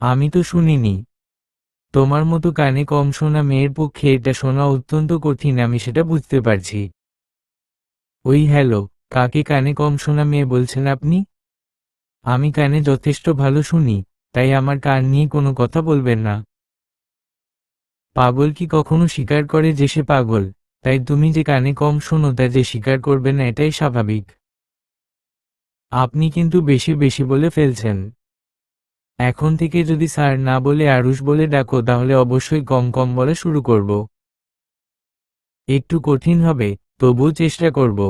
আমি তো শুনিনি। তোমার মতো কানে কম শোনা মেয়ের পক্ষে এটা শোনা অত্যন্ত কঠিন, আমি সেটা বুঝতে পারছি। ওই হ্যালো, কাকে কানে কম শোনা মেয়ে বলছেন আপনি? আমি কানে যথেষ্ট ভালো শুনি, তাই আমার কান নিয়ে কোনো কথা বলবেন না। পাগল কি কখনো স্বীকার করে যে সে পাগল? তাই তুমি যে কানে কম শোনো তা যে স্বীকার করবে না, এটাই স্বাভাবিক। আপনি কিন্তু বেশি বেশি বলে ফেলছেন। এখন থেকে যদি স্যার না বলে আরুষ বলে ডাকো, তাহলে অবশ্যই কম কম বলা শুরু করব। একটু কঠিন হবে, তবুও চেষ্টা করব।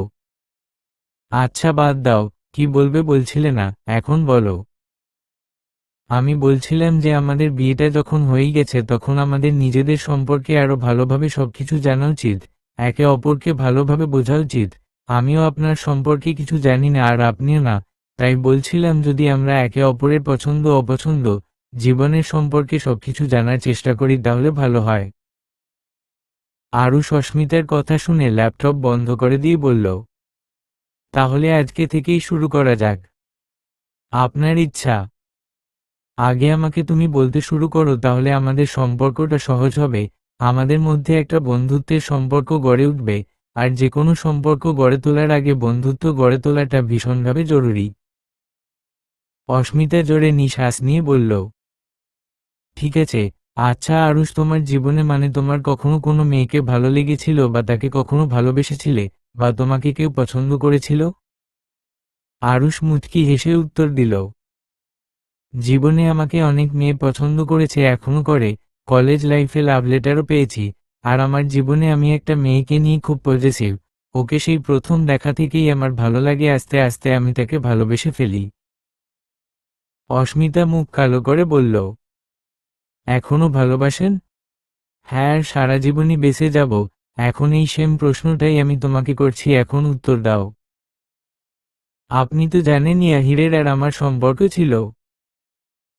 আচ্ছা বাদ দাও, কি বলবে বলছিলে না, এখন বলো। আমি বলছিলাম যে আমাদের বিয়েটা যখন হয়ে গেছে, তখন আমাদের নিজেদের সম্পর্কে আরো ভালোভাবে সবকিছু জানা উচিত, একে অপরকে ভালোভাবে বোঝা উচিত। আমিও আপনার সম্পর্কে কিছু জানি না আর আপনিও না, তাই বলছিলাম যদি আমরা একে অপরের পছন্দ অপছন্দ, জীবনের সম্পর্কে সবকিছু জানার চেষ্টা করি তাহলে ভালো হয়। আরুষ অস্মিতার কথা শুনে ল্যাপটপ বন্ধ করে দিয়ে বলল, তাহলে আজকে থেকেই শুরু করা যাক। আপনার ইচ্ছা। আগে আমাকে তুমি বলতে শুরু করো, তাহলে আমাদের সম্পর্কটা সহজ হবে। আমাদের মধ্যে একটা বন্ধুত্বের সম্পর্ক গড়ে উঠবে, আর যে কোনো সম্পর্ক গড়ে তোলার আগে বন্ধুত্ব গড়ে তোলাটা ভীষণভাবে জরুরি। অস্মিতা জোরে নিঃশ্বাস নিয়ে বলল, ঠিক আছে। আচ্ছা আরুষ, তোমার জীবনে মানে তোমার কখনো কোনো মেয়েকে ভালো লেগেছিল বা তাকে কখনো ভালোবেসেছিলে, বা তোমাকে কেউ পছন্দ করেছিল? আরুষ মুচকি হেসে উত্তর দিল, জীবনে আমাকে অনেক মেয়ে পছন্দ করেছে, এখনো করে। কলেজ লাইফে লাভ লেটারও পেয়েছি। আর আমার জীবনে আমি একটা মেয়েকে নিয়ে খুব পজেসিভ। ওকে সেই প্রথম দেখা থেকেই আমার ভালো লাগে, আস্তে আস্তে আমি তাকে ভালোবেসে ফেলি। অস্মিতা মুখ কালো করে বলল, এখনো ভালোবাসেন? হ্যাঁ, আর সারা জীবনই বেঁচে যাব। এখন এই সেম প্রশ্নটাই আমি তোমাকে করছি, এখন উত্তর দাও। আপনি তো জানেনই আহিরের আর আমার সম্পর্ক ছিল।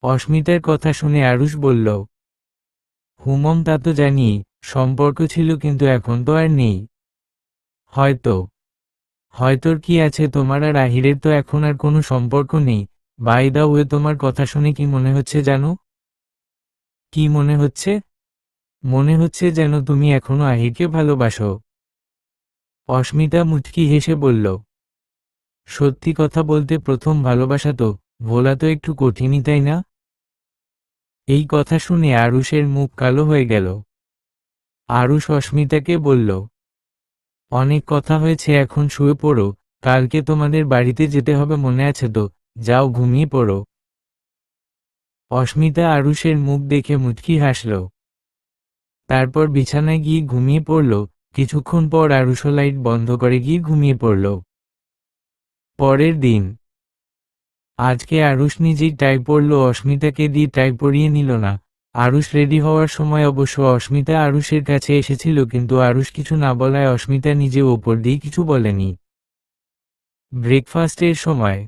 অস্মিতার কথা শুনে আরুষ বলল, হুমম, তা তো জানি, সম্পর্ক ছিল, কিন্তু এখন তো আর নেই। হয়তো। হয়তোর কি আছে, তোমার আর আহিরের তো এখন আর কোনো সম্পর্ক নেই। বাই দা ওয়ে, তোমার কথা শুনে কি মনে হচ্ছে জানো? কি মনে হচ্ছে? মনে হচ্ছে যেন তুমি এখনো আহিরকে ভালোবাসো। অস্মিতা মুচকি হেসে বলল, সত্যি কথা বলতে প্রথম ভালোবাসা তো ভোলা তো একটু কঠিনই, তাই না? এই কথা শুনে আরুষের মুখ কালো হয়ে গেল। আরুষ অস্মিতাকে বলল, অনেক কথা হয়েছে, এখন শুয়ে পড়ো, কালকে তোমাদের বাড়িতে যেতে হবে মনে আছে তো, যাও ঘুমিয়ে পড়ো। অস্মিতা আরুষের মুখ দেখে মুচকি হাসল। তারপর বিছানায় গিয়ে ঘুমিয়ে পড়ল। কিছুক্ষণ পর আরুষও লাইট বন্ধ করে গিয়ে ঘুমিয়ে পড়ল। পরের দিন আজকে আরুষ নিজেই টাই পরল, অস্মিতাকে দিয়ে টাই পরিয়ে নিল না। আরুষ রেডি হওয়ার সময় অবশ্য অস্মিতা আরুষের কাছে এসেছিল, কিন্তু আরুষ কিছু না বলায় অস্মিতা নিজে ওপর দিয়ে কিছু বলেনি। ব্রেকফাস্টের সময়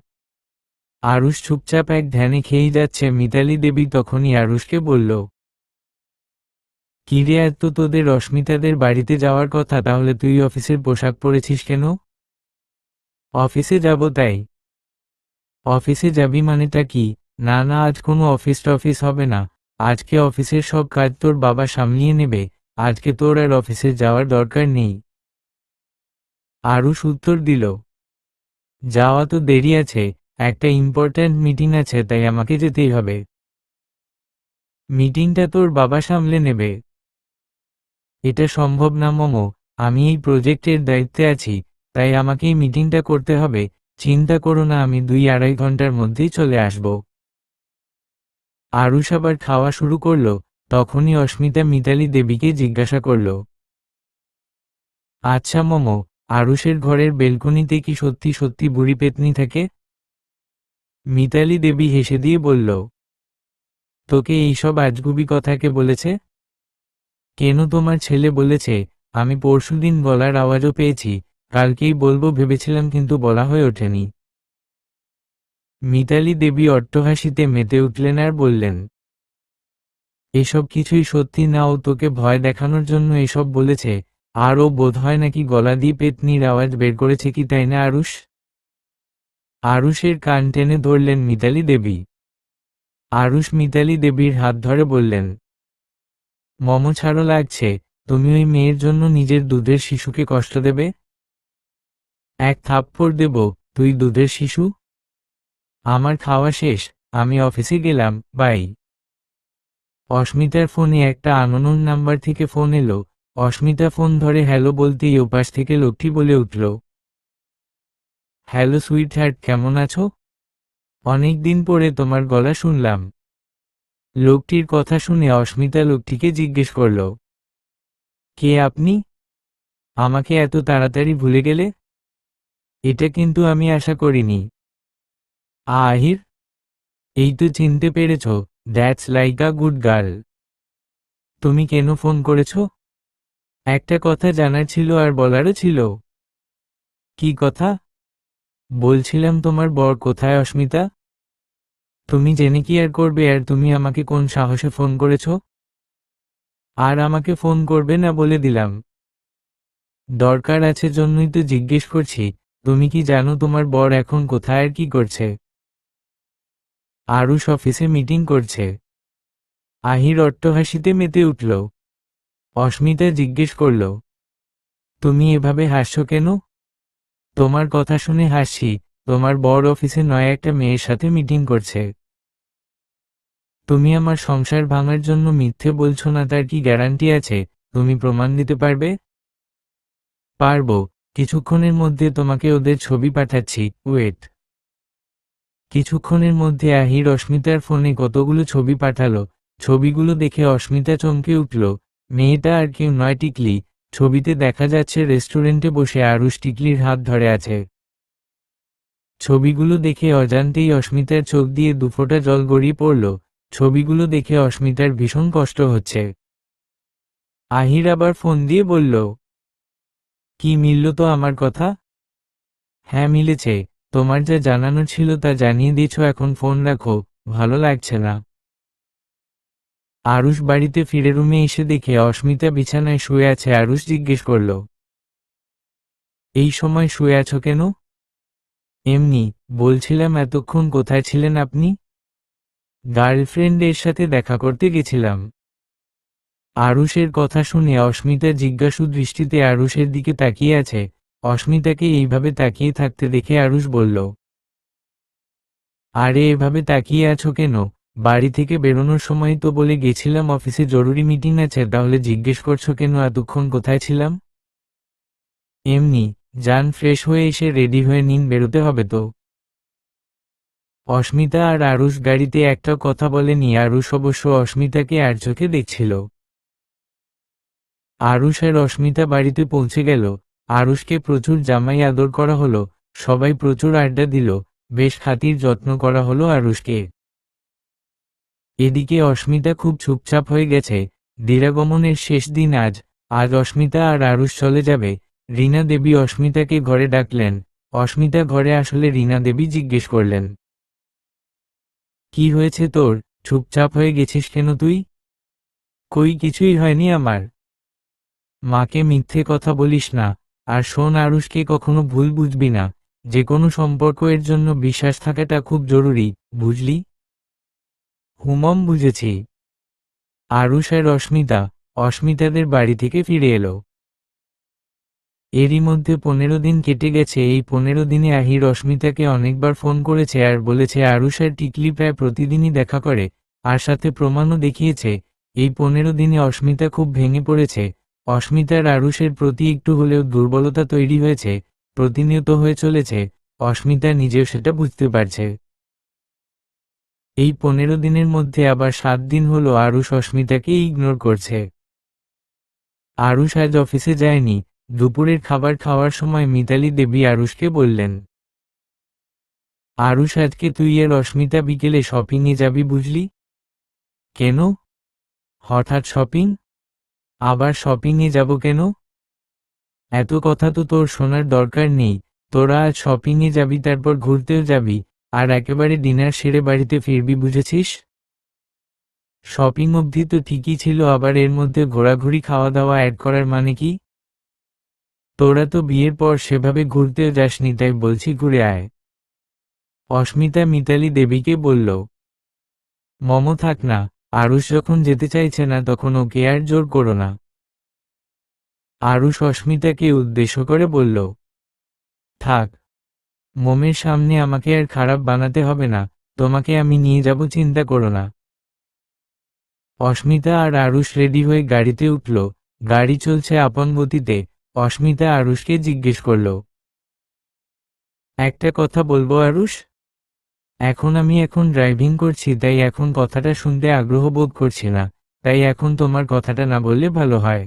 আরুষ চুপচাপ এক ধ্যানে খেয়েই যাচ্ছে। মিতালি দেবী তখনই আরুষকে বলল, কিরে, এত তোদের অস্মিতাদের বাড়িতে যাওয়ার কথা, তাহলে তুই অফিসের পোশাক পরেছিস কেন? অফিসে যাব তাই। অফিসে যাবি মানেটা কি? না না, আজ কোনো অফিস হবে না। আজকে অফিসের সব কাজ তোর বাবা সামলিয়ে নেবে। আজকে তোর আর অফিসে যাওয়ার দরকার নেই। আরুষ উত্তর দিল, যাওয়া তো দেরি আছে, একটা ইম্পর্ট্যান্ট মিটিং আছে, তাই আমাকে যেতেই হবে। মিটিংটা তোর বাবা সামলে নেবে। এটা সম্ভব না মমো, আমি এই প্রজেক্টের দায়িত্বে আছি, তাই আমাকেই মিটিংটা করতে হবে। চিন্তা করো না, আমি 2-2.5 ঘন্টার মধ্যেই চলে আসব। আরুষ আবার খাওয়া শুরু করল। তখনই অস্মিতা মিতালি দেবীকে জিজ্ঞাসা করল, আচ্ছা মমো, আরুষের ঘরের বেলকনিতে কি সত্যি সত্যি বুড়ি পেতনি থাকে? মিতালি দেবী হেসে দিয়ে বলল, তোকে এইসব আজগুবি কথা কে বলেছে? কেন, তোমার ছেলে বলেছে। আমি পরশুদিন গলার আওয়াজও পেয়েছি, কালকেই বলবো ভেবেছিলাম, কিন্তু বলা হয়ে ওঠেনি। মিতালি দেবী অট্টহাসিতে মেতে উঠলেন আর বললেন, এসব কিছুই সত্যি না, ও তোকে ভয় দেখানোর জন্য এসব বলেছে। আর ও বোধহয় নাকি গলা দিয়ে পেতনির আওয়াজ বের করেছে, কি তাই না আরুষ? আরুষের কান টেনে ধরলেন মিতালি দেবী। আরুষ মিতালি দেবীর হাত ধরে বললেন, মমো ছাড়ো লাগছে, তুমি ওই মেয়ের জন্য নিজের দুধের শিশুকে কষ্ট দেবে? এক থাপ্পড় দেব, তুই দুধের শিশু? আমার খাওয়া শেষ, আমি অফিসে গেলাম, বাই। অস্মিতার ফোনে একটা আননোন নাম্বার থেকে ফোন এলো। অস্মিতা ফোন ধরে হ্যালো বলতেই ওপাশ থেকে লোকটি বলে উঠল, হ্যালো সুইট হার্ট, কেমন আছো? অনেক দিন পরে তোমার গলা শুনলাম। লোকটির কথা শুনে অস্মিতা লোকটিকে জিজ্ঞেস করল, কে আপনি? আমাকে এত তাড়াতাড়ি ভুলে গেলে? এটা কিন্তু আমি আশা করিনি। আহির, এই তো চিনতে পেরেছ, that's like a good girl. তুমি কেন ফোন করেছ? একটা কথা জানার ছিল আর বলারও ছিল। কি কথা? বলছিলাম তোমার বর কোথায় অস্মিতা? তুমি জেনে কি আর করবে, আর তুমি আমাকে কোন সাহসে ফোন করেছ? আর আমাকে ফোন করবে না বলে দিলাম। দরকার আছে জন্যই তো জিজ্ঞেস করছি। তুমি কি জানো তোমার বর এখন কোথায় আর কি করছে? আরুষ অফিসে মিটিং করছে। আহির অট্টহাসিতে মেতে উঠল। অস্মিতা জিজ্ঞেস করল, তুমি এভাবে হাসছো কেন? তোমার কথা শুনে হাসছি, তোমার বর অফিসে নয় একটা মেয়ের সাথে মিটিং করছে। তুমি আমার সংসার ভাঙার জন্য মিথ্যে বলছো না, তার কি গ্যারান্টি আছে? তুমি প্রমাণ দিতে পারবে? পারবো, কিছুক্ষণের মধ্যে তোমাকে ওদের ছবি পাঠাচ্ছি, ওয়েট। কিছুক্ষণের মধ্যে আহির অস্মিতার ফোনে কতগুলো ছবি পাঠালো। ছবিগুলো দেখে অস্মিতা চমকে উঠল। মেয়েটা আর কেউ নয়, টিকলি। ছবিতে দেখা যাচ্ছে রেস্টুরেন্টে বসে আরুষ টিকলির হাত ধরে আছে। ছবিগুলো দেখে অজান্তেই অস্মিতার চোখ দিয়ে দুফোঁটা জল গড়িয়ে পড়ল। ছবিগুলো দেখে অস্মিতার ভীষণ কষ্ট হচ্ছে। আহির আবার ফোন দিয়ে বলল, কি মিলল তো আমার কথা? হ্যাঁ মিলেছে, তোমার যা জানানো ছিল তা জানিয়ে দিয়েছ, এখন ফোন রাখো, ভালো লাগছে না। আরুষ বাড়িতে ফিরে রুমে এসে দেখে অস্মিতা বিছানায় শুয়ে আছে। আরুষ জিজ্ঞেস করল, এই সময় শুয়ে আছো কেন? এমনি, বলছিলাম এতক্ষণ কোথায় ছিলেন আপনি? গার্লফ্রেন্ডের সাথে দেখা করতে গেছিলাম। আরুষের কথা শুনে অস্মিতা জিজ্ঞাসু দৃষ্টিতে আরুষের দিকে তাকিয়ে আছে। অস্মিতাকে এইভাবে তাকিয়ে থাকতে দেখে আরুষ বলল, আরে এভাবে তাকিয়ে আছো কেন? বাড়ি থেকে বেরোনোর সময় তো বলে গেছিলাম অফিসে জরুরি মিটিং আছে, তাহলে জিজ্ঞেস করছো কেন এতক্ষণ কোথায় ছিলাম? এমনি, যান, ফ্রেশ হয়ে এসে রেডি হয়ে নিন, বেরোতে হবে তো। অস্মিতা আর আরুষ গাড়িতে একটা কথা বলেনি। আরুষ অবশ্য অস্মিতাকে আর চোখে দেখছিল। আরুষ আর অস্মিতা বাড়িতে পৌঁছে গেল। আরুষকে প্রচুর জামাই আদর করা হলো, সবাই প্রচুর আড্ডা দিল, বেশ খাতির যত্ন করা হলো আরুষকে। এদিকে অস্মিতা খুব চুপচাপ হয়ে গেছে। দিরাগমনের শেষ দিন আজ। আজ অস্মিতা আর আরুষ চলে যাবে। রীনা দেবী অস্মিতাকে ঘরে ডাকলেন। অস্মিতা ঘরে আসলে রীনা দেবী জিজ্ঞেস করলেন, কি হয়েছে তোর? চুপচাপ হয়ে গেছিস কেন তুই? কই, কিছুই হয়নি আমার। মাকে মিথ্যে কথা বলিস না। আর শোন, আরুষকে কখনো ভুল বুঝবি না। যে কোনো সম্পর্ক এর জন্য বিশ্বাস থাকাটা খুব জরুরি, বুঝলি? হুমম, বুঝেছি। আরুষ আর অস্মিতাদের বাড়ি থেকে ফিরে এলো। এরই মধ্যে 15 দিন কেটে গেছে। এই 15 দিনে আহির অস্মিতাকে অনেকবার ফোন করেছে আর বলেছে আরুষ আর টিকলি প্রায় প্রতিদিনই দেখা করে, আর সাথে প্রমাণও দেখিয়েছে। এই 15 দিনে অস্মিতা খুব ভেঙে পড়েছে। অস্মিতার আরুষের প্রতি একটু হলেও দুর্বলতা তৈরি হয়েছে, প্রতিনিয়ত হয়ে চলেছে। অস্মিতা নিজেও সেটা বুঝতে পারছে। এই 15 দিনের মধ্যে আবার 7 দিন হলো আরুষ অস্মিতাকে ইগনোর করছে। আরুষ আজ অফিসে যায়নি। দুপুরের খাবার খাওয়ার সময় মিতালি দেবী আরুষকে বললেন, আরুষ, আজকে তুই আর অস্মিতা বিকেলে শপিংয়ে যাবি, বুঝলি? কেন? হঠাৎ শপিং? আবার শপিংয়ে যাব কেন? এত কথা তো তোর শোনার দরকার নেই। তোরা আজ শপিংয়ে যাবি, তারপর ঘুরতেও যাবি, আর একেবারে ডিনার সেরে বাড়িতে ফিরবি, বুঝেছিস? শপিং অবধি তো ঠিকই ছিল, আবার এর মধ্যে ঘোরাঘুরি খাওয়া দাওয়া অ্যাড করার মানে কি? তোরা তো বিয়ের পর সেভাবে ঘুরতেও যাসনি, তাই বলছি ঘুরে আয়। অস্মিতা মিতালি দেবীকে বলল, মম, থাক না। আরুষ যখন যেতে চাইছে না তখন ওকে আর জোর করো না। আরুষ অস্মিতাকে উদ্দেশ্য করে বলল, থাক, মমের সামনে আমাকে আর খারাপ বানাতে হবে না। তোমাকে আমি নিয়ে যাব, চিন্তা করো না। অস্মিতা আর আরুষ রেডি হয়ে গাড়িতে উঠল। গাড়ি চলছে আপন গতিতে। অস্মিতা আরুষকে জিজ্ঞেস করল, একটা কথা বলবো আরুষ? আমি এখন ড্রাইভিং করছি, তাই এখন কথাটা শুনতে আগ্রহ বোধ করছি না, তাই এখন তোমার কথাটা না বললে ভালো হয়।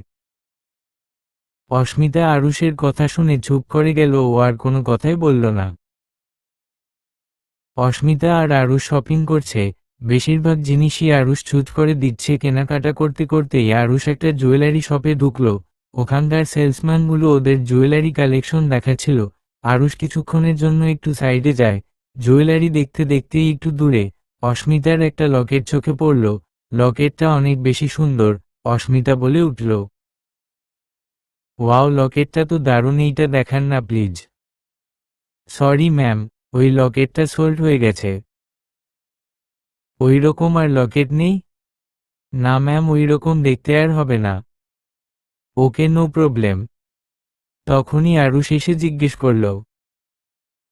অস্মিতা আরুষের কথা শুনে চুপ করে গেল, ও আর কোনো কথাই বলল না। অস্মিতা আর আরুষ শপিং করছে। বেশিরভাগ জিনিসই আরুষ ছুট করে দিচ্ছে। কেনাকাটা করতে করতেই আরুষ একটা জুয়েলারি শপে ঢুকল। ওখানকার সেলসম্যানগুলো ওদের জুয়েলারি কালেকশন দেখাচ্ছিল। আরুষ কিছুক্ষণের জন্য একটু সাইডে যায়। জুয়েলারি দেখতে দেখতেই একটু দূরে অস্মিতার একটা লকেট চোখে পড়ল। লকেটটা অনেক বেশি সুন্দর। অস্মিতা বলে উঠল, ওয়াও, লকেটটা তো দারুণ, এইটা দেখান না প্লিজ। সরি ম্যাম, ওই লকেটটা সোল্ড হয়ে গেছে। ওই রকম আর লকেট নেই? না ম্যাম, ওই রকম দেখতে আর হবে না। ওকে, নো প্রবলেম। তখনই আরুষ এসে জিজ্ঞেস করল,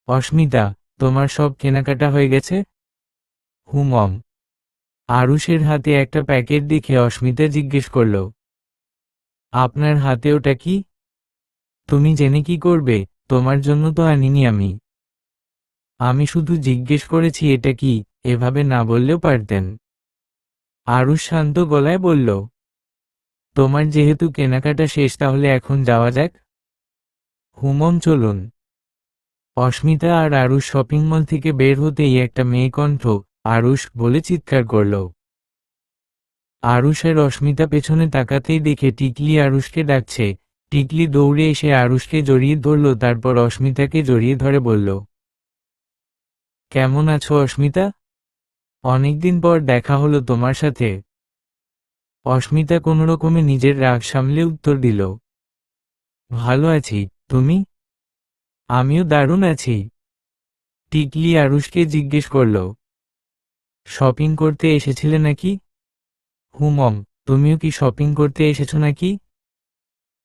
অস্মিতা, তোমার সব কেনাকাটা হয়ে গেছে? হুমম। আরুষের হাতে একটা প্যাকেট দেখে অস্মিতা জিজ্ঞেস করল, আপনার হাতে ওটা কি? তুমি জেনে কি করবে? তোমার জন্য তো আনিনি আমি। আমি শুধু জিজ্ঞেস করেছি এটা কি, এভাবে না বললেও পারতেন। আরুষ শান্ত গলায় বলল, তোমার যেহেতু কেনাকাটা শেষ, তাহলে এখন যাওয়া যাক। হুমম, চলুন। অস্মিতা আর আরুষ শপিং মল থেকে বের হতেই একটা মেয়ে কণ্ঠ, আরুষ, বলে চিৎকার করল। আরুষ আর অস্মিতা পেছনে তাকাতেই দেখে টিকলি আরুষকে ডাকছে। টিকলি দৌড়ে এসে আরুষকে জড়িয়ে ধরল, তারপর অস্মিতাকে জড়িয়ে ধরে বলল, কেমন আছো অস্মিতা? অনেকদিন পর দেখা হলো তোমার সাথে। অস্মিতা কোনোরকমে নিজের রাগ সামলে উত্তর দিল, ভালো আছি, তুমি? আমিও দারুণ আছি। টিকলি আরুষকে জিজ্ঞেস করল, শপিং করতে এসেছিলে নাকি? হুমম, তুমিও কি শপিং করতে এসেছো নাকি?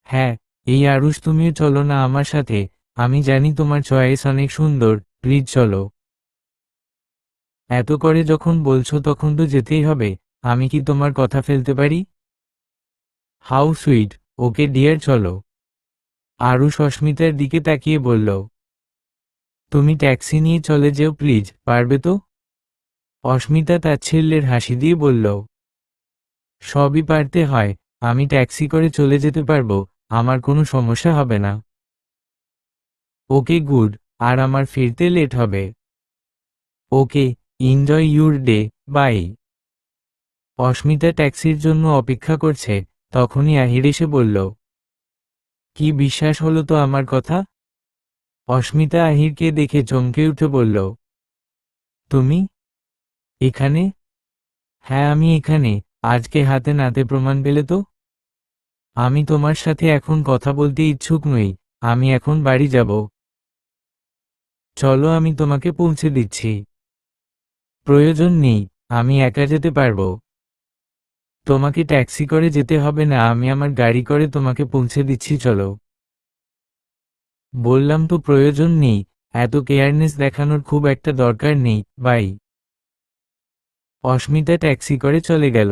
হ্যাঁ, এই আরুষ, তুমিও চলো না আমার সাথে। আমি জানি তোমার চয়েস অনেক সুন্দর, প্লিজ চলো। এত করে যখন বলছো তখন তো যেতেই হবে। আমি কি তোমার কথা ফেলতে পারি? How sweet. ওকে ডিয়ার, চলো। আরুষ অস্মিতার দিকে তাকিয়ে বলল, তুমি ট্যাক্সি নিয়ে চলে যেও প্লিজ, পারবে তো? অস্মিতা তাচ্ছিল্যের হাসি দিয়ে বলল, সবই পারতে হয়। আমি ট্যাক্সি করে চলে যেতে পারবো, আমার কোনো সমস্যা হবে না। Okay good. আর আমার ফিরতে লেট হবে। ওকে, এনজয় ইউর ডে, বাই। অস্মিতা ট্যাক্সির জন্য অপেক্ষা করছে, তখনই আহির এসে বলল, কি বিশ্বাস হলো তো আমার কথা? অস্মিতা আহিরকে দেখে চমকে উঠে বলল, তুমি এখানে? হ্যাঁ, আমি এখানে। আজকে হাতে নাতে প্রমাণ পেলে তো? আমি তোমার সাথে এখন কথা বলতে ইচ্ছুক নই। আমি এখন বাড়ি যাব। চলো, আমি তোমাকে পৌঁছে দিচ্ছি। প্রয়োজন নেই, আমি একা যেতে পারবো। তোমাকে ট্যাক্সি করে যেতে হবে না, আমি আমার গাড়ি করে তোমাকে পৌঁছে দিচ্ছি, চলো। বললাম তো প্রয়োজন নেই, এত কেয়ারনেস দেখানোর খুব একটা দরকার নেই, বাই। অস্মিতা ট্যাক্সি করে চলে গেল।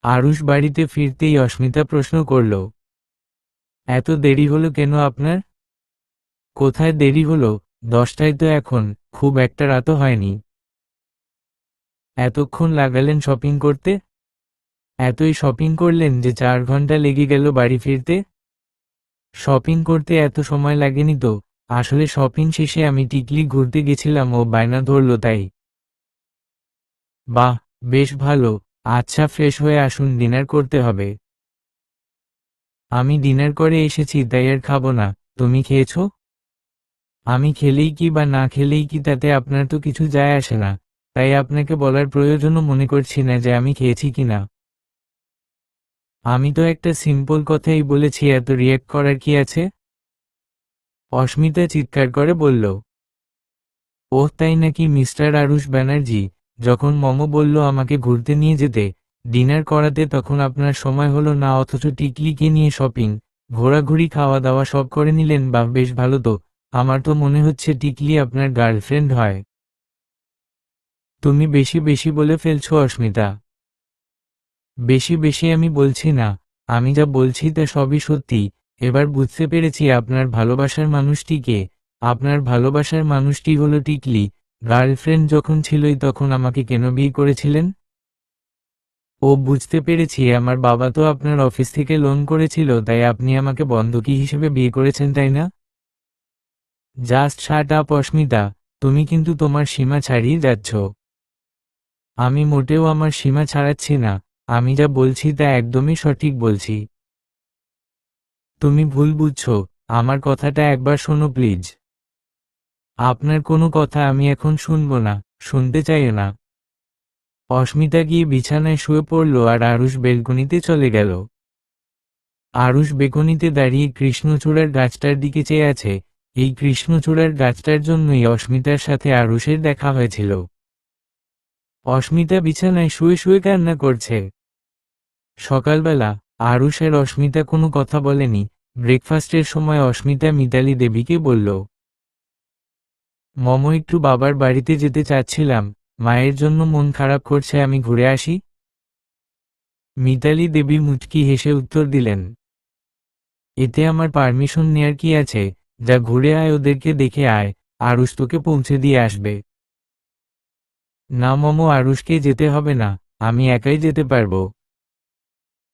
আরুষ বাড়িতে ফিরতেই অস্মিতা প্রশ্ন করল, এত দেরি হলো কেন আপনার? কোথায় দেরি হলো? 10টায় তো এখন, খুব একটা রাতও হয়নি। এতক্ষণ লাগালেন শপিং করতে? এতই শপিং করলেন যে 4 ঘন্টা লেগে গেল বাড়ি ফিরতে? শপিং করতে এত সময় লাগেনি তো। আসলে শপিং শেষে আমি টিকলি ঘুরতে গেছিলাম, ও বায়না ধরল তাই। বাহ, বেশ ভালো। আচ্ছা, ফ্রেশ হয়ে আসুন, ডিনার করতে হবে। আমি ডিনার করে এসেছি, তাই আর খাবো না। তুমি খেয়েছো? আমি খেলেই কি বা না খেলেই কি তাতে আপনার তো কিছু যায় আসে না। তাই আপনাকে বলার প্রয়োজনও মনে করছি না যে আমি খেয়েছি কিনা। আমি তো একটা সিম্পল কথাই বলেছি, এত রিয়্যাক্ট করার কি আছে? অস্মিতা চিৎকার করে বলল, ওহ তাই নাকি মিস্টার আরুষ ব্যানার্জি? যখন মমো বলল আমাকে ঘুরতে নিয়ে যেতে, ডিনার করাতে, তখন আপনার সময় হলো না, অথচ টিকলিকে নিয়ে শপিং, ঘোরাঘুরি, খাওয়া দাওয়া সব করে নিলেন। বা বেশ ভালো তো। আমার তো মনে হচ্ছে টিকলি আপনার গার্লফ্রেন্ড হয়। তুমি বেশি বেশি বলে ফেলছো অস্মিতা। বেশি বেশি আমি বলছি না। আমি যা বলছি তা সবই সত্যি। এবার বুঝতে পেরেছি আপনার ভালোবাসার মানুষটি কে। আপনার ভালোবাসার মানুষটি হলো টিকলি। গার্লফ্রেন্ড যখন ছিলই তখন আমাকে কেন বিয়ে করেছিলেন? ও, বুঝতে পেরেছি, আমার বাবা তো আপনার অফিস থেকে লোন করেছিল, তাই আপনি আমাকে বন্ধকি হিসেবে বিয়ে করেছেন, তাই না? জাস্ট শাট আপ অস্মিতা। তুমি কিন্তু তোমার সীমা ছাড়িয়ে যাচ্ছ। আমি মোটেও আমার সীমা ছাড়াচ্ছি না। আমি যা বলছি তা একদমই সঠিক বলছি। তুমি ভুল বুঝছো। আমার কথাটা একবার শোনো প্লিজ। আপনার কোনো কথা আমি এখন শুনবো না, শুনতে চাইও না। অস্মিতা গিয়ে বিছানায় শুয়ে পড়ল আর আরুষ বেলকনিতে চলে গেল। আরুষ বেলকনিতে দাঁড়িয়ে কৃষ্ণচূড়ার গাছটার দিকে চেয়ে আছে। এই কৃষ্ণচূড়ার গাছটার জন্যই অস্মিতার সাথে আরুষের দেখা হয়েছিল। অস্মিতা বিছানায় শুয়ে শুয়ে কান্না করছে। সকালবেলা আরুষ আর অস্মিতা কোনো কথা বলেনি। ব্রেকফাস্টের সময় অস্মিতা মিতালি দেবীকে বলল, মম, একটু বাবার বাড়িতে যেতে চাচ্ছিলাম, মায়ের জন্য মন খারাপ করছে, আমি ঘুরে আসি। মিতালি দেবী মুচকি হেসে উত্তর দিলেন, এতে আমার পারমিশন নেয়ার কি আছে? যা ঘুরে আয়, ওদেরকে দেখে আয়। আরুষ তোকে পৌঁছে দিয়ে আসবে। না মম, আরুষকে যেতে হবে না, আমি একাই যেতে পারবো।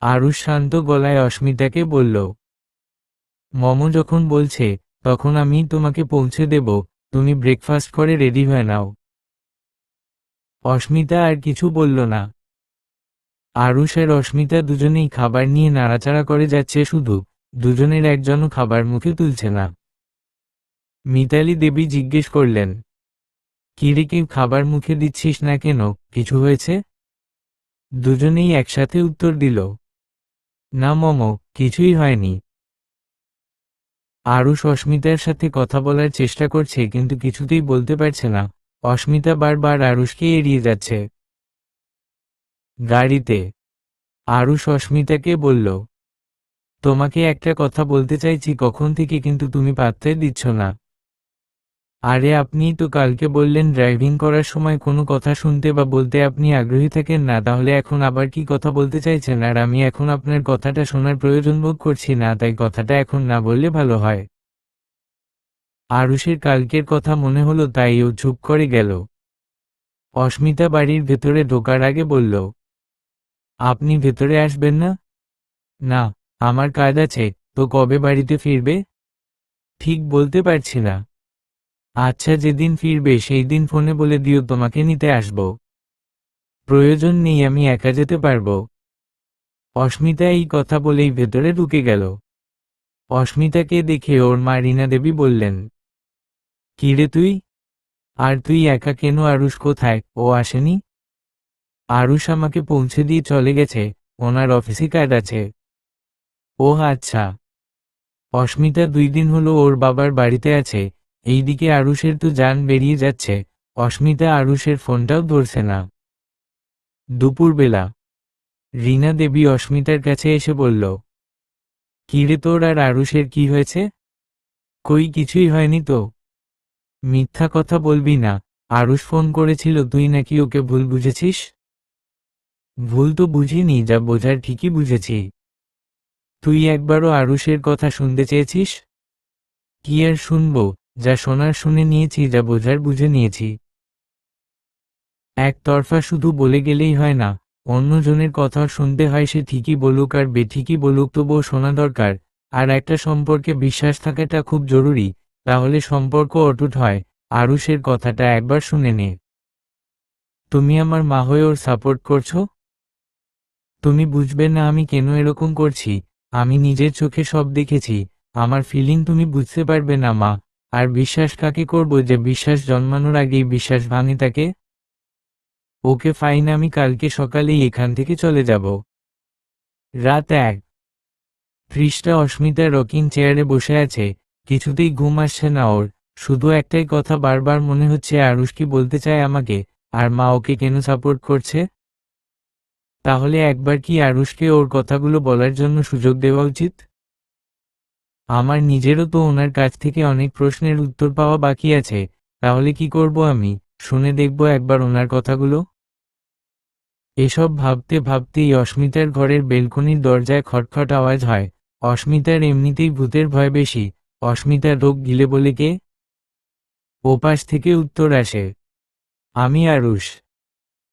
আরুষ শান্ত গলায় অস্মিতাকে বলল, মম যখন বলছে, তখন আমি তোমাকে পৌঁছে দেব। তুমি ব্রেকফাস্ট করে রেডি হয়ে নাও। অস্মিতা আর কিছু বলল না। আরুষ আর অস্মিতা দুজনেই খাবার নিয়ে নাড়াচাড়া করে যাচ্ছে, শুধু দুজনের একজনও খাবার মুখে তুলছে না। মিতালি দেবী জিজ্ঞেস করলেন, কিরে, কেউ খাবার মুখে দিচ্ছিস না কেন? কিছু হয়েছে? দুজনেই একসাথে উত্তর দিল, না মম, কিছুই হয়নি। আরুষ অস্মিতার সাথে কথা বলার চেষ্টা করছে, কিন্তু কিছুতেই বলতে পারছে না। অস্মিতা বারবার আরুষকে এড়িয়ে যাচ্ছে। গাড়িতে আরুষ অস্মিতাকে বলল, তোমাকে একটা কথা বলতে চাইছি কখন থেকে, কিন্তু তুমি পাত্তাই দিচ্ছ না। আরে আপনিই তো কালকে বললেন ড্রাইভিং করার সময় কোনো কথা শুনতে বা বলতে আপনি আগ্রহী থাকেন না, তাহলে এখন আবার কি কথা বলতে চাইছেন? আর আমি এখন আপনার কথাটা শোনার প্রয়োজন বোধ করছি না, তাই কথাটা এখন না বললে ভালো হয়। আরুষের কালকের কথা মনে হলো, তাই ও চুপ করে গেল। অস্মিতা বাড়ির ভেতরে ঢোকার আগে বলল, আপনি ভেতরে আসবেন না? না, আমার কাজ আছে। তো কবে বাড়িতে ফিরবে? ঠিক বলতে পারছি না। আচ্ছা, যেদিন ফিরবে সেই দিন ফোনে বলে দিও তোমাকে নিতে আসব। প্রয়োজন নেই, আমি একা যেতে পারবো। অস্মিতা এই কথা বলেই ভেতরে ঢুকে গেল। অস্মিতাকে দেখে ওর মা রীনা দেবী বললেন, কিরে তুই? আর তুই একা কেন? আরুষ কোথায়? ও আসেনি? আরুষ আমাকে পৌঁছে দিয়ে চলে গেছে, ওনার অফিসে কাজ আছে। ও আচ্ছা। অস্মিতা 2 দিন হলো ওর বাবার বাড়িতে আছে। এইদিকে আরুষের তো জান বেরিয়ে যাচ্ছে। অস্মিতা আরুষের ফোনটাও ধরছে না। দুপুরবেলা রীনা দেবী অস্মিতার কাছে এসে বলল, কিরে তোর আর আরুষের কি হয়েছে? কই কিছুই হয়নি তো। মিথ্যা কথা বলবি না। আরুষ ফোন করেছিল, তুই নাকি ওকে ভুল বুঝেছিস। ভুল তো বুঝিনি, যা বোঝার ঠিকই বুঝেছি। তুই একবারও আরুষের কথা শুনতে চেয়েছিস? কি আর শুনবো, যা শোনার শুনে নিয়েছি, যা বোঝার বুঝে নিয়েছি। একতরফা শুধু বলে গেলেই হয় না, অন্যজনের কথা শুনতে হয়, সে ঠিকই বলুক আর বেঠিকই বলুক, তবুও শোনা দরকার। আর একটা সম্পর্কে বিশ্বাস থাকাটা খুব জরুরি, তাহলে সম্পর্ক অটুট হয়। আরুষের কথাটা একবার শুনে নে। তুমি আমার মা হয়ে ওর সাপোর্ট করছো? তুমি বুঝবে না আমি কেন এরকম করছি। আমি নিজের চোখে সব দেখেছি। আমার ফিলিং তুমি বুঝতে পারবে না মা। আর বিশ্বাস কাকে করব যে বিশ্বাস জন্মানোর আগেই বিশ্বাস ভাঙে তাকে? ওকে ফাইন, আমি কালকে সকালেই এখান থেকে চলে যাব। রাত 1। পৃষ্ঠা অস্মিতা রকিং চেয়ারে বসে আছে। কিছুতেই ঘুম আসছে না ওর। শুধু একটাই কথা বারবার মনে হচ্ছে, আরুষ কি বলতে চায় আমাকে, আর মা ওকে কেন সাপোর্ট করছে। তাহলে একবার কি আরুষকে ওর কথাগুলো বলার জন্য সুযোগ দেওয়া উচিত? আমার নিজেরও তো ওনার কাছ থেকে অনেক প্রশ্নের উত্তর পাওয়া বাকি আছে। তাহলে কি করব আমি? শুনে দেখব একবার ওনার কথাগুলো। এসব ভাবতে ভাবতেই অস্মিতার ঘরের বেলকনির দরজায় খটখট আওয়াজ হয়। অস্মিতার এমনিতেই ভূতের ভয় বেশি। অস্মিতা ঢোক গিলে বলে, কে? ওপাশ থেকে উত্তর আসে, আমি আরুষ।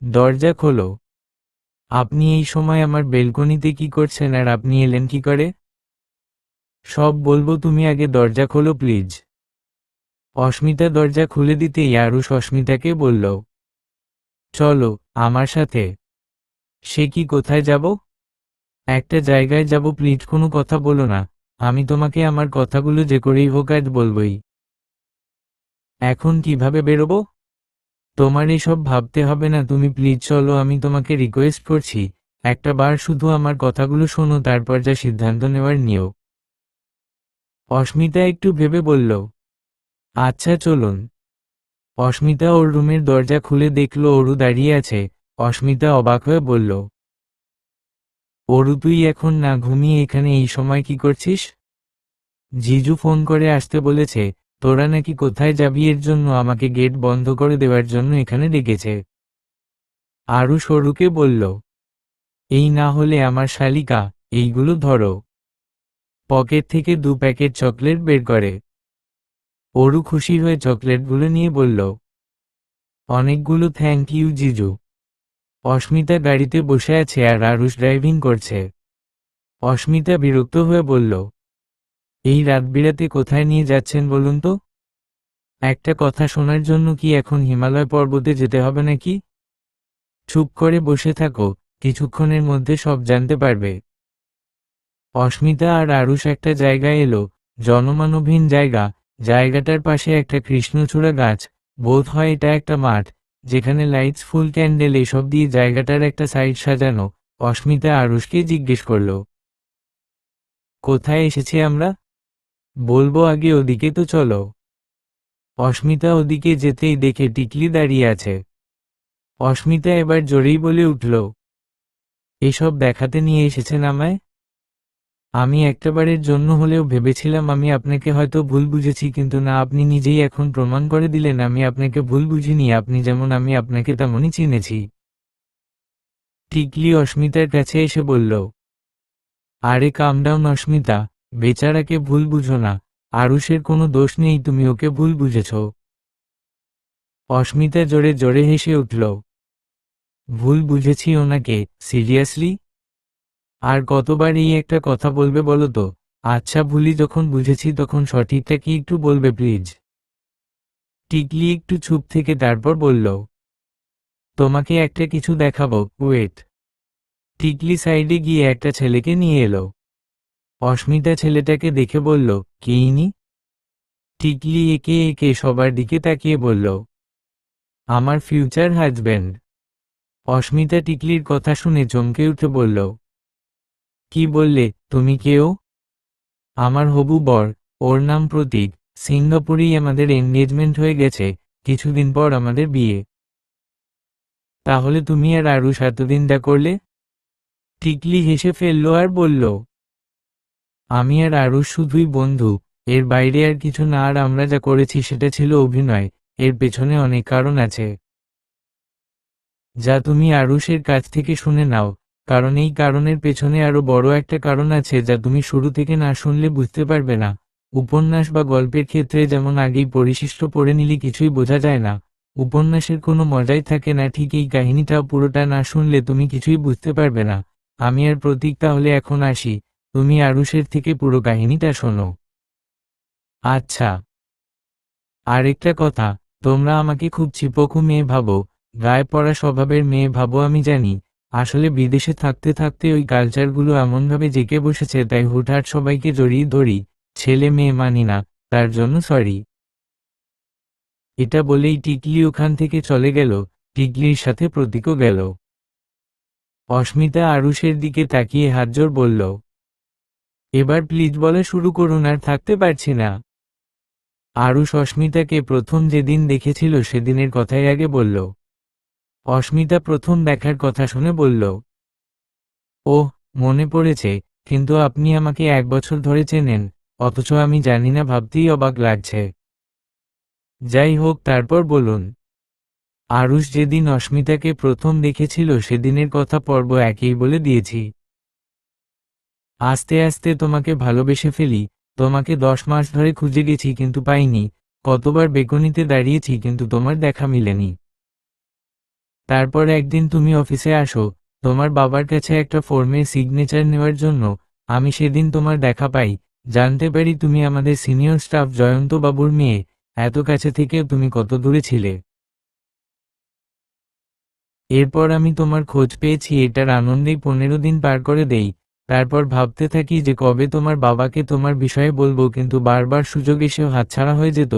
দরজা খোলো। আপনি এই সময় আমার বেলকনিতে কি করছেন, আর আপনি এলেন কি করে? সব বলবো, তুমি আগে দরজা খোলো প্লিজ। অস্মিতা দরজা খুলে দিতেই আরুষ অস্মিতাকে বলল, চলো আমার সাথে। সে কি, কোথায় যাব? একটা জায়গায় যাব প্লিজ, কোনো কথা বলো না। আমি তোমাকে আমার কথাগুলো যে করেই হোক আজ বলবই। এখন কিভাবে বেরোবো? তোমার এসব ভাবতে হবে না, তুমি প্লিজ চলো, আমি তোমাকে রিকোয়েস্ট করছি। একটা বার শুধু আমার কথাগুলো শোনো, তারপর যা সিদ্ধান্ত নেওয়ার নিও। অস্মিতা একটু ভেবে বলল, আচ্ছা চলুন। অস্মিতা ওর রুমের দরজা খুলে দেখল অরু দাঁড়িয়ে আছে। অস্মিতা অবাক হয়ে বলল, অরু তুই এখন না ঘুমিয়ে এখানে এই সময় কি করছিস? জিজু ফোন করে আসতে বলেছে, তোরা নাকি কোথায় যাবি, এর জন্য আমাকে গেট বন্ধ করে দেওয়ার জন্য এখানে ডেকেছে। আরুষ অরুকে বলল, এই না হলে আমার শালিকা, এইগুলো ধরো। পকেট থেকে 2 প্যাকেট চকলেট বের করে। অরু খুশি হয়ে চকলেটগুলো নিয়ে বলল, অনেকগুলো থ্যাংক ইউ জিজু। অস্মিতা গাড়িতে বসে আছে আর আরুষ ড্রাইভিং করছে। অস্মিতা বিরক্ত হয়ে বলল, এই রাতবিরাতে কোথায় নিয়ে যাচ্ছেন বলুন তো? একটা কথা শোনার জন্য কি এখন হিমালয় পর্বতে যেতে হবে নাকি? চুপ করে বসে থাকো, কিছুক্ষণের মধ্যে সব জানতে পারবে। অস্মিতা আর আরুষ একটা জায়গায় এলো, জনমানবহীন জায়গা। জায়গাটার পাশে একটা কৃষ্ণচূড়া গাছ। বোধ হয় এটা একটা মাঠ, যেখানে লাইটস, ফুল, ক্যান্ডেল এসব দিয়ে জায়গাটার একটা সাইড সাজানো। অস্মিতা আরুষকে জিজ্ঞেস করল, কোথায় এসেছি আমরা? বলবো আগে, ওদিকে তো চলো। অস্মিতা ওদিকে যেতেই দেখে টিকলি দাঁড়িয়ে আছে। অস্মিতা এবার জোরেই বলে উঠল, এসব দেখাতে নিয়ে এসেছেন আমায়? আমি একটাবারের জন্য হলেও ভেবেছিলাম আমি আপনাকে হয়তো ভুল বুঝেছি, কিন্তু না, আপনি নিজেই এখন প্রমাণ করে দিলেন আমি আপনাকে ভুল বুঝিনি। আপনি যেমন আমি আপনাকে তেমনই চিনেছি। টিকলি অস্মিতার কাছে এসে বলল, আরে কাম ডাউন অস্মিতা, বেচারাকে ভুল বুঝো না। আরুষের কোনো দোষ নেই, তুমি ওকে ভুল বুঝেছ। অস্মিতা জোরে জোরে হেসে উঠল। ভুল বুঝেছি ওনাকে? সিরিয়াসলি? আর কতবার এই একটা কথা বলবে বলো তো? আচ্ছা, ভুলই যখন বুঝেছি তখন সঠিকটা কি একটু বলবে প্লিজ? টিকলি একটু চুপ থেকে তারপর বলল, তোমাকে একটা কিছু দেখাবো, ওয়েট। টিকলি সাইডে গিয়ে একটা ছেলেকে নিয়ে এলো। অস্মিতা ছেলেটাকে দেখে বলল, কে ইনি? টিকলি একে একে সবার দিকে তাকিয়ে বলল, আমার ফিউচার হাজব্যান্ড। অস্মিতা টিকলির কথা শুনে চমকে উঠে বলল, কি বললে তুমি? কেউ? আমার হবু বর, ওর নাম প্রতীক। সিঙ্গাপুরেই আমাদের এনগেজমেন্ট হয়ে গেছে, কিছুদিন পর আমাদের বিয়ে। তাহলে তুমি আর আরুষ এতদিন যা করলে? টিকলি হেসে ফেলল আর বলল, আমি আর আরুষ শুধুই বন্ধু, এর বাইরে আর কিছু না। আর আমরা যা করেছি সেটা ছিল অভিনয়, এর পেছনে অনেক কারণ আছে, যা তুমি আরুষের কাছ থেকে শুনে নাও, কারণ এই কারণের পেছনে আরো বড় একটা কারণ আছে যা তুমি শুরু থেকে না শুনলে বুঝতে পারবে না। উপন্যাস বা গল্পের ক্ষেত্রে যেমন আগেই পরিশিষ্ট পড়ে নিলে কিছুই বোঝা যায় না, উপন্যাসের কোনো মজাই থাকে না, ঠিক এই কাহিনীটাও পুরোটা না শুনলে তুমি কিছুই বুঝতে পারবে না। আমি আর প্রতীক তাহলে এখন আসি, তুমি আরুষের থেকে পুরো কাহিনীটা শোনো। আচ্ছা। আরেকটা কথা, তোমরা আমাকে খুব চিপকু মেয়ে ভাবো, গায়ে পড়া স্বভাবের মেয়ে ভাবো, আমি জানি। আসলে বিদেশে থাকতে থাকতে ওই কালচারগুলো এমনভাবে জেঁকে বসেছে, তাই হুটহাট সবাইকে জড়িয়ে ধরি, ছেলে মেয়ে মানি না, তার জন্য সরি। এটা বলেই টিকলি ওখান থেকে চলে গেল। টিকলির সাথে প্রতীকও গেল। অস্মিতা আরুষের দিকে তাকিয়ে হাতজোড় বলল, এবার প্লিজ বলা শুরু করুন, আর থাকতে পারছি না। আরুষ অস্মিতাকে প্রথম যেদিন দেখেছিল সেদিনের কথাই আগে বলল। অস্মিতা প্রথম দেখার কথা শুনে বলল, ওহ, মনে পড়েছে, কিন্তু আপনি আমাকে 1 বছর ধরে চেনেন, অথচ আমি জানি না, ভাবতেই অবাক লাগছে। যাই হোক, তারপর বলুন। আরুষ যেদিন অস্মিতাকে প্রথম দেখেছিল সেদিনের কথা পর্ব একেই বলে দিয়েছি। আস্তে আস্তে তোমাকে ভালোবেসে ফেলি, তোমাকে 10 মাস ধরে খুঁজে গেছি কিন্তু পাইনি, কতবার বেকনিতে দাঁড়িয়েছি কিন্তু তোমার দেখা মিলেনি। তারপর একদিন তুমি অফিসে আসো, তোমার বাবার কাছে একটা ফর্মে সিগনেচার নেওয়ার জন্য। আমি সেদিন তোমার দেখা পাই, জানতে পারি তুমি আমাদের সিনিয়র স্টাফ জয়ন্ত বাবুর মেয়ে। এত কাছে থেকেও তুমি কত দূরে ছিলে। এরপর আমি তোমার খোঁজ পেয়েছি, এটার আনন্দেই 15 দিন পার করে দেই। তারপর ভাবতে থাকি যে কবে তোমার বাবাকে তোমার বিষয়ে বলবো, কিন্তু বারবার সুযোগ এসেও হাতছাড়া হয়ে যেত।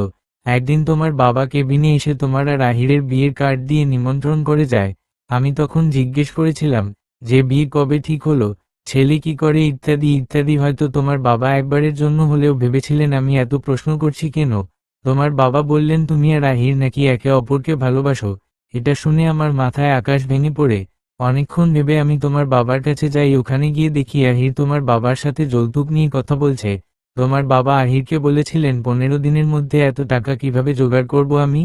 একদিন তোমার বাবা কেবিনে এসে তোমার আর আহিরের বিয়ের কার্ড দিয়ে নিমন্ত্রণ করে যায়। আমি তখন জিজ্ঞেস করেছিলাম যে বিয়ে কবে ঠিক হলো, ছেলে কি করে, ইত্যাদি ইত্যাদি। হয়তো তোমার বাবা একবারের জন্য হলেও ভেবেছিলেন আমি এত প্রশ্ন করছি কেন। তোমার বাবা বললেন তুমি আর আহির নাকি একে অপরকে ভালোবাসো। এটা শুনে আমার মাথায় আকাশ ভেঙে পড়ে। অনেকক্ষণ ভেবে আমি তোমার বাবার কাছে যাই, ওখানে গিয়ে দেখি আহির তোমার বাবার সাথে যৌতুক নিয়ে কথা বলছে। তোমার বাবা আহিরকে বলেছিলেন 15 দিনের মধ্যে এত টাকা কিভাবে জোগাড় করব আমি।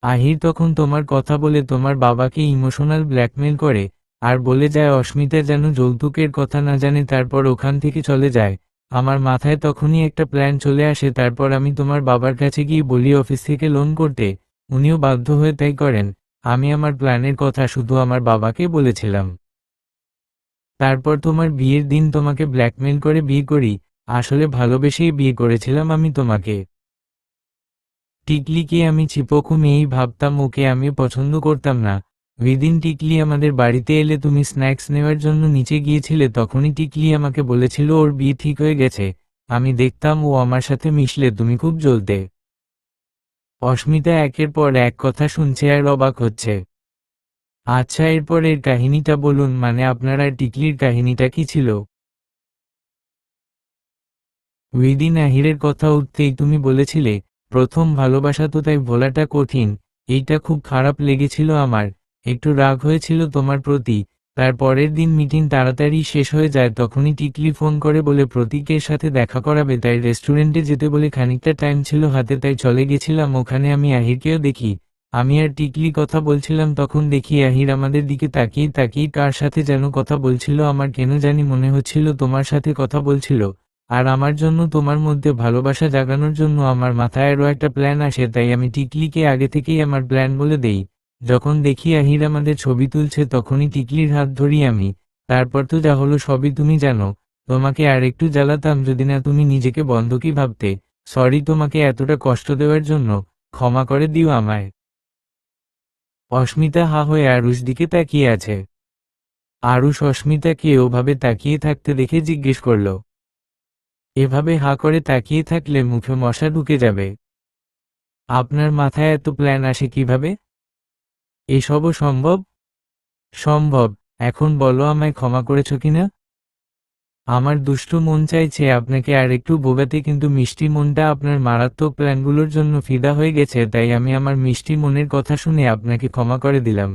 আহির তখন তোমার কথা বলে তোমার বাবাকে ইমোশনাল ব্ল্যাকমেল করে, আর বলে যায় অস্মিতা যেন যৌতুকের কথা না জানে, তারপর ওখান থেকে চলে যায়। আমার মাথায় তখনই একটা প্ল্যান চলে আসে, তারপর আমি তোমার বাবার কাছে গিয়ে বলি অফিস থেকে লোন করতে। উনিও বাধ্য হয়ে তাই করেন। আমি আমার প্ল্যানের কথা শুধু আমার বাবাকে বলেছিলাম। তারপর তোমার বিয়ের দিন তোমাকে ব্ল্যাকমেল করে বিয়ে করি। আসলে ভালোবেসেই বিয়ে করেছিলাম আমি তোমাকে। টিকলিকে আমি চিপকু মেয়েই ভাবতাম, ওকে আমি পছন্দ করতাম না। ওইদিন টিকলি আমাদের বাড়িতে এলে তুমি স্ন্যাক্স নেওয়ার জন্য নিচে গিয়েছিলে, তখনই টিকলি আমাকে বলেছিল ওর বিয়ে ঠিক হয়ে গেছে। আমি দেখতাম ও আমার সাথে মিশলে তুমি খুব জ্বলতে। অস্মিতা একের পর এক কথা শুনছে আর অবাক হচ্ছে। আচ্ছা, এরপর এর কাহিনীটা বলুন, মানে আপনার আর টিকলির কাহিনীটা কি ছিল? ওইদিন আহিরের কথা উঠতেই তুমি বলেছিলে প্রথম ভালোবাসা তো, তাই ভোলাটা কঠিন। এইটা খুব খারাপ লেগেছিল আমার, একটু রাগ হয়েছিল তোমার প্রতি। তার পরের দিন মিটিং তাড়াতাড়ি শেষ হয়ে যায়। তখনই টিকলি ফোন করে বলে প্রতীকের সাথে দেখা করাবে, তাই রেস্টুরেন্টে যেতে বলে খানিকটা টাইম ছিল হাতে, তাই চলে গেছিলাম ওখানে। আমি আহিরকেও দেখি। আমি আর টিকলি কথা বলছিলাম, তখন দেখি আহির আমাদের দিকে তাকিয়ে তাকিয়ে কার সাথে যেন কথা বলছিল। আমার কেন জানি মনে হচ্ছিল তোমার সাথে কথা বলছিল, আর আমার জন্য তোমার মধ্যে ভালোবাসা জাগানোর জন্য আমার মাথায় আরও একটা প্ল্যান আসে। তাই আমি টিকলিকে আগে থেকেই আমার প্ল্যান বলে দেই। যখন দেখি আহির আমাদের ছবি তুলছে তখনই টিকলির হাত ধরি আমি। তারপর তো যা হলো সবই তুমি জানো। তোমাকে আর একটু জ্বালাতাম যদি না তুমি নিজেকে বন্ধকি ভাবতে। সরি তোমাকে এতটা কষ্ট দেওয়ার জন্য, ক্ষমা করে দিও আমায়। অস্মিতা হা হয়ে আরুষ দিকে তাকিয়ে আছে। আরুষ অস্মিতাকে ওভাবে তাকিয়ে থাকতে দেখে জিজ্ঞেস করল, এভাবে হা করে তাকিয়ে থাকলে মুখে মশা ঢুকে যাবে। আপনার মাথায় এত প্ল্যান আসে কিভাবে? এসবও সম্ভব? সম্ভব। এখন বলো আমায় ক্ষমা করেছ কিনা? আমার দুষ্টু মন চাইছে আপনাকে আর একটু বোগাতে, কিন্তু মিষ্টি মনটা আপনার মারাত্মক প্ল্যানগুলোর জন্য ফিদা হয়ে গেছে, তাই আমি আমার মিষ্টি মনের কথা শুনে আপনাকে ক্ষমা করে দিলাম।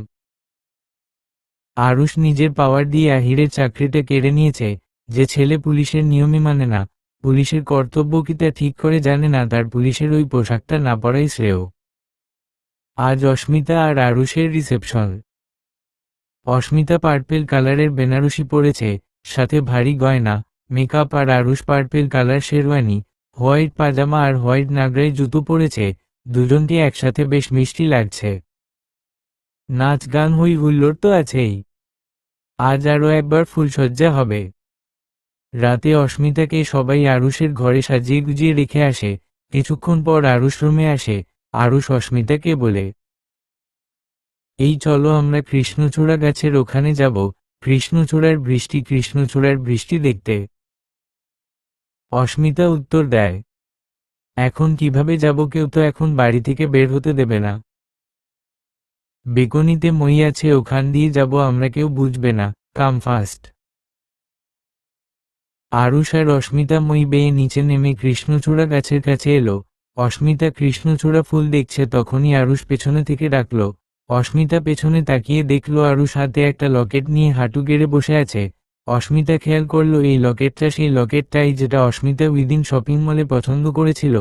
আরুষ নিজের পাওয়ার দিয়ে আহিরের চাকরিটা কেড়ে নিয়েছে। যে ছেলে পুলিশের নিয়মই মানে না, পুলিশের কর্তব্য কি তা ঠিক করে জানে না, তার পুলিশের ওই পোশাকটা না পরাই শ্রেয়। আজ অস্মিতা আর আরুষের রিসেপশন। অস্মিতা পার্পেল কালারের বেনারসি পরেছে, সাথে ভারী গয়না, মেকআপ, আর Arush purple colour sherwani, white pyjama আর হোয়াইট নাগরাই জুতো পরেছে। দুজনকে একসাথে বেশ মিষ্টি লাগছে। নাচ গান হই হুল্লোড় তো আছেই। আজ আরও একবার ফুলসজ্জা হবে। রাতে অস্মিতাকে সবাই আরুষের ঘরে সাজিয়ে গুজিয়ে রেখে আসে। কিছুক্ষণ পর আরুষ রুমে আসে। আরুষ অস্মিতাকে বলে, এই চলো আমরা কৃষ্ণচূড়া গাছের ওখানে যাব, কৃষ্ণচূড়ার বৃষ্টি দেখতে। অস্মিতা উত্তর দেয়, এখন কিভাবে যাব, কেউ তো এখন বাড়ি থেকে বের হতে দেবে না। বেকনিতে মই আছে, ওখান দিয়ে যাব আমরা, কেউ বুঝবে না, কাম ফাস্ট। আরুষ আর অস্মিতা মই বেয়ে নিচে নেমে কৃষ্ণচূড়া গাছের কাছে এলো। অস্মিতা কৃষ্ণচূড়া ফুল দেখছে, তখনই আরুষ পেছনে থেকে ডাকল। অস্মিতা পেছনে তাকিয়ে দেখল আরুষ হাতে একটা লকেট নিয়ে হাঁটু গেড়ে বসে আছে। অস্মিতা খেয়াল করলো এই লকেটটা সেই লকেটটাই যেটা অস্মিতা ওই দিন শপিং মলে পছন্দ করেছিল।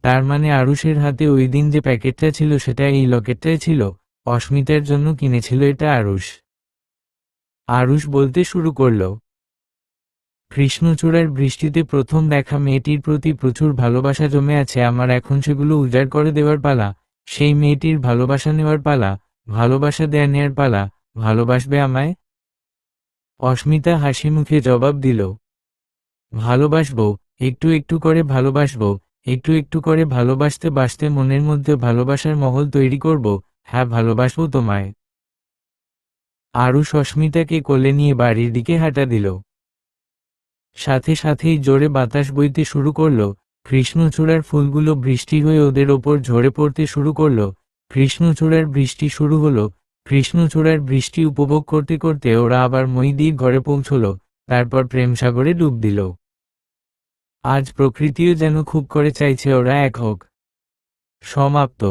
তার মানে আরুষের হাতে ওই দিন যে প্যাকেটটা ছিল সেটা এই লকেটটাই ছিল। অস্মিতার জন্য কিনেছিল এটা আরুষ। আরুষ বলতে শুরু করলো, কৃষ্ণচূড়ার বৃষ্টিতে প্রথম দেখা মেয়েটির প্রতি প্রচুর ভালোবাসা জমে আছে আমার, এখন সেগুলো উজাড় করে দেওয়ার পালা। সেই মেয়েটির ভালোবাসা নেওয়ার পালা, ভালোবাসা দেয়া নেয়ার পালা। ভালোবাসবে আমায়? অস্মিতা হাসি মুখে জবাব দিল, ভালোবাসবো, একটু একটু করে ভালোবাসবো, একটু একটু করে ভালোবাসতে বাসতে মনের মধ্যে ভালোবাসার মহল তৈরি করব। হ্যাঁ, ভালোবাসবো তোমায়। আরুষ অস্মিতাকে কোলে নিয়ে বাড়ির দিকে হাঁটা দিল। সাথে সাথেই জোরে বাতাস বইতে শুরু করলো। কৃষ্ণচূড়ার ফুলগুলো বৃষ্টি হয়ে ওদের ওপর ঝরে পড়তে শুরু করলো। কৃষ্ণচূড়ার বৃষ্টি শুরু হলো। কৃষ্ণচূড়ার বৃষ্টি উপভোগ করতে করতে ওরা আবার মইদির ঘরে পৌঁছলো। তারপর প্রেমসাগরে ডুব দিল। আজ প্রকৃতিও যেন খুব করে চাইছে ওরা এক হোক। সমাপ্ত।